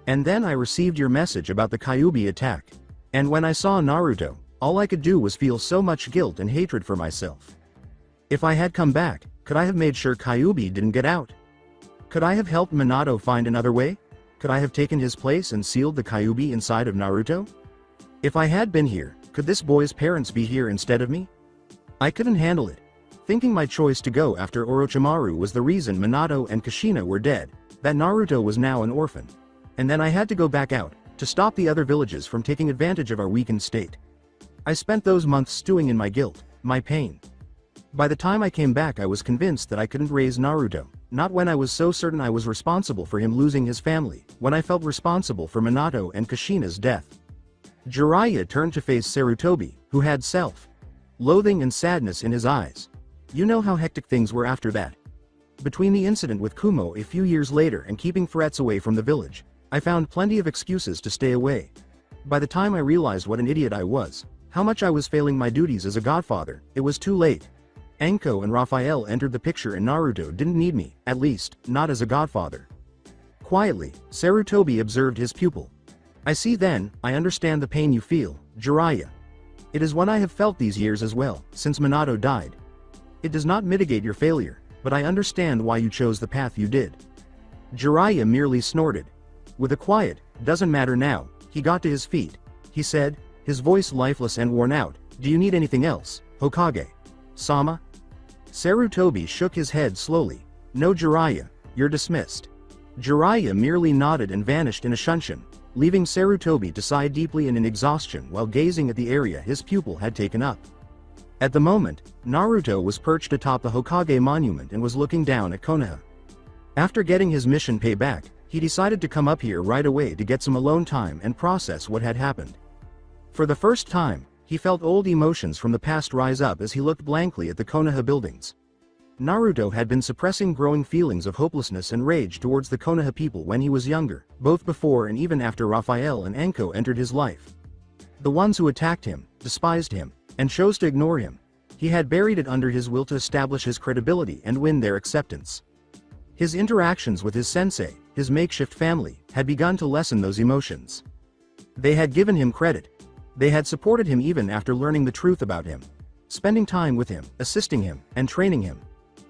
And then I received your message about the Kyuubi attack. And when I saw Naruto, all I could do was feel so much guilt and hatred for myself. If I had come back, could I have made sure Kyuubi didn't get out? Could I have helped Minato find another way? Could I have taken his place and sealed the Kyuubi inside of Naruto? If I had been here, could this boy's parents be here instead of me? I couldn't handle it. Thinking my choice to go after Orochimaru was the reason Minato and Kushina were dead, that Naruto was now an orphan. And then I had to go back out, to stop the other villages from taking advantage of our weakened state. I spent those months stewing in my guilt, my pain. By the time I came back I was convinced that I couldn't raise Naruto, not when I was so certain I was responsible for him losing his family, when I felt responsible for Minato and Kushina's death. Jiraiya turned to face Sarutobi, who had self-loathing and sadness in his eyes. You know how hectic things were after that. Between the incident with Kumo a few years later and keeping threats away from the village, I found plenty of excuses to stay away. By the time I realized what an idiot I was, how much I was failing my duties as a godfather, it was too late. Anko and Raphael entered the picture and Naruto didn't need me, at least, not as a godfather. Quietly, Sarutobi observed his pupil. I see then, I understand the pain you feel, Jiraiya. It is one I have felt these years as well, since Minato died. It does not mitigate your failure, but I understand why you chose the path you did. Jiraiya merely snorted. With a quiet, doesn't matter now, he got to his feet. He said, his voice lifeless and worn out, do you need anything else, Hokage? Sama? Sarutobi shook his head slowly. No Jiraiya, you're dismissed. Jiraiya merely nodded and vanished in a shunshin, leaving Sarutobi to sigh deeply and in exhaustion while gazing at the area his pupil had taken up. At the moment, Naruto was perched atop the Hokage monument and was looking down at Konoha. After getting his mission payback, he decided to come up here right away to get some alone time and process what had happened. For the first time, he felt old emotions from the past rise up as he looked blankly at the Konoha buildings. Naruto had been suppressing growing feelings of hopelessness and rage towards the Konoha people when he was younger, both before and even after Raphael and Anko entered his life. The ones who attacked him, despised him, and chose to ignore him. He had buried it under his will to establish his credibility and win their acceptance. His interactions with his sensei, his makeshift family, had begun to lessen those emotions. They had given him credit. They had supported him even after learning the truth about him. Spending time with him, assisting him, and training him.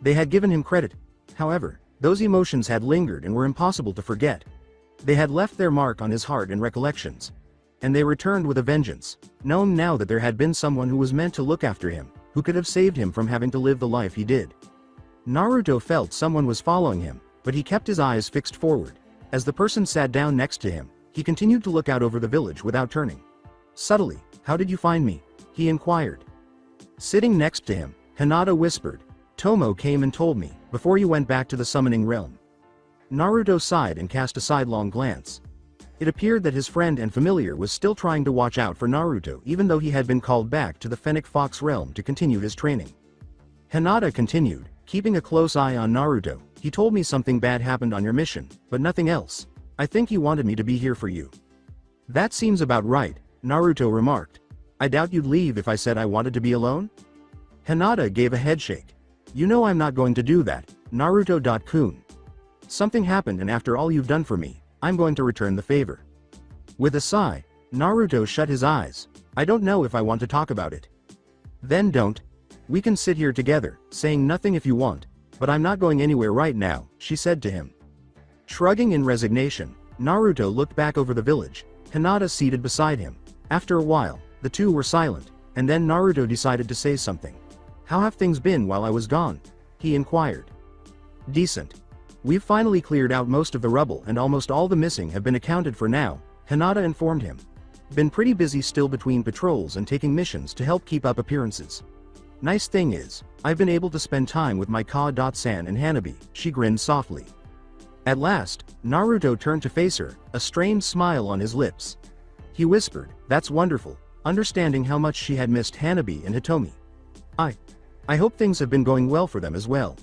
They had given him credit. However, those emotions had lingered and were impossible to forget. They had left their mark on his heart and recollections. And they returned with a vengeance, knowing now that there had been someone who was meant to look after him, who could have saved him from having to live the life he did. Naruto felt someone was following him, but he kept his eyes fixed forward. As the person sat down next to him, he continued to look out over the village without turning. Subtly, how did you find me? He inquired. Sitting next to him, Hinata whispered, Tomo came and told me, before you went back to the summoning realm. Naruto sighed and cast a sidelong glance. It appeared that his friend and familiar was still trying to watch out for Naruto even though he had been called back to the Fennec Fox realm to continue his training. Hinata continued, keeping a close eye on Naruto, he told me something bad happened on your mission, but nothing else. I think he wanted me to be here for you. That seems about right, Naruto remarked. I doubt you'd leave if I said I wanted to be alone? Hinata gave a headshake. You know I'm not going to do that, Naruto-kun. Something happened and after all you've done for me, I'm going to return the favor. With a sigh, Naruto shut his eyes. I don't know if I want to talk about it. Then don't. We can sit here together, saying nothing if you want, but I'm not going anywhere right now, she said to him. Shrugging in resignation, Naruto looked back over the village, Hinata seated beside him. After a while, the two were silent, and then Naruto decided to say something. How have things been while I was gone? He inquired. Decent. We've finally cleared out most of the rubble and almost all the missing have been accounted for now, Hinata informed him. Been pretty busy still between patrols and taking missions to help keep up appearances. Nice thing is, I've been able to spend time with my Ka-san and Hanabi, she grinned softly. At last, Naruto turned to face her, a strained smile on his lips. He whispered, that's wonderful, understanding how much she had missed Hanabi and Hitomi. I hope things have been going well for them as well.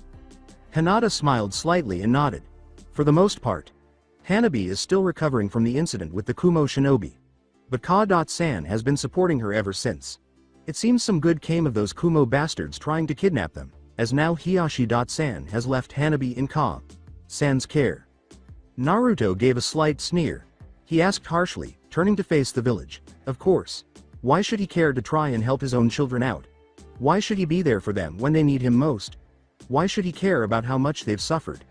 Hinata smiled slightly and nodded. For the most part. Hanabi is still recovering from the incident with the Kumo shinobi. But Ka-san has been supporting her ever since. It seems some good came of those Kumo bastards trying to kidnap them, as now Hiashi-san has left Hanabi in Ka-san's care. Naruto gave a slight sneer. He asked harshly, turning to face the village. Of course. Why should he care to try and help his own children out? Why should he be there for them when they need him most? Why should he care about how much they've suffered?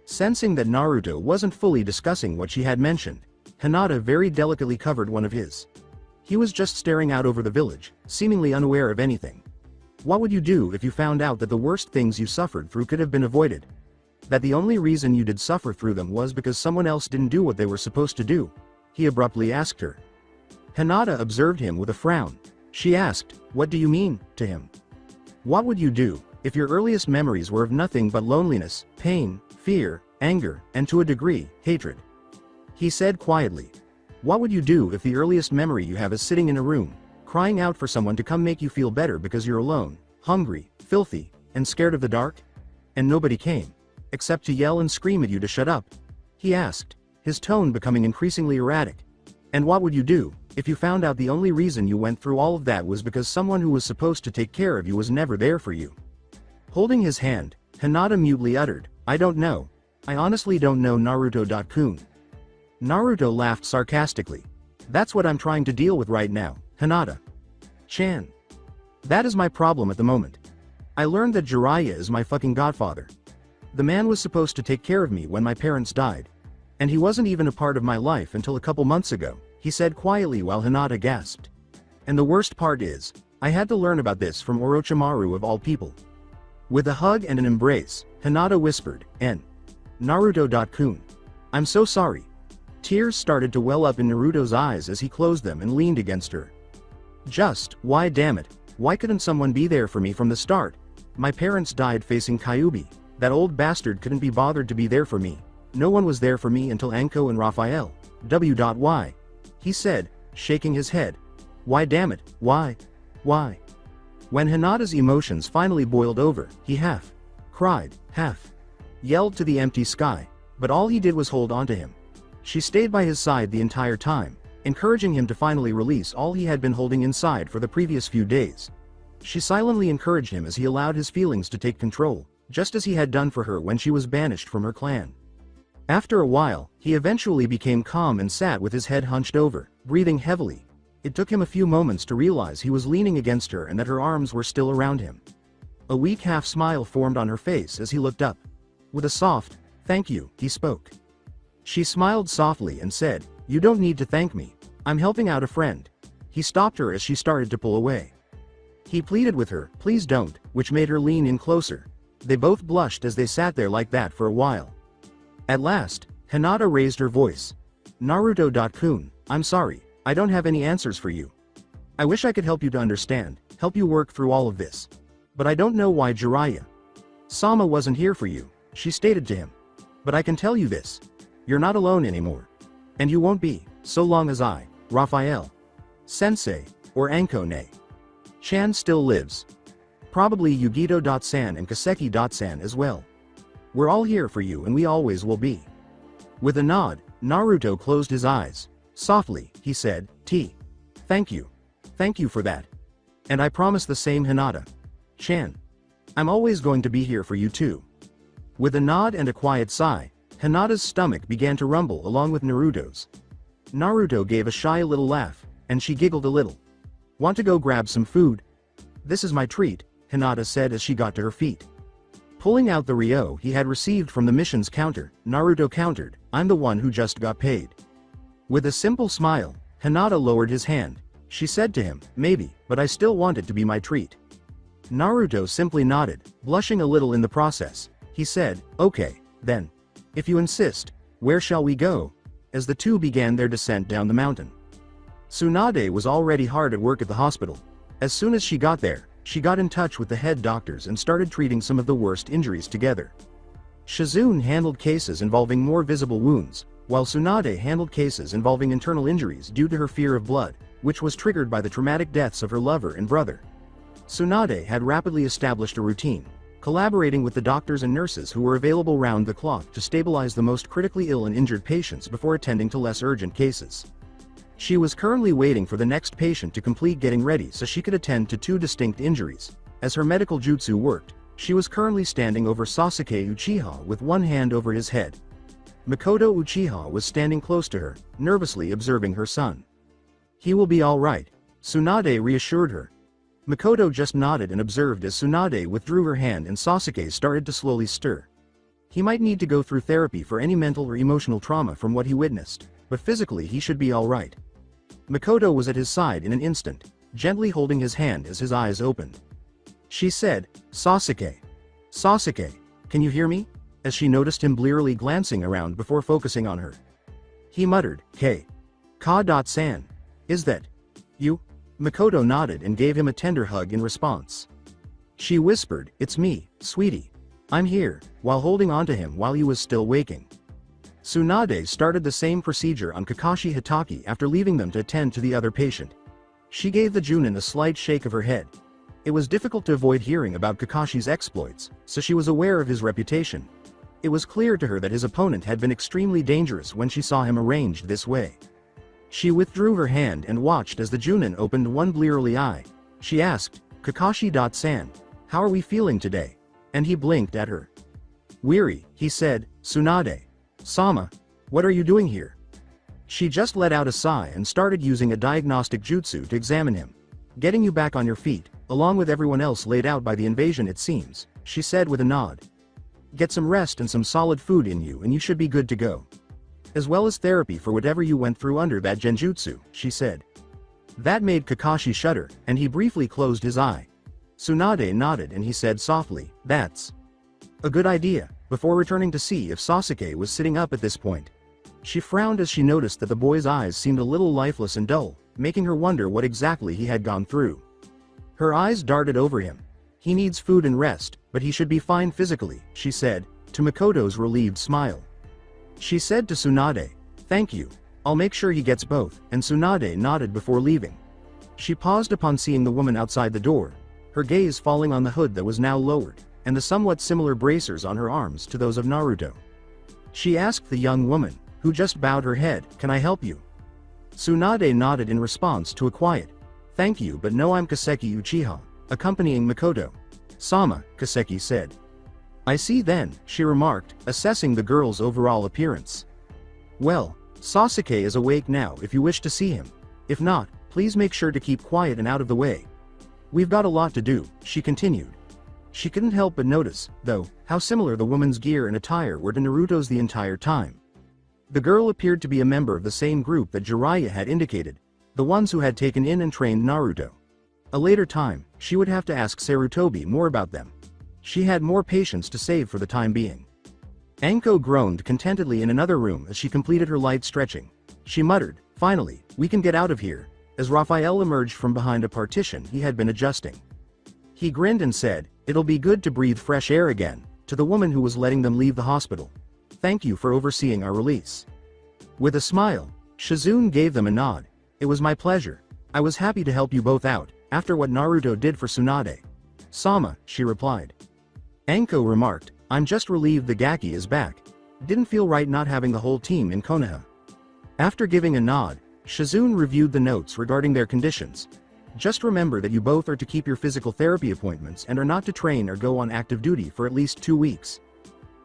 Sensing that Naruto wasn't fully discussing what she had mentioned, Hinata very delicately covered one of his. He was just staring out over the village, seemingly unaware of anything. What would you do if you found out that the worst things you suffered through could have been avoided? That the only reason you did suffer through them was because someone else didn't do what they were supposed to do? He abruptly asked her. Hinata observed him with a frown. She asked, "What do you mean?" to him. "What would you do if your earliest memories were of nothing but loneliness, pain, fear, anger, and to a degree, hatred?" He said quietly. "What would you do if the earliest memory you have is sitting in a room, crying out for someone to come make you feel better because you're alone, hungry, filthy, and scared of the dark? And nobody came, except to yell and scream at you to shut up?" He asked, his tone becoming increasingly erratic. "And what would you do if you found out the only reason you went through all of that was because someone who was supposed to take care of you was never there for you?" Holding his hand, Hinata mutely uttered, "I don't know. I honestly don't know, Naruto-kun." Naruto laughed sarcastically. "That's what I'm trying to deal with right now, Hinata-chan. That is my problem at the moment. I learned that Jiraiya is my fucking godfather. The man was supposed to take care of me when my parents died. And he wasn't even a part of my life until a couple months ago," he said quietly while Hinata gasped. "And the worst part is, I had to learn about this from Orochimaru of all people." With a hug and an embrace, Hinata whispered, Naruto-kun. I'm so sorry." Tears started to well up in Naruto's eyes as he closed them and leaned against her. Why damn it, why couldn't someone be there for me from the start? My parents died facing Kyuubi. That old bastard couldn't be bothered to be there for me. No one was there for me until Anko and Raphael. Why? He said, shaking his head. "Why damn it, why? Why?" When Hinata's emotions finally boiled over, he half cried, half yelled to the empty sky, but all he did was hold on to him. She stayed by his side the entire time, encouraging him to finally release all he had been holding inside for the previous few days. She silently encouraged him as he allowed his feelings to take control, just as he had done for her when she was banished from her clan. After a while, he eventually became calm and sat with his head hunched over, breathing heavily. It took him a few moments to realize he was leaning against her and that her arms were still around him. A weak half smile formed on her face as he looked up. With a soft, "Thank you," he spoke. She smiled softly and said, "You don't need to thank me. I'm helping out a friend." He stopped her as she started to pull away. He pleaded with her, "Please don't," which made her lean in closer. They both blushed as they sat there like that for a while. At last, Hinata raised her voice. "Naruto-kun, I'm sorry, I don't have any answers for you. I wish I could help you to understand, help you work through all of this. But I don't know why Jiraiya-sama wasn't here for you," she stated to him. "But I can tell you this. You're not alone anymore. And you won't be, so long as I, Raphael Sensei, or Anko-ne-chan still lives. Probably Yugito-san and Kaseki-san as well. We're all here for you and we always will be." With a nod, Naruto closed his eyes. Softly, he said, Thank you. Thank you for that. And I promise the same, Hinata-chan. I'm always going to be here for you too." With a nod and a quiet sigh, Hinata's stomach began to rumble along with Naruto's. Naruto gave a shy little laugh, and she giggled a little. "Want to go grab some food?" "This is my treat," Hinata said as she got to her feet. Pulling out the Ryo he had received from the missions counter, Naruto countered, "I'm the one who just got paid." With a simple smile, Hinata lowered his hand. She said to him, "Maybe, but I still want it to be my treat." Naruto simply nodded, blushing a little in the process. He said, "Okay, then. If you insist, where shall we go?" As the two began their descent down the mountain. Tsunade was already hard at work at the hospital. As soon as she got there, she got in touch with the head doctors and started treating some of the worst injuries together. Shizune handled cases involving more visible wounds, while Tsunade handled cases involving internal injuries due to her fear of blood, which was triggered by the traumatic deaths of her lover and brother. Tsunade had rapidly established a routine, collaborating with the doctors and nurses who were available round the clock to stabilize the most critically ill and injured patients before attending to less urgent cases. She was currently waiting for the next patient to complete getting ready so she could attend to two distinct injuries. As her medical jutsu worked, she was currently standing over Sasuke Uchiha with one hand over his head. Makoto Uchiha was standing close to her, nervously observing her son. "He will be all right," Tsunade reassured her. Makoto just nodded and observed as Tsunade withdrew her hand and Sasuke started to slowly stir. He might need to go through therapy for any mental or emotional trauma from what he witnessed, but physically he should be all right. Makoto was at his side in an instant, gently holding his hand as his eyes opened. She said, Sasuke, can you hear me?" as she noticed him blearily glancing around before focusing on her. He muttered, Ka-san. Is that you? Makoto nodded and gave him a tender hug in response. She whispered, "It's me, sweetie. I'm here," while holding onto him while he was still waking. Tsunade started the same procedure on Kakashi Hitaki after leaving them to attend to the other patient. She gave the Junin a slight shake of her head. It was difficult to avoid hearing about Kakashi's exploits, so she was aware of his reputation. It was clear to her that his opponent had been extremely dangerous when she saw him arranged this way. She withdrew her hand and watched as the Junin opened one bleary eye. She asked, "Kakashi-san, how are we feeling today?" And he blinked at her. "Weary," he said. "Tsunade-sama, what are you doing here?" She just let out a sigh and started using a diagnostic jutsu to examine him. "Getting you back on your feet, along with everyone else laid out by the invasion it seems," she said with a nod. "Get some rest and some solid food in you and you should be good to go. As well as therapy for whatever you went through under that genjutsu," she said. That made Kakashi shudder, and he briefly closed his eye. Tsunade nodded and he said softly, "That's a good idea," before returning to see if Sasuke was sitting up at this point. She frowned as she noticed that the boy's eyes seemed a little lifeless and dull, making her wonder what exactly he had gone through. Her eyes darted over him. "He needs food and rest, but he should be fine physically," she said, to Makoto's relieved smile. She said to Tsunade, "Thank you. I'll make sure he gets both," and Tsunade nodded before leaving. She paused upon seeing the woman outside the door, her gaze falling on the hood that was now lowered, and the somewhat similar bracers on her arms to those of Naruto. She asked the young woman, who just bowed her head, "Can I help you?" Tsunade nodded in response to a quiet, "Thank you, but no, I'm Kaseki Uchiha," accompanying Makoto. "Sama," Kaseki said. "I see then," she remarked, assessing the girl's overall appearance. "Well, Sasuke is awake now if you wish to see him. If not, please make sure to keep quiet and out of the way. We've got a lot to do," she continued. She couldn't help but notice, though, how similar the woman's gear and attire were to Naruto's the entire time. The girl appeared to be a member of the same group that Jiraiya had indicated, the ones who had taken in and trained Naruto. A later time, she would have to ask Sarutobi more about them. She had more patience to save for the time being. Anko groaned contentedly in another room as she completed her light stretching. She muttered, "Finally, we can get out of here," as Raphael emerged from behind a partition he had been adjusting. He grinned and said, "It'll be good to breathe fresh air again," to the woman who was letting them leave the hospital. "Thank you for overseeing our release." With a smile, Shizune gave them a nod. "It was my pleasure. I was happy to help you both out, after what Naruto did for Tsunade." "Sama," she replied. Anko remarked, "I'm just relieved the Gaki is back. Didn't feel right not having the whole team in Konoha." After giving a nod, Shizune reviewed the notes regarding their conditions. "Just remember that you both are to keep your physical therapy appointments and are not to train or go on active duty for at least 2 weeks.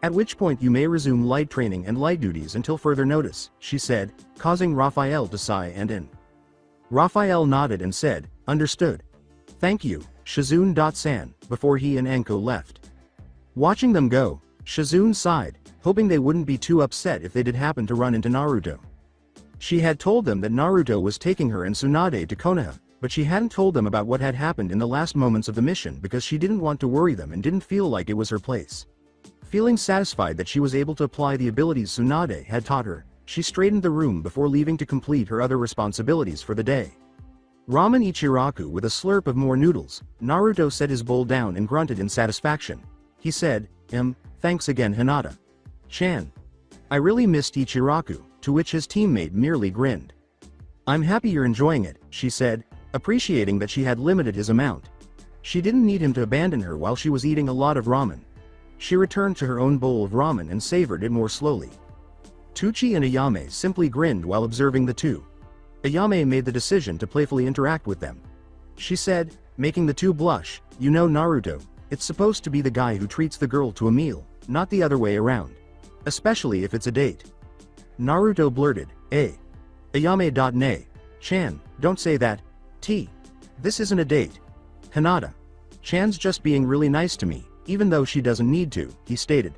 At which point you may resume light training and light duties until further notice," she said, causing Raphael to sigh and in. Raphael nodded and said, "Understood. Thank you, Shizune-san," before he and Anko left. Watching them go, Shizune sighed, hoping they wouldn't be too upset if they did happen to run into Naruto. She had told them that Naruto was taking her and Tsunade to Konoha, but she hadn't told them about what had happened in the last moments of the mission because she didn't want to worry them and didn't feel like it was her place. Feeling satisfied that she was able to apply the abilities Tsunade had taught her, she straightened the room before leaving to complete her other responsibilities for the day. Ramen Ichiraku with a slurp of more noodles, Naruto set his bowl down and grunted in satisfaction. He said, Thanks again Hinata. Chan. I really missed Ichiraku," to which his teammate merely grinned. "I'm happy you're enjoying it," she said, appreciating that she had limited his amount. She didn't need him to abandon her while she was eating a lot of ramen. She returned to her own bowl of ramen and savored it more slowly. Tucci and Ayame simply grinned while observing the two. Ayame made the decision to playfully interact with them. She said, making the two blush, "You know Naruto, it's supposed to be the guy who treats the girl to a meal, not the other way around. Especially if it's a date." Naruto blurted, Ayame. Chan, don't say that. This isn't a date. Hinata. Chan's just being really nice to me, even though she doesn't need to, he stated.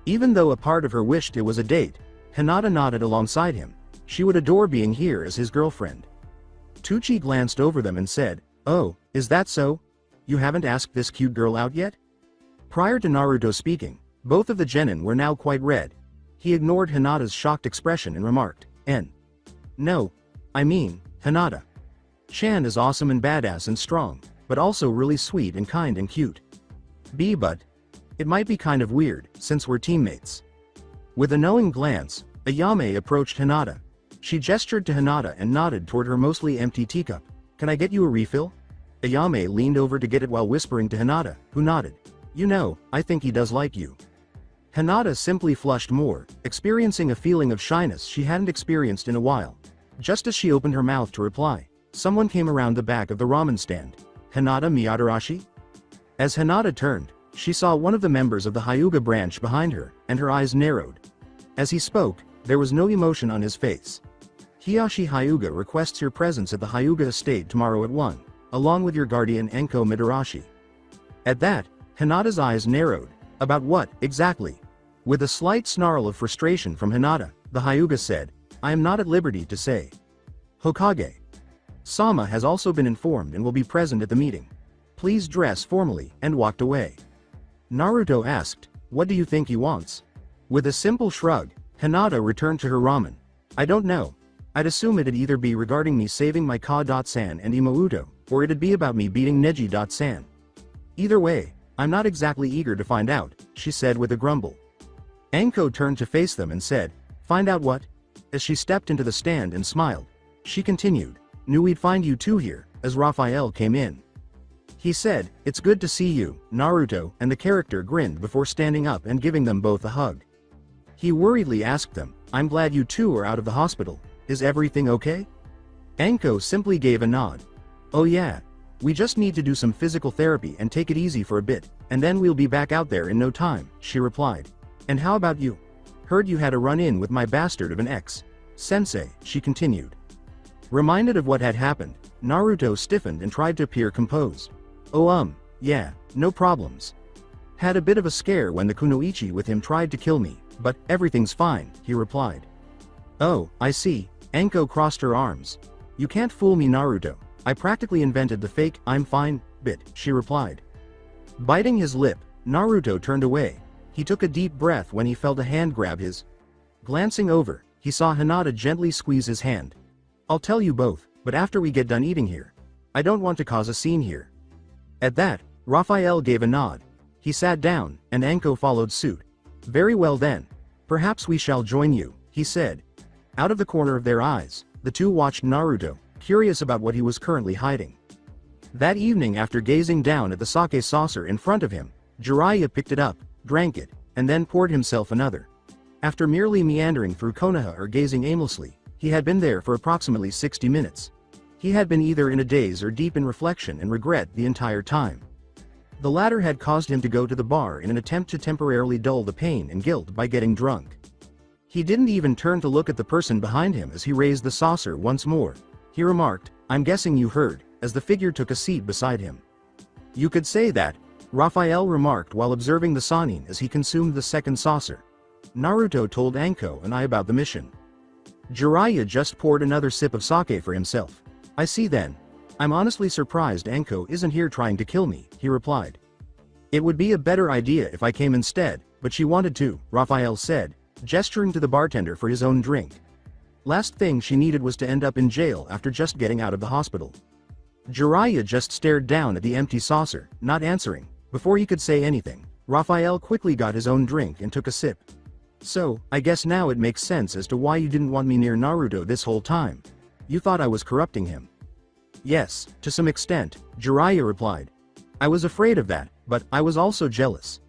Even though a part of her wished it was a date, Hinata nodded alongside him. She would adore being here as his girlfriend. Tucci glanced over them and said, "Oh, is that so? You haven't asked this cute girl out yet?" Prior to Naruto speaking, both of the genin were now quite red. He ignored Hinata's shocked expression and remarked, No. I mean, Hinata. Chan is awesome and badass and strong, but also really sweet and kind and cute. B but it might be kind of weird, since we're teammates. With a knowing glance, Ayame approached Hinata. She gestured to Hinata and nodded toward her mostly empty teacup. Can I get you a refill? Ayame leaned over to get it while whispering to Hinata, who nodded. You know, I think he does like you. Hinata simply flushed more, experiencing a feeling of shyness she hadn't experienced in a while. Just as she opened her mouth to reply, someone came around the back of the ramen stand. Hinata Miyadarashi? As Hinata turned, she saw one of the members of the Hyuga branch behind her, and her eyes narrowed. As he spoke, there was no emotion on his face. Hiashi Hyuga requests your presence at the Hyuga estate tomorrow at 1, along with your guardian Enko Midarashi. At that, Hinata's eyes narrowed. About what, exactly? With a slight snarl of frustration from Hinata, the Hyuga said, I am not at liberty to say. Hokage Sama has also been informed and will be present at the meeting. Please dress formally, and walked away. Naruto asked, what do you think he wants? With a simple shrug, Hinata returned to her ramen. I don't know. I'd assume it'd either be regarding me saving my Ka-san and Imouto, or it'd be about me beating Neji-san. Either way, I'm not exactly eager to find out, she said with a grumble. Enko turned to face them and said, find out what? As she stepped into the stand and smiled. She continued, knew we'd find you two here, as Raphael came in. He said, it's good to see you, Naruto, and the character grinned before standing up and giving them both a hug. He worriedly asked them, I'm glad you two are out of the hospital, is everything okay? Enko simply gave a nod. Oh yeah. We just need to do some physical therapy and take it easy for a bit, and then we'll be back out there in no time, she replied. And how about you? Heard you had a run-in with my bastard of an ex. Sensei, she continued. Reminded of what had happened, Naruto stiffened and tried to appear composed. Oh yeah, no problems. Had a bit of a scare when the kunoichi with him tried to kill me, but everything's fine, he replied. Oh, I see, Enko crossed her arms. You can't fool me, Naruto. I practically invented the fake I'm fine bit, she replied. Biting his lip, Naruto turned away. He took a deep breath when he felt a hand grab his. Glancing over, he saw Hinata gently squeeze his hand. I'll tell you both, but after we get done eating here. I don't want to cause a scene here. At that, Raphael gave a nod. He sat down, and Enko followed suit. Very well then. Perhaps we shall join you, he said. Out of the corner of their eyes, the two watched Naruto, curious about what he was currently hiding. That evening, after gazing down at the sake saucer in front of him, Jiraiya picked it up, drank it, and then poured himself another. After merely meandering through Konoha or gazing aimlessly, he had been there for approximately 60 minutes. He had been either in a daze or deep in reflection and regret the entire time. The latter had caused him to go to the bar in an attempt to temporarily dull the pain and guilt by getting drunk. He didn't even turn to look at the person behind him as he raised the saucer once more. He remarked, I'm guessing you heard, as the figure took a seat beside him. You could say that, Raphael remarked while observing the Sannin as he consumed the second saucer. Naruto told Enko and I about the mission. Jiraiya just poured another sip of sake for himself. I see then. I'm honestly surprised Enko isn't here trying to kill me, he replied. It would be a better idea if I came instead, but she wanted to, Raphael said, gesturing to the bartender for his own drink. Last thing she needed was to end up in jail after just getting out of the hospital. Jiraiya just stared down at the empty saucer, not answering. Before he could say anything, Raphael quickly got his own drink and took a sip. So, I guess now it makes sense as to why you didn't want me near Naruto this whole time. You thought I was corrupting him. Yes, to some extent, Jiraiya replied. I was afraid of that, but I was also jealous.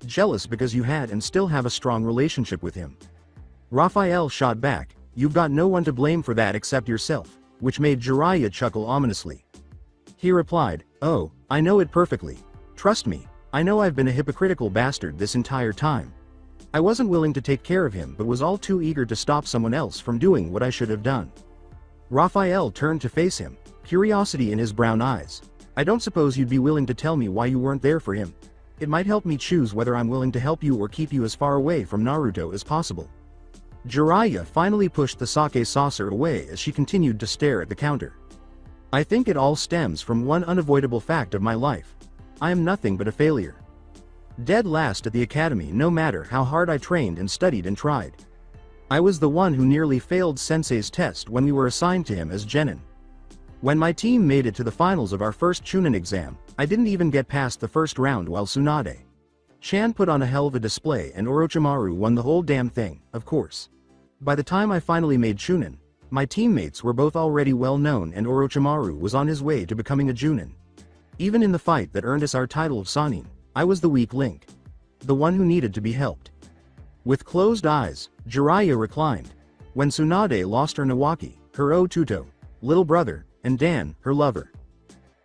Jealous because you had and still have a strong relationship with him. Raphael shot back, you've got no one to blame for that except yourself, which made Jiraiya chuckle ominously. He replied, oh, I know it perfectly. Trust me, I know I've been a hypocritical bastard this entire time. I wasn't willing to take care of him but was all too eager to stop someone else from doing what I should have done. Raphael turned to face him, curiosity in his brown eyes. I don't suppose you'd be willing to tell me why you weren't there for him. It might help me choose whether I'm willing to help you or keep you as far away from Naruto as possible. Jiraiya finally pushed the sake saucer away as she continued to stare at the counter. I think it all stems from one unavoidable fact of my life. I am nothing but a failure. Dead last at the academy no matter how hard I trained and studied and tried. I was the one who nearly failed Sensei's test when we were assigned to him as genin. When my team made it to the finals of our first Chunin exam, I didn't even get past the first round while Tsunade-chan put on a hell of a display and Orochimaru won the whole damn thing, of course. By the time I finally made Chunin, my teammates were both already well known and Orochimaru was on his way to becoming a Junin. Even in the fight that earned us our title of Sannin, I was the weak link. The one who needed to be helped. With closed eyes, Jiraiya reclined. When Tsunade lost her Nawaki, her Otuto, little brother, and Dan, her lover.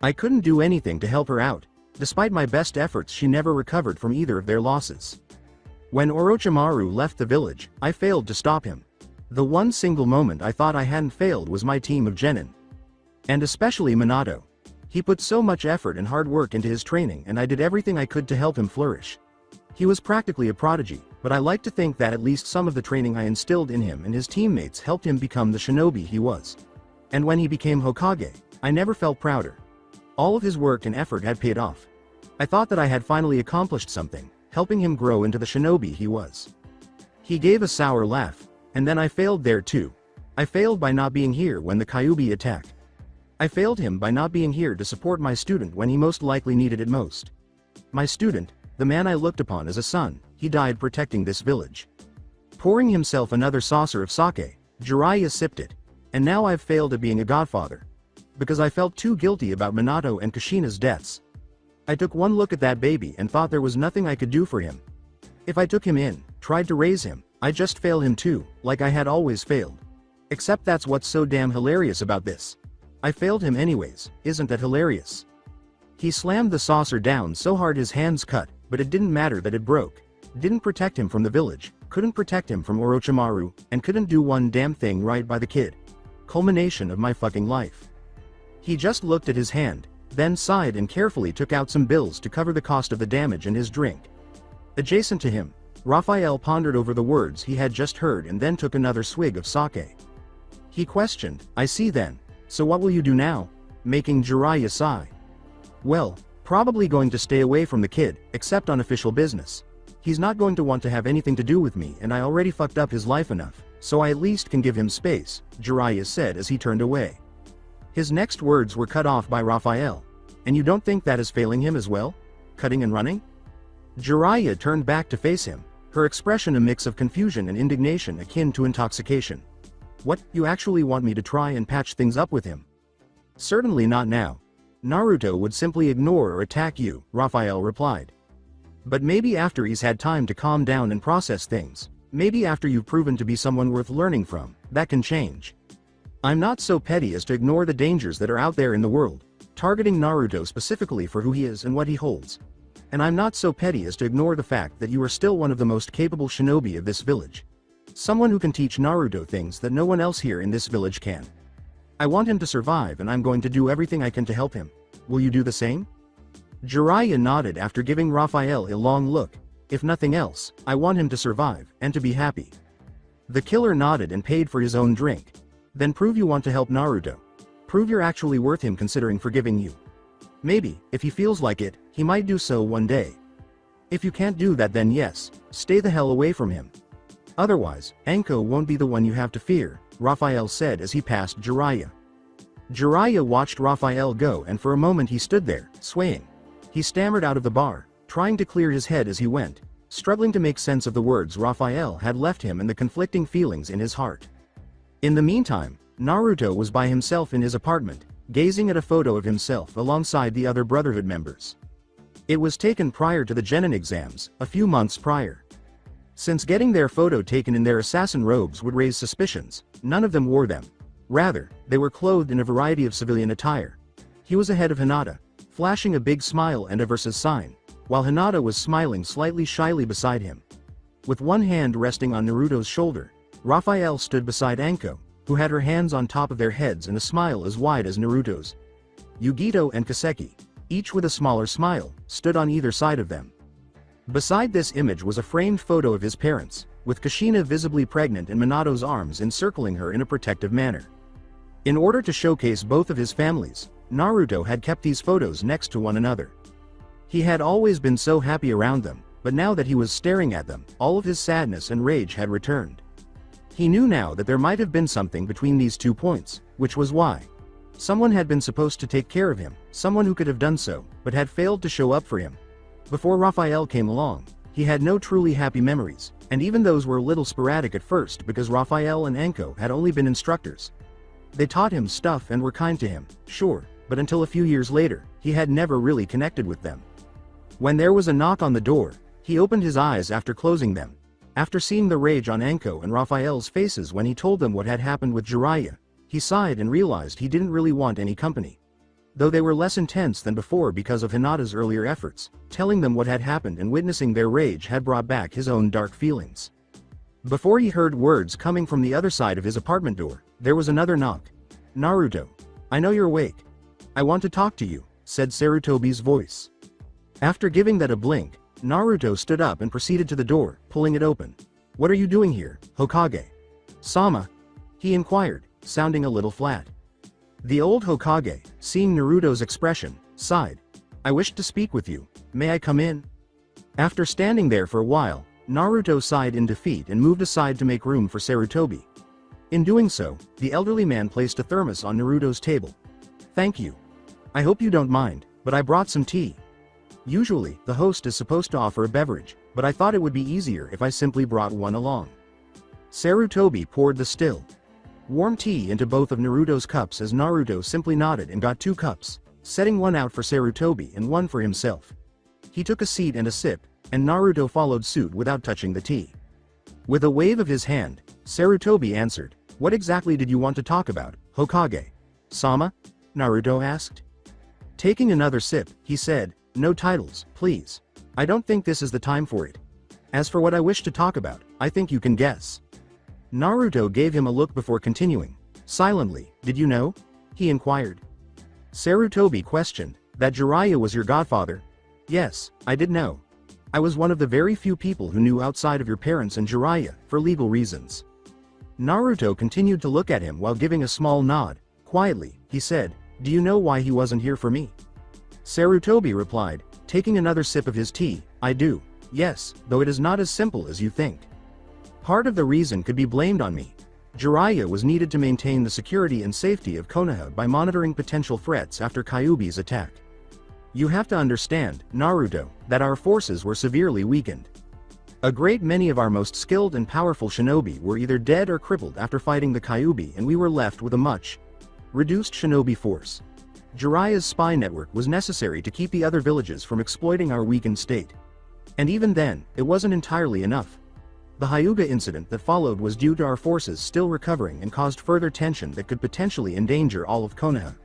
I couldn't do anything to help her out. Despite my best efforts, she never recovered from either of their losses. When Orochimaru left the village, I failed to stop him. The one single moment I thought I hadn't failed was my team of genin. And especially Minato. He put so much effort and hard work into his training and I did everything I could to help him flourish. He was practically a prodigy, but I like to think that at least some of the training I instilled in him and his teammates helped him become the shinobi he was. And when he became Hokage, I never felt prouder. All of his work and effort had paid off. I thought that I had finally accomplished something, helping him grow into the shinobi he was. He gave a sour laugh, and then I failed there too. I failed by not being here when the Kyuubi attacked. I failed him by not being here to support my student when he most likely needed it most. My student, the man I looked upon as a son, he died protecting this village. Pouring himself another saucer of sake, Jiraiya sipped it. And now I've failed at being a godfather. Because I felt too guilty about Minato and Kushina's deaths. I took one look at that baby and thought there was nothing I could do for him. If I took him in, tried to raise him, I'd just fail him too, like I had always failed. Except that's what's so damn hilarious about this. I failed him anyways, isn't that hilarious? He slammed the saucer down so hard his hands cut, but it didn't matter that it broke. Didn't protect him from the village, couldn't protect him from Orochimaru, and couldn't do one damn thing right by the kid. Culmination of my fucking life. He just looked at his hand, then sighed and carefully took out some bills to cover the cost of the damage and his drink. Adjacent to him, Raphael pondered over the words he had just heard and then took another swig of sake. He questioned, I see then, so what will you do now? Making Jiraiya sigh. Well, probably going to stay away from the kid, except on official business. He's not going to want to have anything to do with me and I already fucked up his life enough, so I at least can give him space, Jiraiya said as he turned away. His next words were cut off by Raphael. And you don't think that is failing him as well? Cutting and running? Jiraiya turned back to face him, her expression a mix of confusion and indignation akin to intoxication. What, you actually want me to try and patch things up with him? Certainly not now. Naruto would simply ignore or attack you, Raphael replied. But maybe after he's had time to calm down and process things, maybe after you've proven to be someone worth learning from, that can change. I'm not so petty as to ignore the dangers that are out there in the world, targeting Naruto specifically for who he is and what he holds. And I'm not so petty as to ignore the fact that you are still one of the most capable shinobi of this village. Someone who can teach Naruto things that no one else here in this village can. I want him to survive and I'm going to do everything I can to help him. Will you do the same? Jiraiya nodded after giving Raphael a long look. If nothing else, I want him to survive, and to be happy. The killer nodded and paid for his own drink. Then prove you want to help Naruto. Prove you're actually worth him considering forgiving you. Maybe, if he feels like it, he might do so one day. If you can't do that then yes, stay the hell away from him. Otherwise, Anko won't be the one you have to fear, Raphael said as he passed Jiraiya. Jiraiya watched Raphael go and for a moment he stood there, swaying. He stammered out of the bar, trying to clear his head as he went, struggling to make sense of the words Raphael had left him and the conflicting feelings in his heart. In the meantime, Naruto was by himself in his apartment, gazing at a photo of himself alongside the other Brotherhood members. It was taken prior to the Genin exams, a few months prior. Since getting their photo taken in their assassin robes would raise suspicions, none of them wore them. Rather, they were clothed in a variety of civilian attire. He was ahead of Hinata, flashing a big smile and a versus sign, while Hinata was smiling slightly shyly beside him. With one hand resting on Naruto's shoulder, Raphael stood beside Anko, who had her hands on top of their heads and a smile as wide as Naruto's. Yugito and Kaseki, each with a smaller smile, stood on either side of them. Beside this image was a framed photo of his parents, with Kushina visibly pregnant and Minato's arms encircling her in a protective manner. In order to showcase both of his families, Naruto had kept these photos next to one another. He had always been so happy around them, but now that he was staring at them, all of his sadness and rage had returned. He knew now that there might have been something between these 2 points, which was why. Someone had been supposed to take care of him, someone who could have done so, but had failed to show up for him. Before Raphael came along, he had no truly happy memories, and even those were a little sporadic at first because Raphael and Anko had only been instructors. They taught him stuff and were kind to him, sure, but until a few years later, he had never really connected with them. When there was a knock on the door, he opened his eyes after closing them. After seeing the rage on Anko and Raphael's faces when he told them what had happened with Jiraiya, he sighed and realized he didn't really want any company. Though they were less intense than before because of Hinata's earlier efforts, telling them what had happened and witnessing their rage had brought back his own dark feelings. Before he heard words coming from the other side of his apartment door, there was another knock. "Naruto. I know you're awake. I want to talk to you," said Sarutobi's voice. After giving that a blink, Naruto stood up and proceeded to the door, pulling it open. "What are you doing here, Hokage?" "Sama?" he inquired, sounding a little flat. The old Hokage, seeing Naruto's expression, sighed. "I wish to speak with you. May I come in?" After standing there for a while, Naruto sighed in defeat and moved aside to make room for Sarutobi. In doing so, the elderly man placed a thermos on Naruto's table. "Thank you. I hope you don't mind, but I brought some tea. Usually, the host is supposed to offer a beverage, but I thought it would be easier if I simply brought one along." Sarutobi poured the still warm tea into both of Naruto's cups as Naruto simply nodded and got 2 cups, setting one out for Sarutobi and one for himself. He took a seat and a sip, and Naruto followed suit without touching the tea. With a wave of his hand, Sarutobi answered, "What exactly did you want to talk about, Hokage?" "Sama?" Naruto asked. Taking another sip, he said, "No titles, please. I don't think this is the time for it. As for what I wish to talk about, I think you can guess." Naruto gave him a look before continuing. Silently, "Did you know?" he inquired. Sarutobi questioned, "That Jiraiya was your godfather?" "Yes, I did know. I was one of the very few people who knew outside of your parents and Jiraiya, for legal reasons." Naruto continued to look at him while giving a small nod. Quietly, he said, "Do you know why he wasn't here for me?" Sarutobi replied, taking another sip of his tea, "I do. Yes, though it is not as simple as you think. Part of the reason could be blamed on me. Jiraiya was needed to maintain the security and safety of Konoha by monitoring potential threats after Kyuubi's attack. You have to understand, Naruto, that our forces were severely weakened. A great many of our most skilled and powerful shinobi were either dead or crippled after fighting the Kyuubi, and we were left with a much reduced shinobi force. Jiraiya's spy network was necessary to keep the other villages from exploiting our weakened state. And even then, it wasn't entirely enough. The Hyuga incident that followed was due to our forces still recovering and caused further tension that could potentially endanger all of Konoha."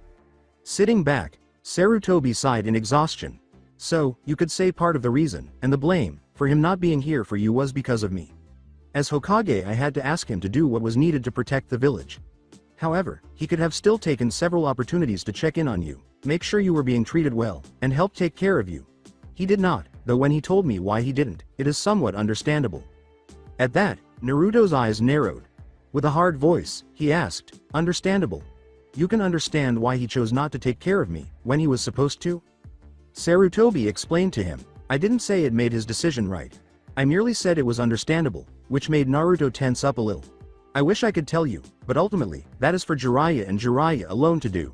Sitting back, Sarutobi sighed in exhaustion. "So, you could say part of the reason, and the blame, for him not being here for you was because of me. As Hokage, I had to ask him to do what was needed to protect the village. However, he could have still taken several opportunities to check in on you, make sure you were being treated well, and help take care of you. He did not, though when he told me why he didn't, it is somewhat understandable." At that, Naruto's eyes narrowed. With a hard voice, he asked, "Understandable? You can understand why he chose not to take care of me, when he was supposed to?" Sarutobi explained to him, "I didn't say it made his decision right. I merely said it was understandable," which made Naruto tense up a little. "I wish I could tell you, but ultimately, that is for Jiraiya and Jiraiya alone to do.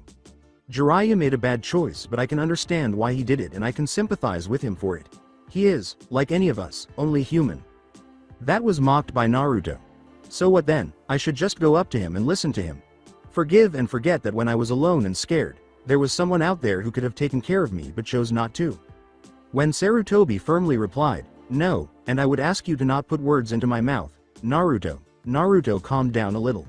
Jiraiya made a bad choice, but I can understand why he did it and I can sympathize with him for it. He is, like any of us, only human." That was mocked by Naruto. "So what then? I should just go up to him and listen to him. Forgive and forget that when I was alone and scared, there was someone out there who could have taken care of me but chose not to." When Sarutobi firmly replied, "No, and I would ask you to not put words into my mouth, Naruto calmed down a little.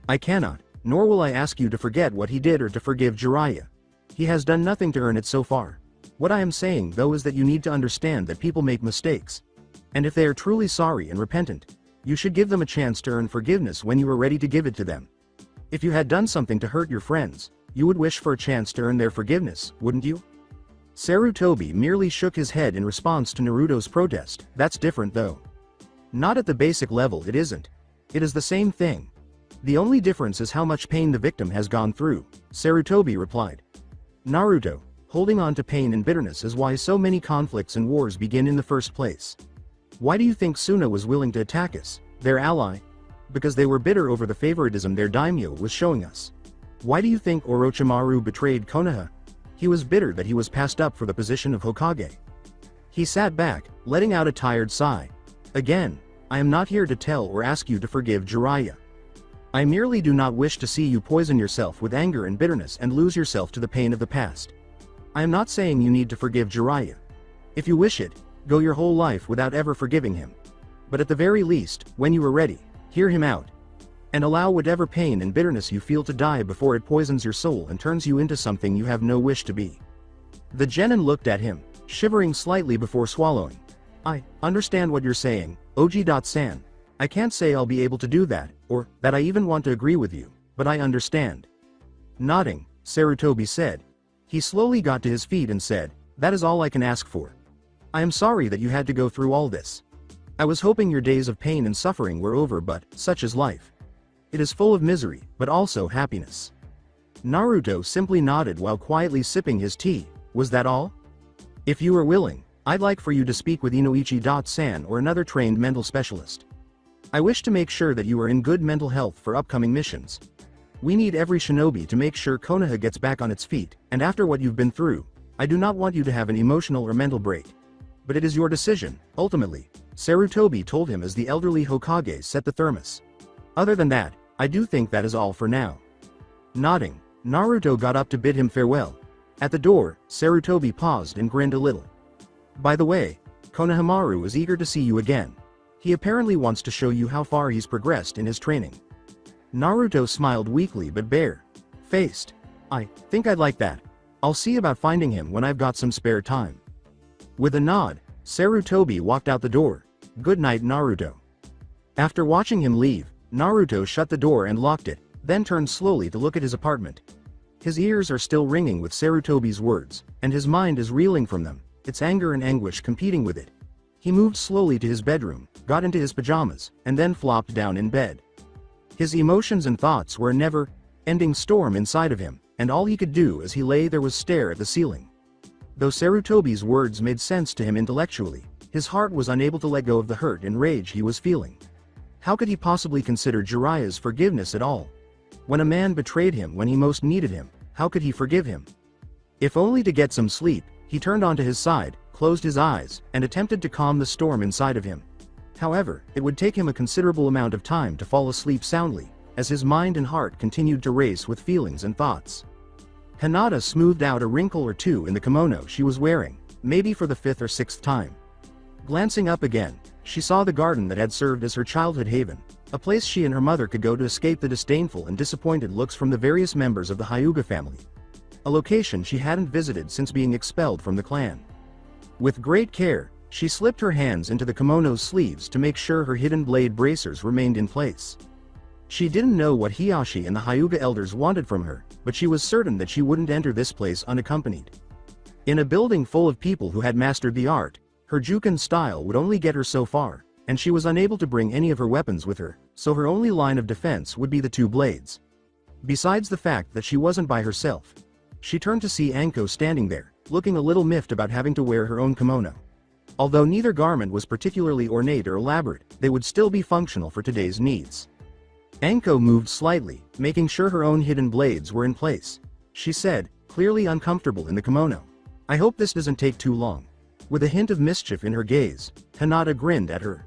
"I cannot, nor will I ask you to forget what he did or to forgive Jiraiya. He has done nothing to earn it so far. What I am saying though is that you need to understand that people make mistakes. And if they are truly sorry and repentant, you should give them a chance to earn forgiveness when you are ready to give it to them. If you had done something to hurt your friends, you would wish for a chance to earn their forgiveness, wouldn't you?" Sarutobi merely shook his head in response to Naruto's protest. "That's different though. Not at the basic level, it isn't. It is the same thing. The only difference is how much pain the victim has gone through," Sarutobi replied. "Naruto, holding on to pain and bitterness is why so many conflicts and wars begin in the first place. Why do you think Suna was willing to attack us, their ally? Because they were bitter over the favoritism their daimyo was showing us. Why do you think Orochimaru betrayed Konoha? He was bitter that he was passed up for the position of Hokage. He sat back, letting out a tired sigh. Again, I am not here to tell or ask you to forgive Jiraiya. I merely do not wish to see you poison yourself with anger and bitterness and lose yourself to the pain of the past. I am not saying you need to forgive Jiraiya. If you wish it, go your whole life without ever forgiving him. But at the very least, when you are ready, hear him out. And allow whatever pain and bitterness you feel to die before it poisons your soul and turns you into something you have no wish to be. The genin looked at him, shivering slightly before swallowing. I understand what you're saying, Oji-san. I can't say I'll be able to do that, or that I even want to agree with you, but I understand. Nodding, Sarutobi said. He slowly got to his feet and said, that is all I can ask for. I am sorry that you had to go through all this. I was hoping your days of pain and suffering were over, but such is life. It is full of misery, but also happiness. Naruto simply nodded while quietly sipping his tea. Was that all? If you are willing, I'd like for you to speak with Inoichi-san or another trained mental specialist. I wish to make sure that you are in good mental health for upcoming missions. We need every shinobi to make sure Konoha gets back on its feet, and after what you've been through, I do not want you to have an emotional or mental break. But it is your decision, ultimately, Sarutobi told him as the elderly Hokage set the thermos. Other than that, I do think that is all for now. Nodding, Naruto got up to bid him farewell. At the door, Sarutobi paused and grinned a little. By the way, Konohamaru is eager to see you again. He apparently wants to show you how far he's progressed in his training. Naruto smiled weakly but bare-faced. I think I'd like that. I'll see about finding him when I've got some spare time. With a nod, Sarutobi walked out the door. Good night, Naruto. After watching him leave, Naruto shut the door and locked it, then turned slowly to look at his apartment. His ears are still ringing with Sarutobi's words, and his mind is reeling from them, its anger and anguish competing with it. He moved slowly to his bedroom, got into his pajamas, and then flopped down in bed. His emotions and thoughts were a never-ending storm inside of him, and all he could do as he lay there was stare at the ceiling. Though Sarutobi's words made sense to him intellectually, his heart was unable to let go of the hurt and rage he was feeling. How could he possibly consider Jiraiya's forgiveness at all? When a man betrayed him when he most needed him, how could he forgive him? If only to get some sleep, he turned onto his side, closed his eyes, and attempted to calm the storm inside of him. However, it would take him a considerable amount of time to fall asleep soundly, as his mind and heart continued to race with feelings and thoughts. Hinata smoothed out a wrinkle or two in the kimono she was wearing, maybe for the 5th or 6th time. Glancing up again, she saw the garden that had served as her childhood haven, a place she and her mother could go to escape the disdainful and disappointed looks from the various members of the Hyuga family. A location she hadn't visited since being expelled from the clan. With great care, she slipped her hands into the kimono's sleeves to make sure her hidden blade bracers remained in place. She didn't know what Hiashi and the Hyuga elders wanted from her, but she was certain that she wouldn't enter this place unaccompanied. In a building full of people who had mastered the art, her Juken style would only get her so far, and she was unable to bring any of her weapons with her, so her only line of defense would be the 2 blades. Besides the fact that she wasn't by herself, she turned to see Anko standing there, looking a little miffed about having to wear her own kimono. Although neither garment was particularly ornate or elaborate, they would still be functional for today's needs. Anko moved slightly, making sure her own hidden blades were in place. She said, clearly uncomfortable in the kimono. I hope this doesn't take too long. With a hint of mischief in her gaze, Hinata grinned at her.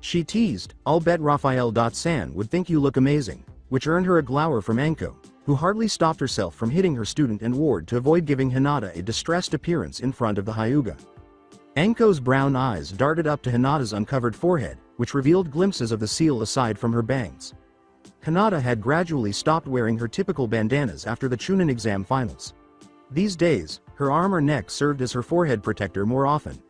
She teased, I'll bet Raphael-san would think you look amazing, which earned her a glower from Anko, who hardly stopped herself from hitting her student and ward to avoid giving Hinata a distressed appearance in front of the Hyuga. Anko's brown eyes darted up to Hinata's uncovered forehead, which revealed glimpses of the seal aside from her bangs. Hinata had gradually stopped wearing her typical bandanas after the Chunin exam finals. These days, her arm or neck served as her forehead protector more often.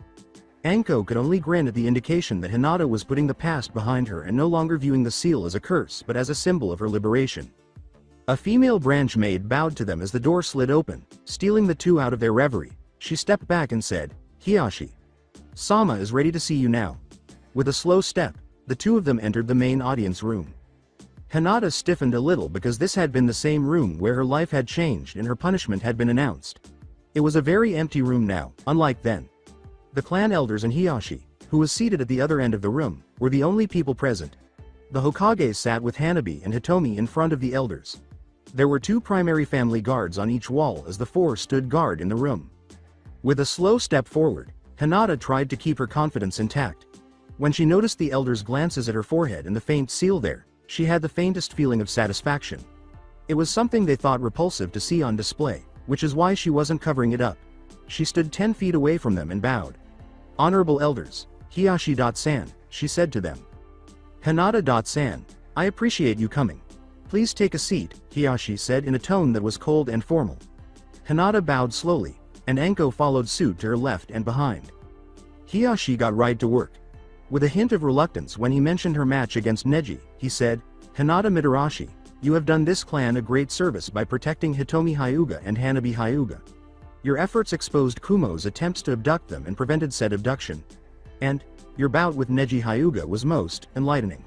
Anko could only grin at the indication that Hinata was putting the past behind her and no longer viewing the seal as a curse but as a symbol of her liberation. A female branch maid bowed to them as the door slid open, stealing the two out of their reverie. She stepped back and said, Hiashi. Sama is ready to see you now. With a slow step, the two of them entered the main audience room. Hinata stiffened a little because this had been the same room where her life had changed and her punishment had been announced. It was a very empty room now, unlike then. The clan elders and Hiashi, who was seated at the other end of the room, were the only people present. The Hokage sat with Hanabi and Hitomi in front of the elders. There were 2 primary family guards on each wall as the 4 stood guard in the room. With a slow step forward, Hinata tried to keep her confidence intact. When she noticed the elders' glances at her forehead and the faint seal there, she had the faintest feeling of satisfaction. It was something they thought repulsive to see on display, which is why she wasn't covering it up. She stood 10 feet away from them and bowed. "Honorable elders, Hiashi-san," she said to them. "Hinata-san, I appreciate you coming. Please take a seat," Hiashi said in a tone that was cold and formal. Hinata bowed slowly, and Anko followed suit to her left and behind. Hiashi got right to work. With a hint of reluctance when he mentioned her match against Neji, he said, "Hinata Mitarashi, you have done this clan a great service by protecting Hitomi Hyuga and Hanabi Hyuga. Your efforts exposed Kumo's attempts to abduct them and prevented said abduction. And your bout with Neji Hyuga was most enlightening."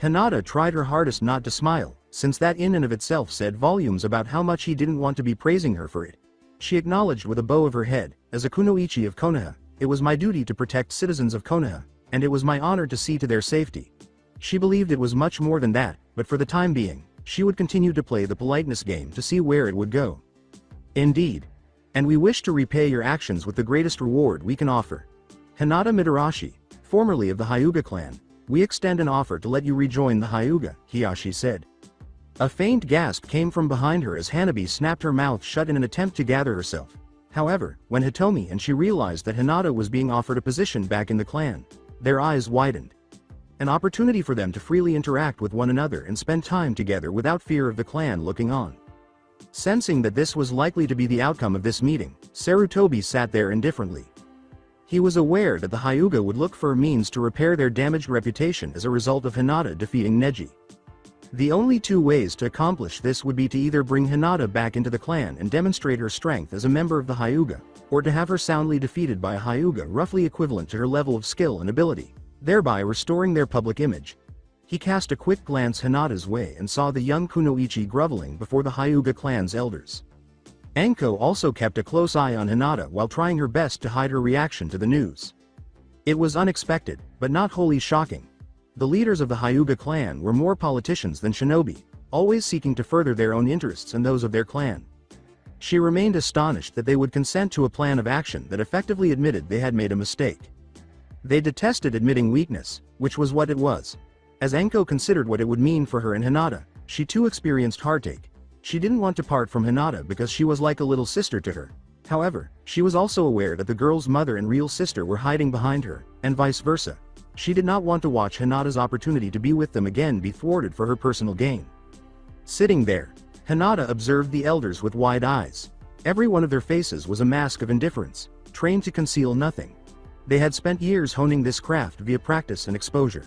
Hinata tried her hardest not to smile, since that in and of itself said volumes about how much he didn't want to be praising her for it. She acknowledged with a bow of her head, "As a kunoichi of Konoha, it was my duty to protect citizens of Konoha, and it was my honor to see to their safety." She believed it was much more than that, but for the time being, she would continue to play the politeness game to see where it would go. "Indeed. And we wish to repay your actions with the greatest reward we can offer. Hinata Mitarashi, formerly of the Hyuga clan, we extend an offer to let you rejoin the Hyuga," Hiashi said. A faint gasp came from behind her as Hanabi snapped her mouth shut in an attempt to gather herself. However, when Hitomi and she realized that Hinata was being offered a position back in the clan, their eyes widened. An opportunity for them to freely interact with one another and spend time together without fear of the clan looking on. Sensing that this was likely to be the outcome of this meeting, Sarutobi sat there indifferently. He was aware that the Hyuga would look for a means to repair their damaged reputation as a result of Hinata defeating Neji. The only 2 ways to accomplish this would be to either bring Hinata back into the clan and demonstrate her strength as a member of the Hyuga, or to have her soundly defeated by a Hyuga roughly equivalent to her level of skill and ability, thereby restoring their public image. He cast a quick glance Hinata's way and saw the young kunoichi groveling before the Hyuga clan's elders. Anko also kept a close eye on Hinata while trying her best to hide her reaction to the news. It was unexpected, but not wholly shocking. The leaders of the Hyuga clan were more politicians than shinobi, always seeking to further their own interests and those of their clan. She remained astonished that they would consent to a plan of action that effectively admitted they had made a mistake. They detested admitting weakness, which was what it was. As Anko considered what it would mean for her and Hinata, she too experienced heartache. She didn't want to part from Hinata because she was like a little sister to her. However, she was also aware that the girl's mother and real sister were hiding behind her, and vice versa. She did not want to watch Hinata's opportunity to be with them again be thwarted for her personal gain. Sitting there, Hinata observed the elders with wide eyes. Every one of their faces was a mask of indifference, trained to conceal nothing. They had spent years honing this craft via practice and exposure.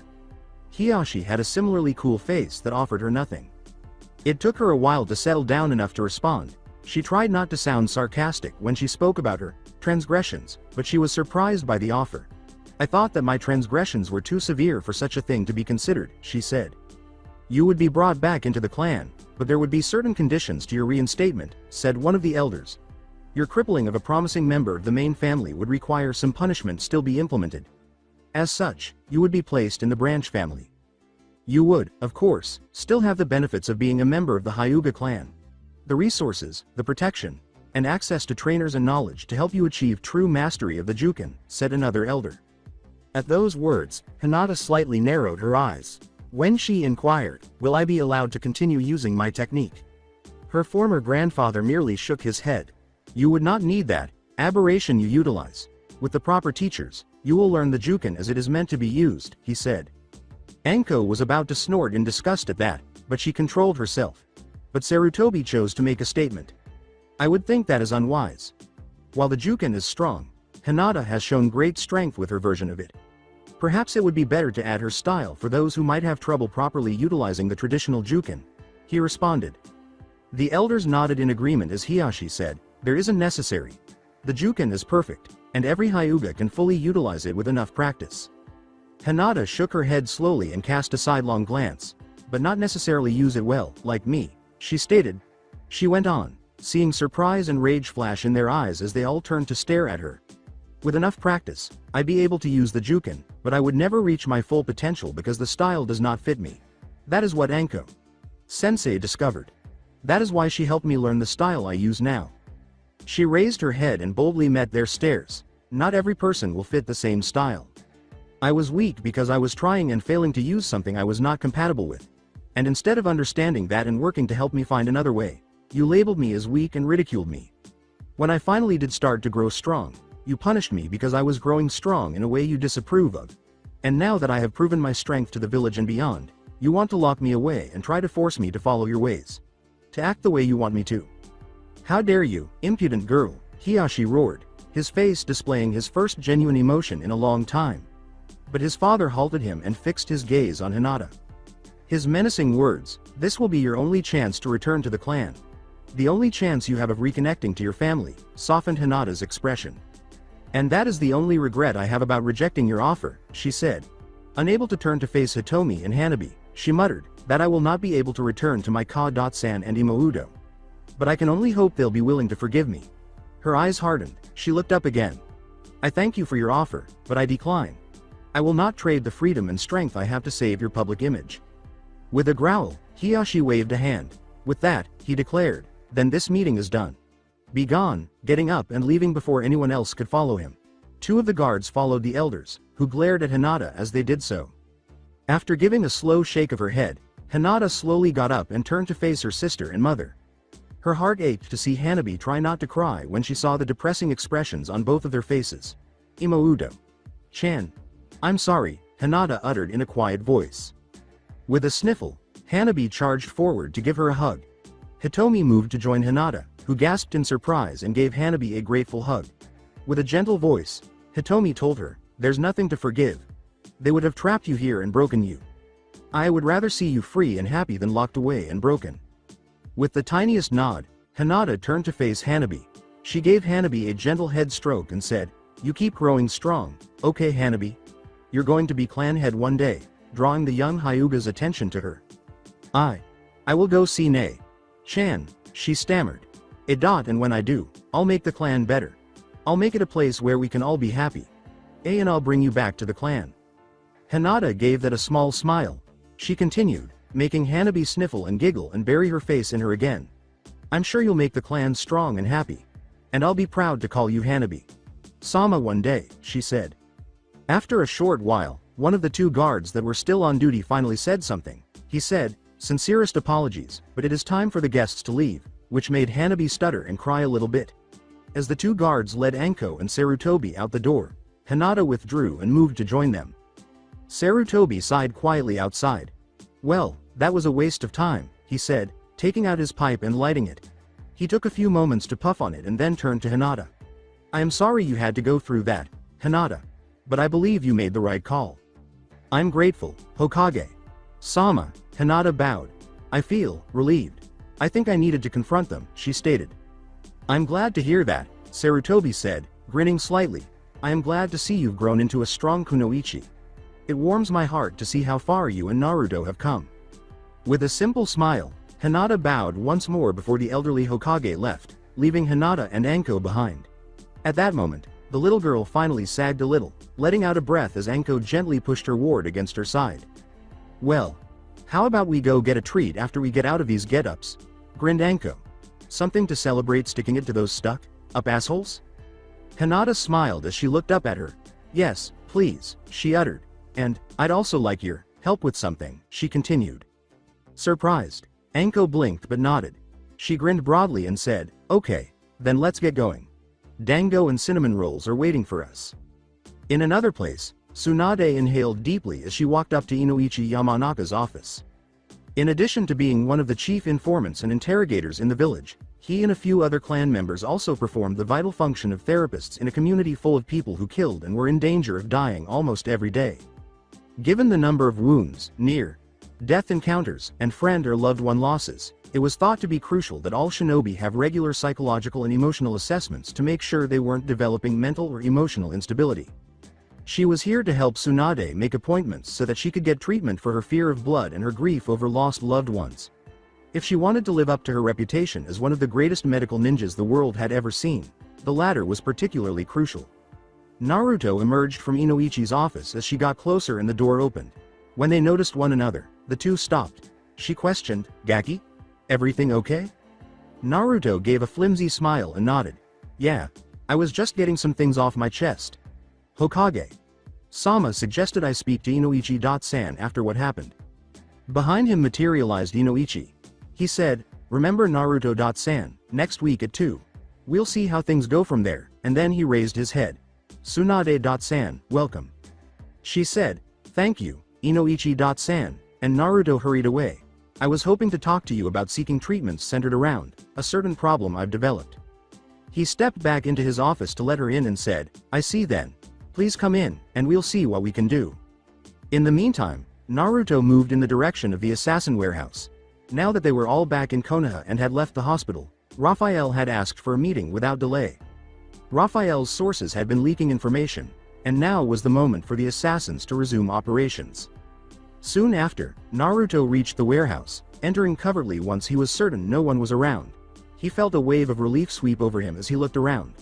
Hiashi had a similarly cool face that offered her nothing. It took her a while to settle down enough to respond. She tried not to sound sarcastic when she spoke about her transgressions, but she was surprised by the offer. "I thought that my transgressions were too severe for such a thing to be considered," she said. "You would be brought back into the clan, but there would be certain conditions to your reinstatement," said one of the elders. "Your crippling of a promising member of the main family would require some punishment still be implemented. As such, you would be placed in the branch family. You would, of course, still have the benefits of being a member of the Hyuga clan. The resources, the protection, and access to trainers and knowledge to help you achieve true mastery of the Juken," said another elder. At those words, Hinata slightly narrowed her eyes. When she inquired, "Will I be allowed to continue using my technique?" Her former grandfather merely shook his head. "You would not need that aberration you utilize. With the proper teachers, you will learn the Juken as it is meant to be used," he said. Anko was about to snort in disgust at that, but she controlled herself. But Sarutobi chose to make a statement. "I would think that is unwise. While the Juken is strong, Hinata has shown great strength with her version of it. Perhaps it would be better to add her style for those who might have trouble properly utilizing the traditional Juken," he responded. The elders nodded in agreement as Hiashi said, "There isn't necessary. The Juken is perfect, and every Hyuga can fully utilize it with enough practice." Hinata shook her head slowly and cast a sidelong glance. "But not necessarily use it well, like me," she stated. She went on, seeing surprise and rage flash in their eyes as they all turned to stare at her. "With enough practice, I'd be able to use the Juken, but I would never reach my full potential because the style does not fit me. That is what Anko Sensei discovered. That is why she helped me learn the style I use now. She raised her head and boldly met their stares. Not every person will fit the same style. I was weak because I was trying and failing to use something I was not compatible with. And instead of understanding that and working to help me find another way, you labeled me as weak and ridiculed me. When I finally did start to grow strong, you punished me because I was growing strong in a way you disapprove of. And now that I have proven my strength to the village and beyond, you want to lock me away and try to force me to follow your ways. To act the way you want me to. How dare you, impudent girl, Hiashi roared, his face displaying his first genuine emotion in a long time. But his father halted him and fixed his gaze on Hinata. His menacing words, "This will be your only chance to return to the clan. The only chance you have of reconnecting to your family," softened Hinata's expression. "And that is the only regret I have about rejecting your offer," she said. Unable to turn to face Hitomi and Hanabi, she muttered, "that I will not be able to return to my Ka-san and Imoudo. But I can only hope they'll be willing to forgive me." Her eyes hardened, she looked up again. "I thank you for your offer, but I decline. I will not trade the freedom and strength I have to save your public image." With a growl, Hiashi waved a hand. With that, he declared, "Then this meeting is done. Be gone," getting up and leaving before anyone else could follow him. Two of the guards followed the elders, who glared at Hinata as they did so. After giving a slow shake of her head, Hinata slowly got up and turned to face her sister and mother. Her heart ached to see Hanabi try not to cry when she saw the depressing expressions on both of their faces. "Imoudo-chan. I'm sorry," Hinata uttered in a quiet voice. With a sniffle, Hanabi charged forward to give her a hug. Hitomi moved to join Hinata, who gasped in surprise and gave Hanabi a grateful hug. With a gentle voice, Hitomi told her, "There's nothing to forgive. They would have trapped you here and broken you. I would rather see you free and happy than locked away and broken." With the tiniest nod, Hinata turned to face Hanabi. She gave Hanabi a gentle head stroke and said, "You keep growing strong, okay Hanabi? You're going to be clan head one day," drawing the young Hyuga's attention to her. I will go see Ne-chan," she stammered. And when I do, I'll make the clan better. I'll make it a place where we can all be happy. And I'll bring you back to the clan." Hinata gave that a small smile. She continued, making Hanabi sniffle and giggle and bury her face in her again. "I'm sure you'll make the clan strong and happy. And I'll be proud to call you Hanabi-sama one day," she said. After a short while, one of the two guards that were still on duty finally said something. He said, "Sincerest apologies, but it is time for the guests to leave," which made Hanabi stutter and cry a little bit. As the two guards led Anko and Sarutobi out the door, Hinata withdrew and moved to join them. Sarutobi sighed quietly outside. "Well, that was a waste of time," he said, taking out his pipe and lighting it. He took a few moments to puff on it and then turned to Hinata. "I am sorry you had to go through that, Hinata. But I believe you made the right call." "I'm grateful, Hokage-sama," Hinata bowed. "I feel relieved. I think I needed to confront them," she stated. "I'm glad to hear that," Sarutobi said, grinning slightly. "I am glad to see you've grown into a strong kunoichi. It warms my heart to see how far you and Naruto have come." With a simple smile, Hinata bowed once more before the elderly Hokage left, leaving Hinata and Anko behind. At that moment, the little girl finally sagged a little, letting out a breath as Anko gently pushed her ward against her side. "Well, how about we go get a treat after we get out of these get-ups?" grinned Anko. "Something to celebrate sticking it to those stuck-up assholes?" Hinata smiled as she looked up at her. "Yes, please," she uttered. "And, I'd also like your help with something," she continued. Surprised, Anko blinked but nodded. She grinned broadly and said, "Okay, then let's get going. Dango and cinnamon rolls are waiting for us." In another place, Tsunade inhaled deeply as she walked up to Inoichi Yamanaka's office. In addition to being one of the chief informants and interrogators in the village, he and a few other clan members also performed the vital function of therapists in a community full of people who killed and were in danger of dying almost every day. Given the number of wounds, near-death encounters, and friend or loved one losses, it was thought to be crucial that all shinobi have regular psychological and emotional assessments to make sure they weren't developing mental or emotional instability. She was here to help Tsunade make appointments so that she could get treatment for her fear of blood and her grief over lost loved ones. If she wanted to live up to her reputation as one of the greatest medical ninjas the world had ever seen, the latter was particularly crucial. Naruto emerged from Inoichi's office as she got closer and the door opened. When they noticed one another, the two stopped. She questioned, "Gaki? Everything okay? Naruto gave a flimsy smile and nodded. Yeah. I was just getting some things off my chest. Hokage. Sama suggested I speak to Inoichi-san after what happened. Behind him materialized Inoichi. He said, remember Naruto-san, next week at 2. We'll see how things go from there, and then he raised his head. Tsunade-san, welcome. She said, thank you, Inoichi-san, and Naruto hurried away. I was hoping to talk to you about seeking treatments centered around a certain problem I've developed. He stepped back into his office to let her in and said, I see then. Please come in, and we'll see what we can do. In the meantime, Naruto moved in the direction of the assassin warehouse. Now that they were all back in Konoha and had left the hospital, Raphael had asked for a meeting without delay. Raphael's sources had been leaking information, and now was the moment for the assassins to resume operations. Soon after, Naruto reached the warehouse, entering covertly once he was certain no one was around. He felt a wave of relief sweep over him as he looked around.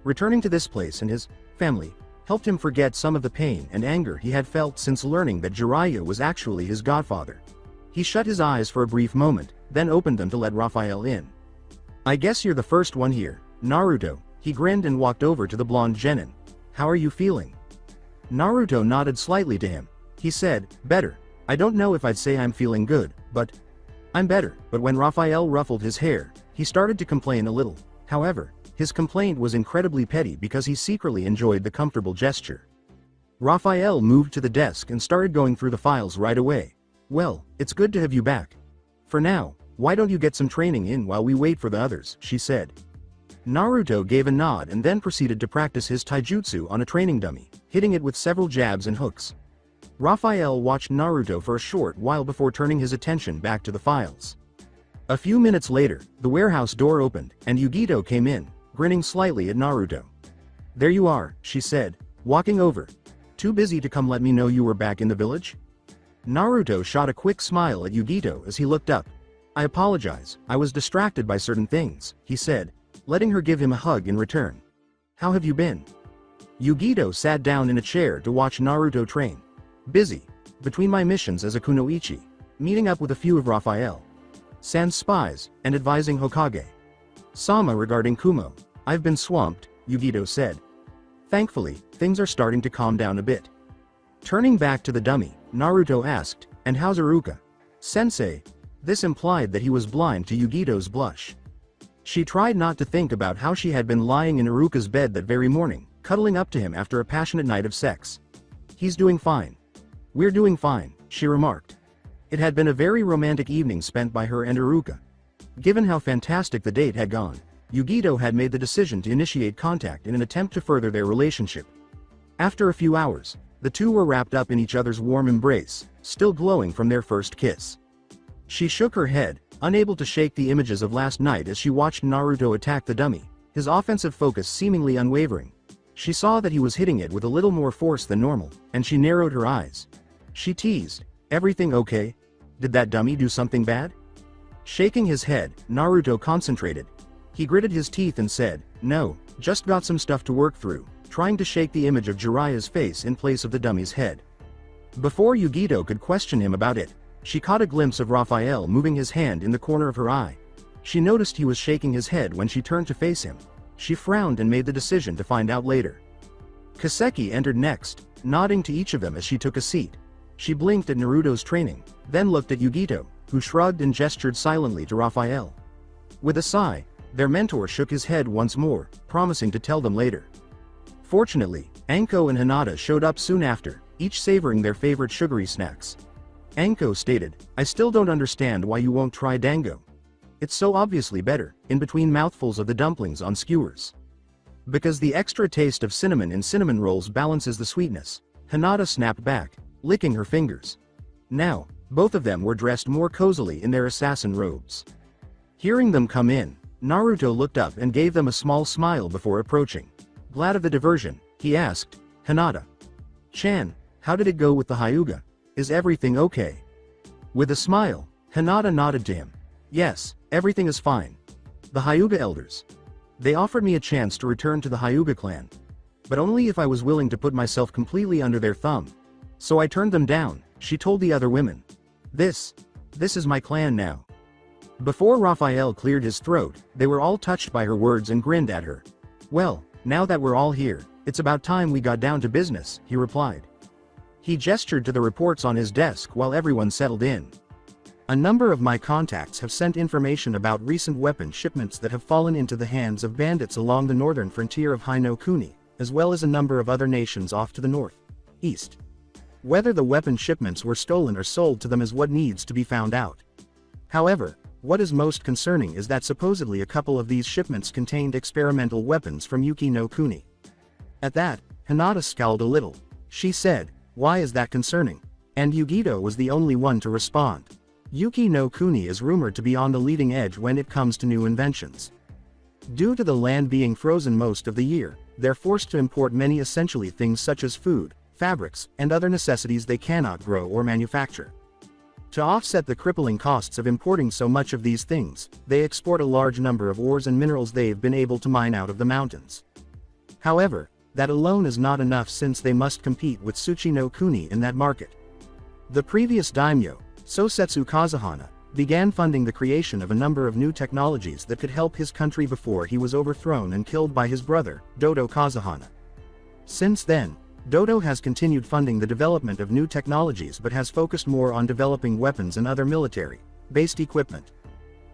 Returning to this place and his family helped him forget some of the pain and anger he had felt since learning that Jiraiya was actually his godfather. He shut his eyes for a brief moment, then opened them to let Raphael in. I guess you're the first one here, Naruto. He grinned and walked over to the blonde genin. How are you feeling? Naruto nodded slightly to him. He said, better. I don't know if I'd say I'm feeling good, but I'm better. But when Raphael ruffled his hair, he started to complain a little. However, his complaint was incredibly petty because he secretly enjoyed the comfortable gesture. Raphael moved to the desk and started going through the files right away. Well, it's good to have you back. For now, why don't you get some training in while we wait for the others, she said. Naruto gave a nod and then proceeded to practice his taijutsu on a training dummy, hitting it with several jabs and hooks. Raphael watched Naruto for a short while before turning his attention back to the files. A few minutes later, the warehouse door opened, and Yugito came in, grinning slightly at Naruto. There you are, she said, walking over. Too busy to come let me know you were back in the village? Naruto shot a quick smile at Yugito as he looked up. I apologize, I was distracted by certain things, he said, letting her give him a hug in return. How have you been? Yugito sat down in a chair to watch Naruto train. Busy. Between my missions as a kunoichi, meeting up with a few of Raphael San's spies, and advising Hokage Sama regarding Kumo. I've been swamped, Yugito said. Thankfully, things are starting to calm down a bit. Turning back to the dummy, Naruto asked, and how's Iruka? Sensei. This implied that he was blind to Yugito's blush. She tried not to think about how she had been lying in Iruka's bed that very morning, cuddling up to him after a passionate night of sex. He's doing fine. We're doing fine, she remarked. It had been a very romantic evening spent by her and Iruka. Given how fantastic the date had gone, Yugito had made the decision to initiate contact in an attempt to further their relationship. After a few hours, the two were wrapped up in each other's warm embrace, still glowing from their first kiss. She shook her head, unable to shake the images of last night as she watched Naruto attack the dummy, his offensive focus seemingly unwavering. She saw that he was hitting it with a little more force than normal, and she narrowed her eyes. She teased, everything okay? Did that dummy do something bad? Shaking his head, Naruto concentrated. He gritted his teeth and said, no, just got some stuff to work through, trying to shake the image of Jiraiya's face in place of the dummy's head. Before Yugito could question him about it, she caught a glimpse of Raphael moving his hand in the corner of her eye. She noticed he was shaking his head when she turned to face him. She frowned and made the decision to find out later. Kaseki entered next, nodding to each of them as she took a seat. She blinked at Naruto's training, then looked at Yugito, who shrugged and gestured silently to Raphael. With a sigh, their mentor shook his head once more, promising to tell them later. Fortunately, Anko and Hinata showed up soon after, each savoring their favorite sugary snacks. Anko stated, I still don't understand why you won't try dango. It's so obviously better, in between mouthfuls of the dumplings on skewers. Because the extra taste of cinnamon in cinnamon rolls balances the sweetness, Hinata snapped back, licking her fingers. Now, both of them were dressed more cozily in their assassin robes. Hearing them come in, Naruto looked up and gave them a small smile before approaching. Glad of the diversion, he asked, Hinata. Chan, how did it go with the Hyuga? Is everything okay? With a smile, Hinata nodded to him. Yes, everything is fine. The Hyuga elders. They offered me a chance to return to the Hyuga clan. But only if I was willing to put myself completely under their thumb. So I turned them down, she told the other women. This is my clan now. Before Raphael cleared his throat, they were all touched by her words and grinned at her. "Well, now that we're all here, it's about time we got down to business," he replied. He gestured to the reports on his desk while everyone settled in. "A number of my contacts have sent information about recent weapon shipments that have fallen into the hands of bandits along the northern frontier of Hinokuni, as well as a number of other nations off to the north, east. Whether the weapon shipments were stolen or sold to them is what needs to be found out. However, what is most concerning is that supposedly a couple of these shipments contained experimental weapons from Yuki no Kuni." At that, Hinata scowled a little. She said, "Why is that concerning?" And Yugito was the only one to respond. Yuki no Kuni is rumored to be on the leading edge when it comes to new inventions. Due to the land being frozen most of the year, they're forced to import many essentially things such as food, fabrics, and other necessities they cannot grow or manufacture. To offset the crippling costs of importing so much of these things, they export a large number of ores and minerals they've been able to mine out of the mountains. However, that alone is not enough since they must compete with Tsuchi no Kuni in that market. The previous daimyo, Sosetsu Kazuhana, began funding the creation of a number of new technologies that could help his country before he was overthrown and killed by his brother, Dodo Kazuhana. Since then, Dodo has continued funding the development of new technologies but has focused more on developing weapons and other military-based equipment.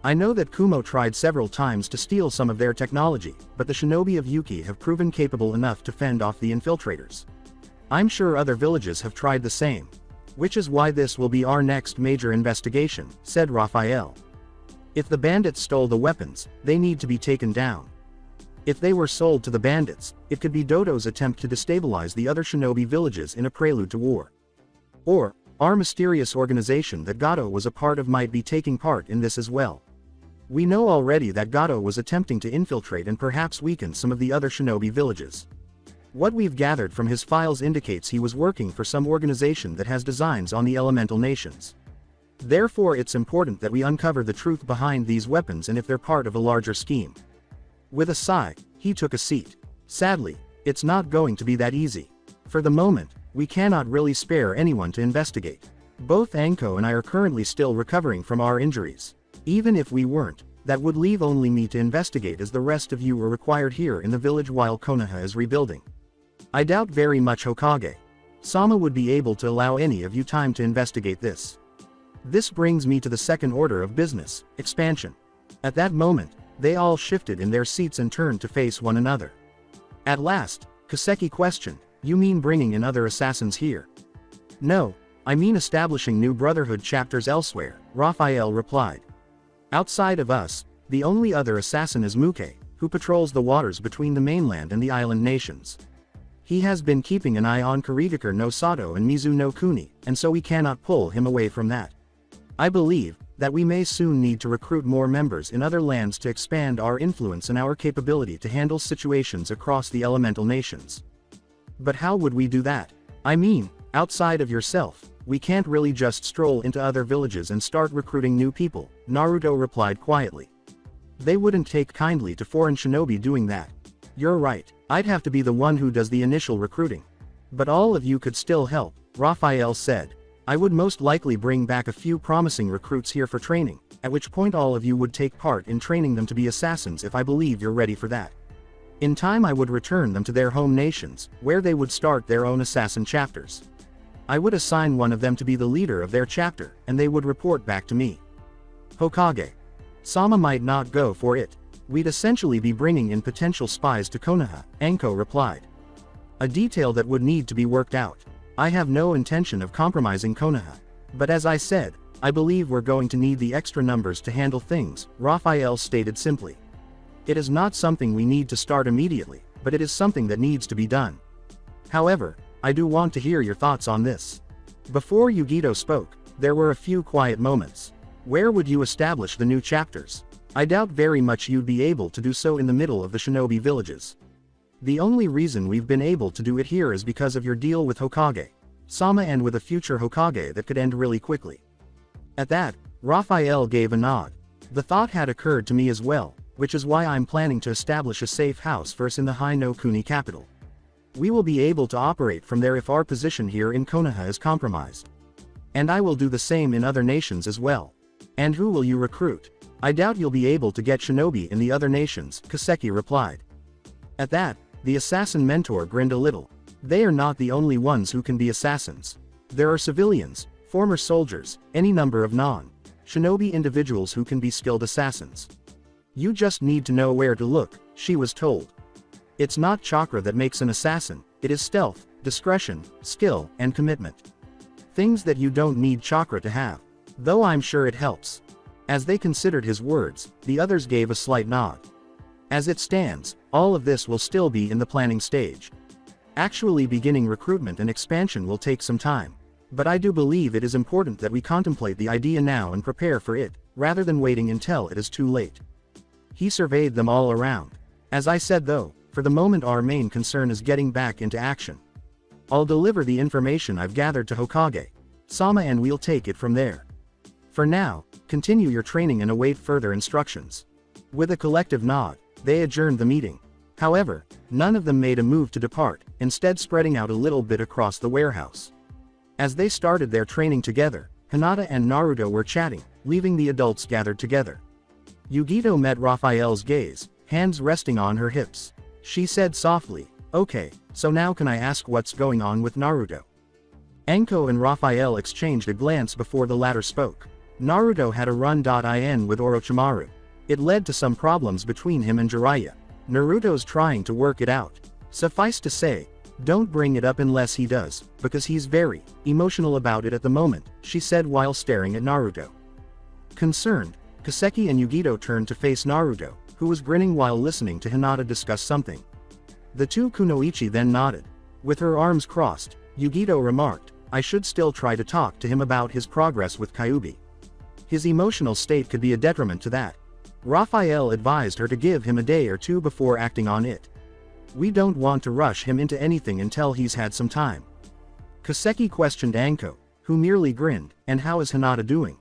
I know that Kumo tried several times to steal some of their technology, but the shinobi of Yuki have proven capable enough to fend off the infiltrators. I'm sure other villages have tried the same. Which is why this will be our next major investigation, said Raphael. If the bandits stole the weapons, they need to be taken down. If they were sold to the bandits, it could be Dodo's attempt to destabilize the other shinobi villages in a prelude to war. Or, our mysterious organization that Gato was a part of might be taking part in this as well. We know already that Gato was attempting to infiltrate and perhaps weaken some of the other shinobi villages. What we've gathered from his files indicates he was working for some organization that has designs on the elemental nations. Therefore it's important that we uncover the truth behind these weapons and if they're part of a larger scheme. With a sigh, he took a seat. Sadly, it's not going to be that easy. For the moment, we cannot really spare anyone to investigate. Both Anko and I are currently still recovering from our injuries. Even if we weren't, that would leave only me to investigate as the rest of you are required here in the village while Konoha is rebuilding. I doubt very much Hokage Sama would be able to allow any of you time to investigate this. This brings me to the second order of business, expansion. At that moment, they all shifted in their seats and turned to face one another. At last, Kaseki questioned, "You mean bringing in other assassins here?" "No, I mean establishing new Brotherhood chapters elsewhere," Raphael replied. "Outside of us, the only other assassin is Muke, who patrols the waters between the mainland and the island nations. He has been keeping an eye on Kurigakure no Sato and Mizu no Kuni, and so we cannot pull him away from that. I believe that we may soon need to recruit more members in other lands to expand our influence and our capability to handle situations across the elemental nations." "But how would we do that? I mean, outside of yourself, we can't really just stroll into other villages and start recruiting new people," Naruto replied quietly. "They wouldn't take kindly to foreign shinobi doing that." "You're right, I'd have to be the one who does the initial recruiting. But all of you could still help," Raphael said. "I would most likely bring back a few promising recruits here for training, at which point all of you would take part in training them to be assassins if I believe you're ready for that. In time I would return them to their home nations, where they would start their own assassin chapters. I would assign one of them to be the leader of their chapter, and they would report back to me." "Hokage Sama might not go for it. We'd essentially be bringing in potential spies to Konoha," Anko replied. "A detail that would need to be worked out. I have no intention of compromising Konoha. But as I said, I believe we're going to need the extra numbers to handle things," Raphael stated simply. "It is not something we need to start immediately, but it is something that needs to be done. However, I do want to hear your thoughts on this." Before Yugito spoke, there were a few quiet moments. "Where would you establish the new chapters? I doubt very much you'd be able to do so in the middle of the shinobi villages. The only reason we've been able to do it here is because of your deal with Hokage Sama and with a future Hokage that could end really quickly." At that, Raphael gave a nod. "The thought had occurred to me as well, which is why I'm planning to establish a safe house for us in the Hinokuni capital. We will be able to operate from there if our position here in Konoha is compromised. And I will do the same in other nations as well." "And who will you recruit?" I doubt you'll be able to get shinobi in the other nations, Kaseki replied. At that, the assassin mentor grinned a little. They are not the only ones who can be assassins. There are civilians, former soldiers, any number of non-shinobi individuals who can be skilled assassins. You just need to know where to look, she was told. It's not chakra that makes an assassin, it is stealth, discretion, skill, and commitment. Things that you don't need chakra to have. Though I'm sure it helps. As they considered his words, the others gave a slight nod. As it stands, all of this will still be in the planning stage. Actually beginning recruitment and expansion will take some time. But I do believe it is important that we contemplate the idea now and prepare for it, rather than waiting until it is too late. He surveyed them all around. As I said though, for the moment our main concern is getting back into action. I'll deliver the information I've gathered to Hokage Sama and we'll take it from there. For now, continue your training and await further instructions. With a collective nod, they adjourned the meeting. However, none of them made a move to depart, instead spreading out a little bit across the warehouse. As they started their training together, Hinata and Naruto were chatting, leaving the adults gathered together. Yugito met Raphael's gaze, hands resting on her hips. She said softly, "Okay, so now can I ask what's going on with Naruto?" Anko and Raphael exchanged a glance before the latter spoke. Naruto had a run-in with Orochimaru. It led to some problems between him and Jiraiya. Naruto's trying to work it out. Suffice to say, don't bring it up unless he does, because he's very emotional about it at the moment, she said while staring at Naruto. Concerned, Kaseki and Yugito turned to face Naruto, who was grinning while listening to Hinata discuss something. The two kunoichi then nodded. With her arms crossed, Yugito remarked, "I should still try to talk to him about his progress with Kyuubi. His emotional state could be a detriment to that." Raphael advised her to give him a day or two before acting on it. "We don't want to rush him into anything until he's had some time." Kaseki questioned Anko, who merely grinned, "And how is Hinata doing?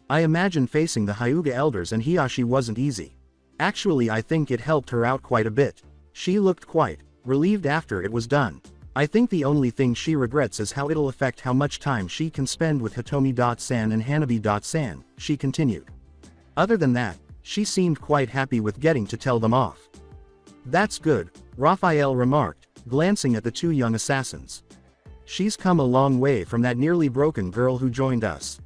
I imagine facing the Hyuga elders and Hiashi wasn't easy." "Actually I think it helped her out quite a bit. She looked quite relieved after it was done. I think the only thing she regrets is how it'll affect how much time she can spend with Hitomi-san and Hanabi-san, she continued. Other than that, she seemed quite happy with getting to tell them off. "That's good," Raphael remarked, glancing at the two young assassins. "She's come a long way from that nearly broken girl who joined us.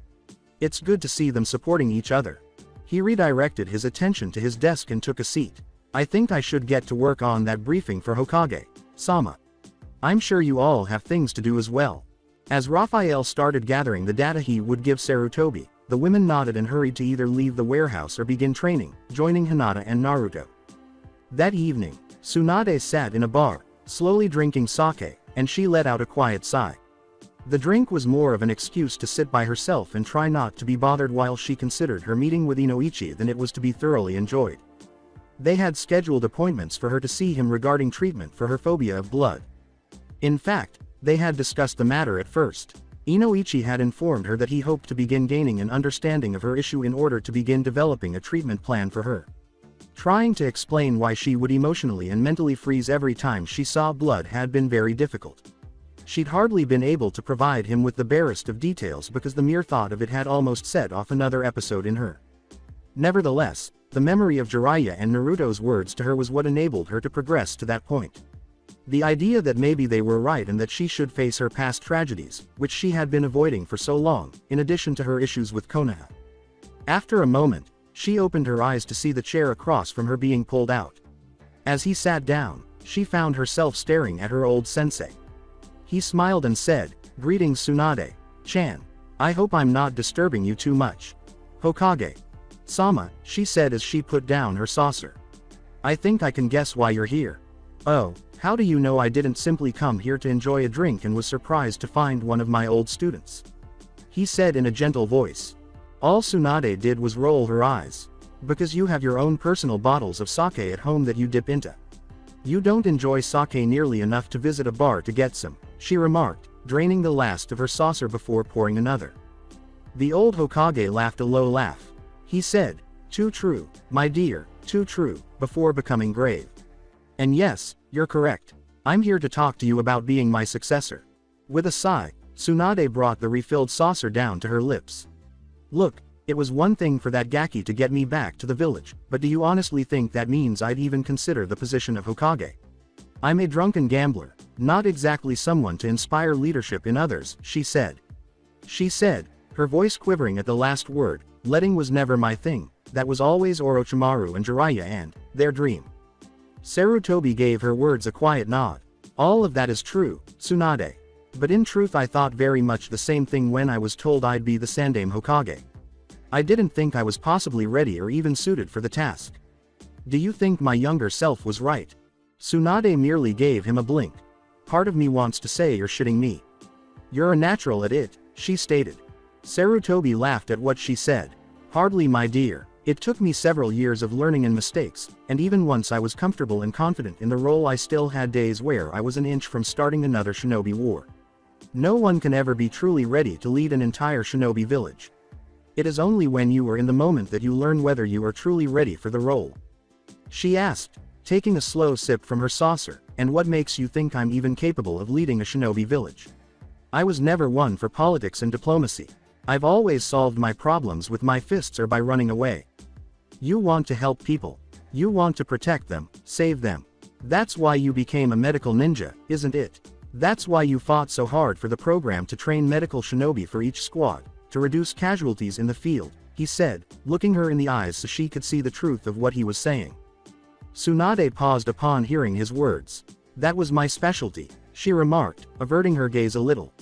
It's good to see them supporting each other." He redirected his attention to his desk and took a seat. "I think I should get to work on that briefing for Hokage Sama. I'm sure you all have things to do as well." As Raphael started gathering the data he would give Sarutobi, the women nodded and hurried to either leave the warehouse or begin training, joining Hinata and Naruto. That evening, Tsunade sat in a bar, slowly drinking sake, and she let out a quiet sigh. The drink was more of an excuse to sit by herself and try not to be bothered while she considered her meeting with Inoichi than it was to be thoroughly enjoyed. They had scheduled appointments for her to see him regarding treatment for her phobia of blood. In fact, they had discussed the matter at first. Inoichi had informed her that he hoped to begin gaining an understanding of her issue in order to begin developing a treatment plan for her. Trying to explain why she would emotionally and mentally freeze every time she saw blood had been very difficult. She'd hardly been able to provide him with the barest of details because the mere thought of it had almost set off another episode in her. Nevertheless, the memory of Jiraiya and Naruto's words to her was what enabled her to progress to that point. The idea that maybe they were right and that she should face her past tragedies, which she had been avoiding for so long, in addition to her issues with Konoha. After a moment, she opened her eyes to see the chair across from her being pulled out. As he sat down, she found herself staring at her old sensei. He smiled and said, "Greetings Tsunade-chan. I hope I'm not disturbing you too much." "Hokage Sama," she said as she put down her saucer. "I think I can guess why you're here." "Oh, how do you know I didn't simply come here to enjoy a drink and was surprised to find one of my old students?" he said in a gentle voice. All Tsunade did was roll her eyes. "Because you have your own personal bottles of sake at home that you dip into. You don't enjoy sake nearly enough to visit a bar to get some," she remarked, draining the last of her saucer before pouring another. The old Hokage laughed a low laugh. He said, "Too true, my dear, too true," before becoming grave. "And yes, you're correct. I'm here to talk to you about being my successor." With a sigh, Tsunade brought the refilled saucer down to her lips. "Look, It was one thing for that Gaki to get me back to the village, but do you honestly think that means I'd even consider the position of Hokage? I'm a drunken gambler, not exactly someone to inspire leadership in others, she said. She said, her voice quivering at the last word. Letting was never my thing, that was always Orochimaru and Jiraiya and their dream. Sarutobi gave her words a quiet nod. All of that is true, Tsunade. But in truth I thought very much the same thing when I was told I'd be the Sandaime Hokage. I didn't think I was possibly ready or even suited for the task. Do you think my younger self was right? Tsunade merely gave him a blink. Part of me wants to say you're shitting me. You're a natural at it, she stated. Sarutobi laughed at what she said. Hardly, my dear. It took me several years of learning and mistakes, and even once I was comfortable and confident in the role I still had days where I was an inch from starting another shinobi war. No one can ever be truly ready to lead an entire shinobi village. It is only when you are in the moment that you learn whether you are truly ready for the role. She asked, taking a slow sip from her saucer, and what makes you think I'm even capable of leading a shinobi village? I was never one for politics and diplomacy. I've always solved my problems with my fists or by running away. You want to help people. You want to protect them, save them. That's why you became a medical ninja, isn't it? That's why you fought so hard for the program to train medical shinobi for each squad, to reduce casualties in the field, he said, looking her in the eyes so she could see the truth of what he was saying. Tsunade paused upon hearing his words. That was my specialty, she remarked, averting her gaze a little.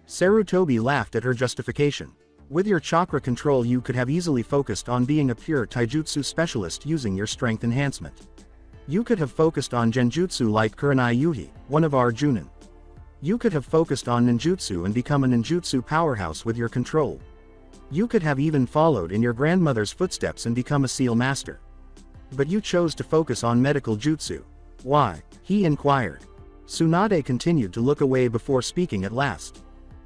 Sarutobi laughed at her justification. With your chakra control you could have easily focused on being a pure taijutsu specialist using your strength enhancement. You could have focused on genjutsu like Kurenai Yuhi, one of our Junin. You could have focused on ninjutsu and become a ninjutsu powerhouse with your control. You could have even followed in your grandmother's footsteps and become a seal master. But you chose to focus on medical jutsu. Why? He inquired. Tsunade continued to look away before speaking at last.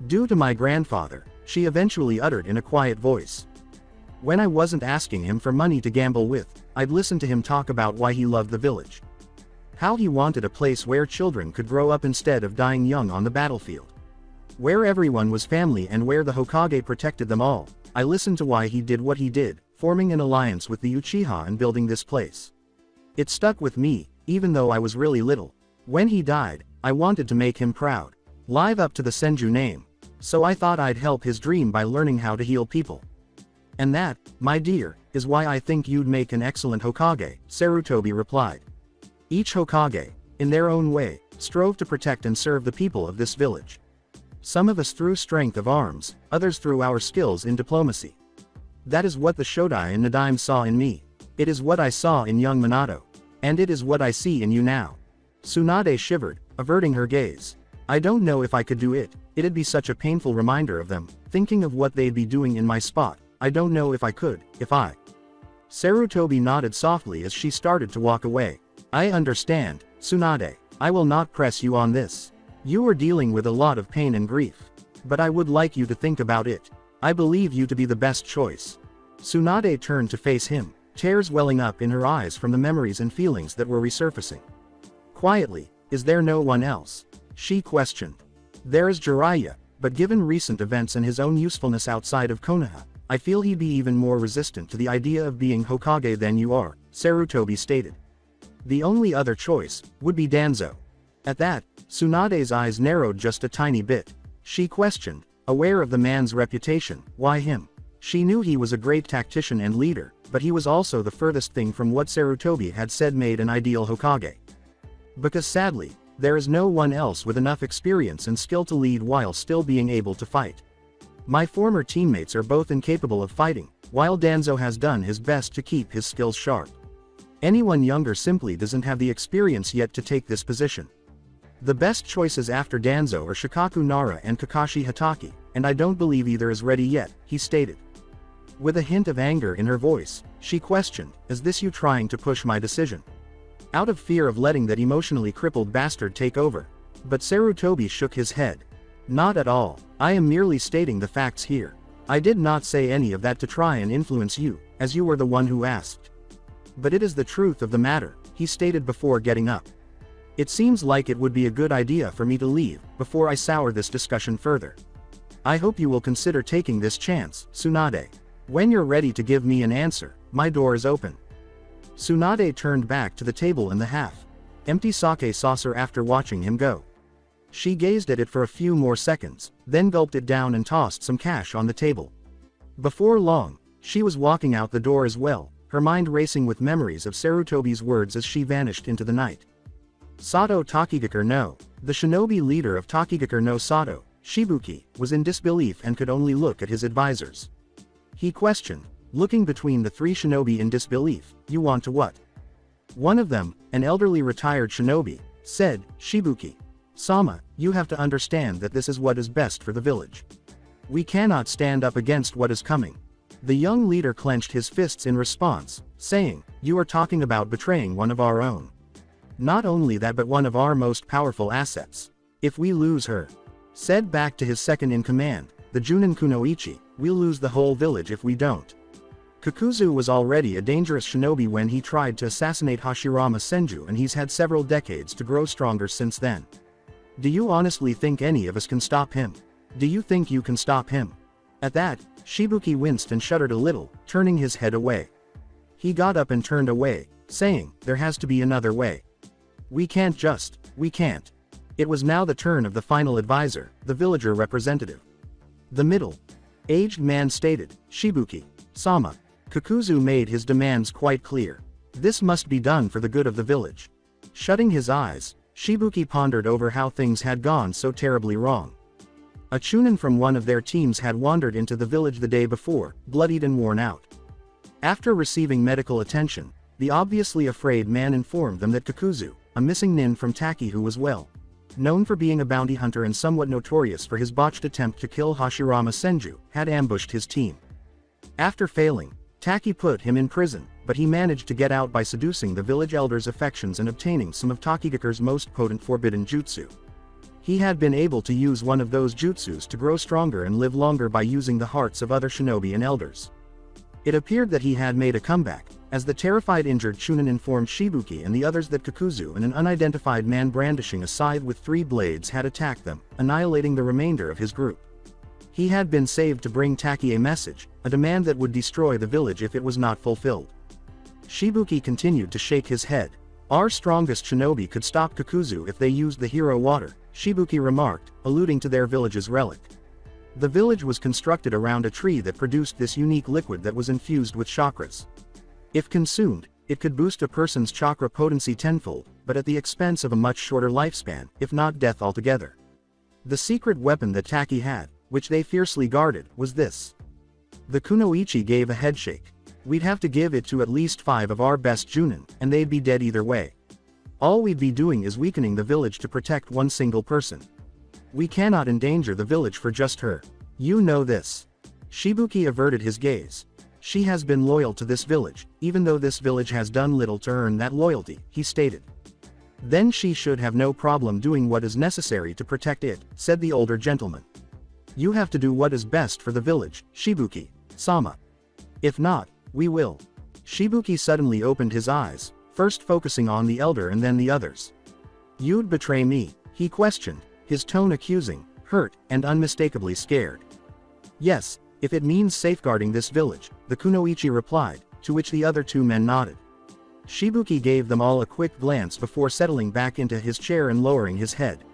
Due to my grandfather, she eventually uttered in a quiet voice. When I wasn't asking him for money to gamble with, I'd listen to him talk about why he loved the village. How he wanted a place where children could grow up instead of dying young on the battlefield. Where everyone was family and where the Hokage protected them all. I listened to why he did what he did, forming an alliance with the Uchiha and building this place. It stuck with me, even though I was really little. When he died, I wanted to make him proud. Live up to the Senju name. So I thought I'd help his dream by learning how to heal people. And that, my dear, is why I think you'd make an excellent Hokage, Sarutobi replied. Each Hokage, in their own way, strove to protect and serve the people of this village. Some of us through strength of arms, others through our skills in diplomacy. That is what the Shodai and Nadaime saw in me. It is what I saw in young Minato. And it is what I see in you now. Tsunade shivered, averting her gaze. I don't know if I could do it. It'd be such a painful reminder of them, thinking of what they'd be doing in my spot. I don't know if I could, if I. Sarutobi nodded softly as she started to walk away. I understand, Tsunade. I will not press you on this. You are dealing with a lot of pain and grief. But I would like you to think about it. I believe you to be the best choice. Tsunade turned to face him, tears welling up in her eyes from the memories and feelings that were resurfacing. Quietly, is there no one else? She questioned. There is Jiraiya, but given recent events and his own usefulness outside of Konoha, I feel he'd be even more resistant to the idea of being Hokage than you are, Sarutobi stated. The only other choice would be Danzo. At that, Tsunade's eyes narrowed just a tiny bit. She questioned, aware of the man's reputation, why him? She knew he was a great tactician and leader, but he was also the furthest thing from what Sarutobi had said made an ideal Hokage. Because sadly, there is no one else with enough experience and skill to lead while still being able to fight. My former teammates are both incapable of fighting, while Danzo has done his best to keep his skills sharp. Anyone younger simply doesn't have the experience yet to take this position. The best choices after Danzo are Shikaku Nara and Kakashi Hatake, and I don't believe either is ready yet, he stated. With a hint of anger in her voice, she questioned, is this you trying to push my decision? Out of fear of letting that emotionally crippled bastard take over. But Sarutobi shook his head. Not at all, I am merely stating the facts here. I did not say any of that to try and influence you, as you were the one who asked. But it is the truth of the matter, he stated before getting up. It seems like it would be a good idea for me to leave, before I sour this discussion further. I hope you will consider taking this chance, Tsunade. When you're ready to give me an answer, my door is open. Tsunade turned back to the table in the half-empty sake saucer after watching him go. She gazed at it for a few more seconds, then gulped it down and tossed some cash on the table. Before long, she was walking out the door as well, her mind racing with memories of Sarutobi's words as she vanished into the night. Sato Takigakure no, the shinobi leader of Takigakure no Sato, Shibuki, was in disbelief and could only look at his advisors. He questioned, looking between the three shinobi in disbelief, "You want to what?" One of them, an elderly retired shinobi, said, "Shibuki Sama, you have to understand that this is what is best for the village. We cannot stand up against what is coming." The young leader clenched his fists in response, saying, "You are talking about betraying one of our own. Not only that, but one of our most powerful assets. If we lose her," said back to his second in command, the Junin Kunoichi, "we'll lose the whole village if we don't." Kakuzu was already a dangerous shinobi when he tried to assassinate Hashirama Senju, and he's had several decades to grow stronger since then. Do you honestly think any of us can stop him? Do you think you can stop him? At that, Shibuki winced and shuddered a little, turning his head away. He got up and turned away, saying, "There has to be another way. We can't. It was now the turn of the final advisor, the villager representative. The middle-aged man stated, "Shibuki Sama." Kakuzu made his demands quite clear. This must be done for the good of the village. Shutting his eyes, Shibuki pondered over how things had gone so terribly wrong. A chunin from one of their teams had wandered into the village the day before, bloodied and worn out. After receiving medical attention, the obviously afraid man informed them that Kakuzu, a missing nin from Taki who was well known for being a bounty hunter and somewhat notorious for his botched attempt to kill Hashirama Senju, had ambushed his team. After failing, Taki put him in prison, but he managed to get out by seducing the village elders' affections and obtaining some of Takigakure's most potent forbidden jutsu. He had been able to use one of those jutsus to grow stronger and live longer by using the hearts of other shinobi and elders. It appeared that he had made a comeback, as the terrified injured chunin informed Shibuki and the others that Kakuzu and an unidentified man brandishing a scythe with 3 blades had attacked them, annihilating the remainder of his group. He had been saved to bring Taki a message, a demand that would destroy the village if it was not fulfilled. Shibuki continued to shake his head. "Our strongest shinobi could stop Kakuzu if they used the hero water," Shibuki remarked, alluding to their village's relic. The village was constructed around a tree that produced this unique liquid that was infused with chakras. If consumed, it could boost a person's chakra potency tenfold, but at the expense of a much shorter lifespan, if not death altogether. The secret weapon that Taki had, which they fiercely guarded, was this. The Kunoichi gave a headshake. "We'd have to give it to at least 5 of our best Junin, and they'd be dead either way. All we'd be doing is weakening the village to protect one single person. We cannot endanger the village for just her. You know this." Shibuki averted his gaze. "She has been loyal to this village, even though this village has done little to earn that loyalty," he stated. "Then she should have no problem doing what is necessary to protect it," said the older gentleman. "You have to do what is best for the village, Shibuki Sama. If not, we will." Shibuki suddenly opened his eyes, first focusing on the elder and then the others. "You'd betray me?" he questioned, his tone accusing, hurt, and unmistakably scared. "Yes, if it means safeguarding this village," the Kunoichi replied, to which the other 2 men nodded. Shibuki gave them all a quick glance before settling back into his chair and lowering his head.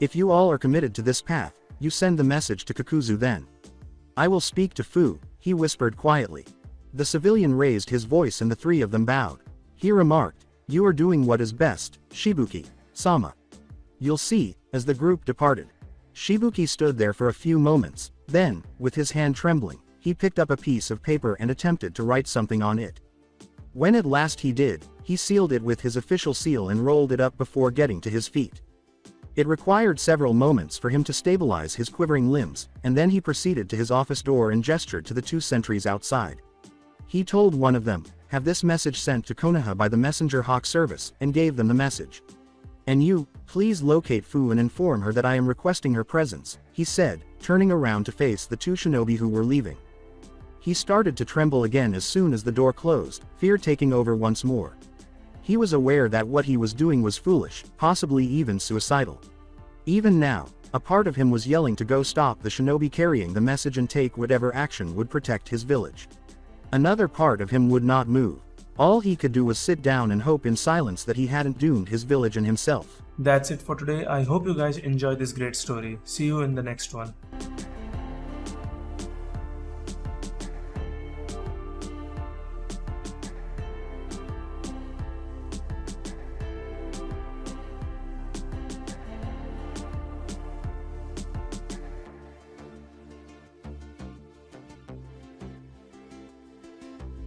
"If you all are committed to this path, you send the message to Kakuzu then. I will speak to Fu," he whispered quietly. The civilian raised his voice and the 3 of them bowed. He remarked, "You are doing what is best, Shibuki Sama. You'll see." As the group departed, Shibuki stood there for a few moments, then, with his hand trembling, he picked up a piece of paper and attempted to write something on it. When at last he did, he sealed it with his official seal and rolled it up before getting to his feet. It required several moments for him to stabilize his quivering limbs, and then he proceeded to his office door and gestured to the 2 sentries outside. He told one of them, "Have this message sent to Konoha by the messenger hawk service," and gave them the message. "And you, please locate Fu and inform her that I am requesting her presence," he said, turning around to face the 2 shinobi who were leaving. He started to tremble again as soon as the door closed, fear taking over once more. He was aware that what he was doing was foolish, possibly even suicidal. Even now, A part of him was yelling to go stop the shinobi carrying the message and take whatever action would protect his village. Another part of him would not move. All he could do was sit down and hope in silence that he hadn't doomed his village and himself. That's it for today. I hope you guys enjoyed this great story. See you in the next one.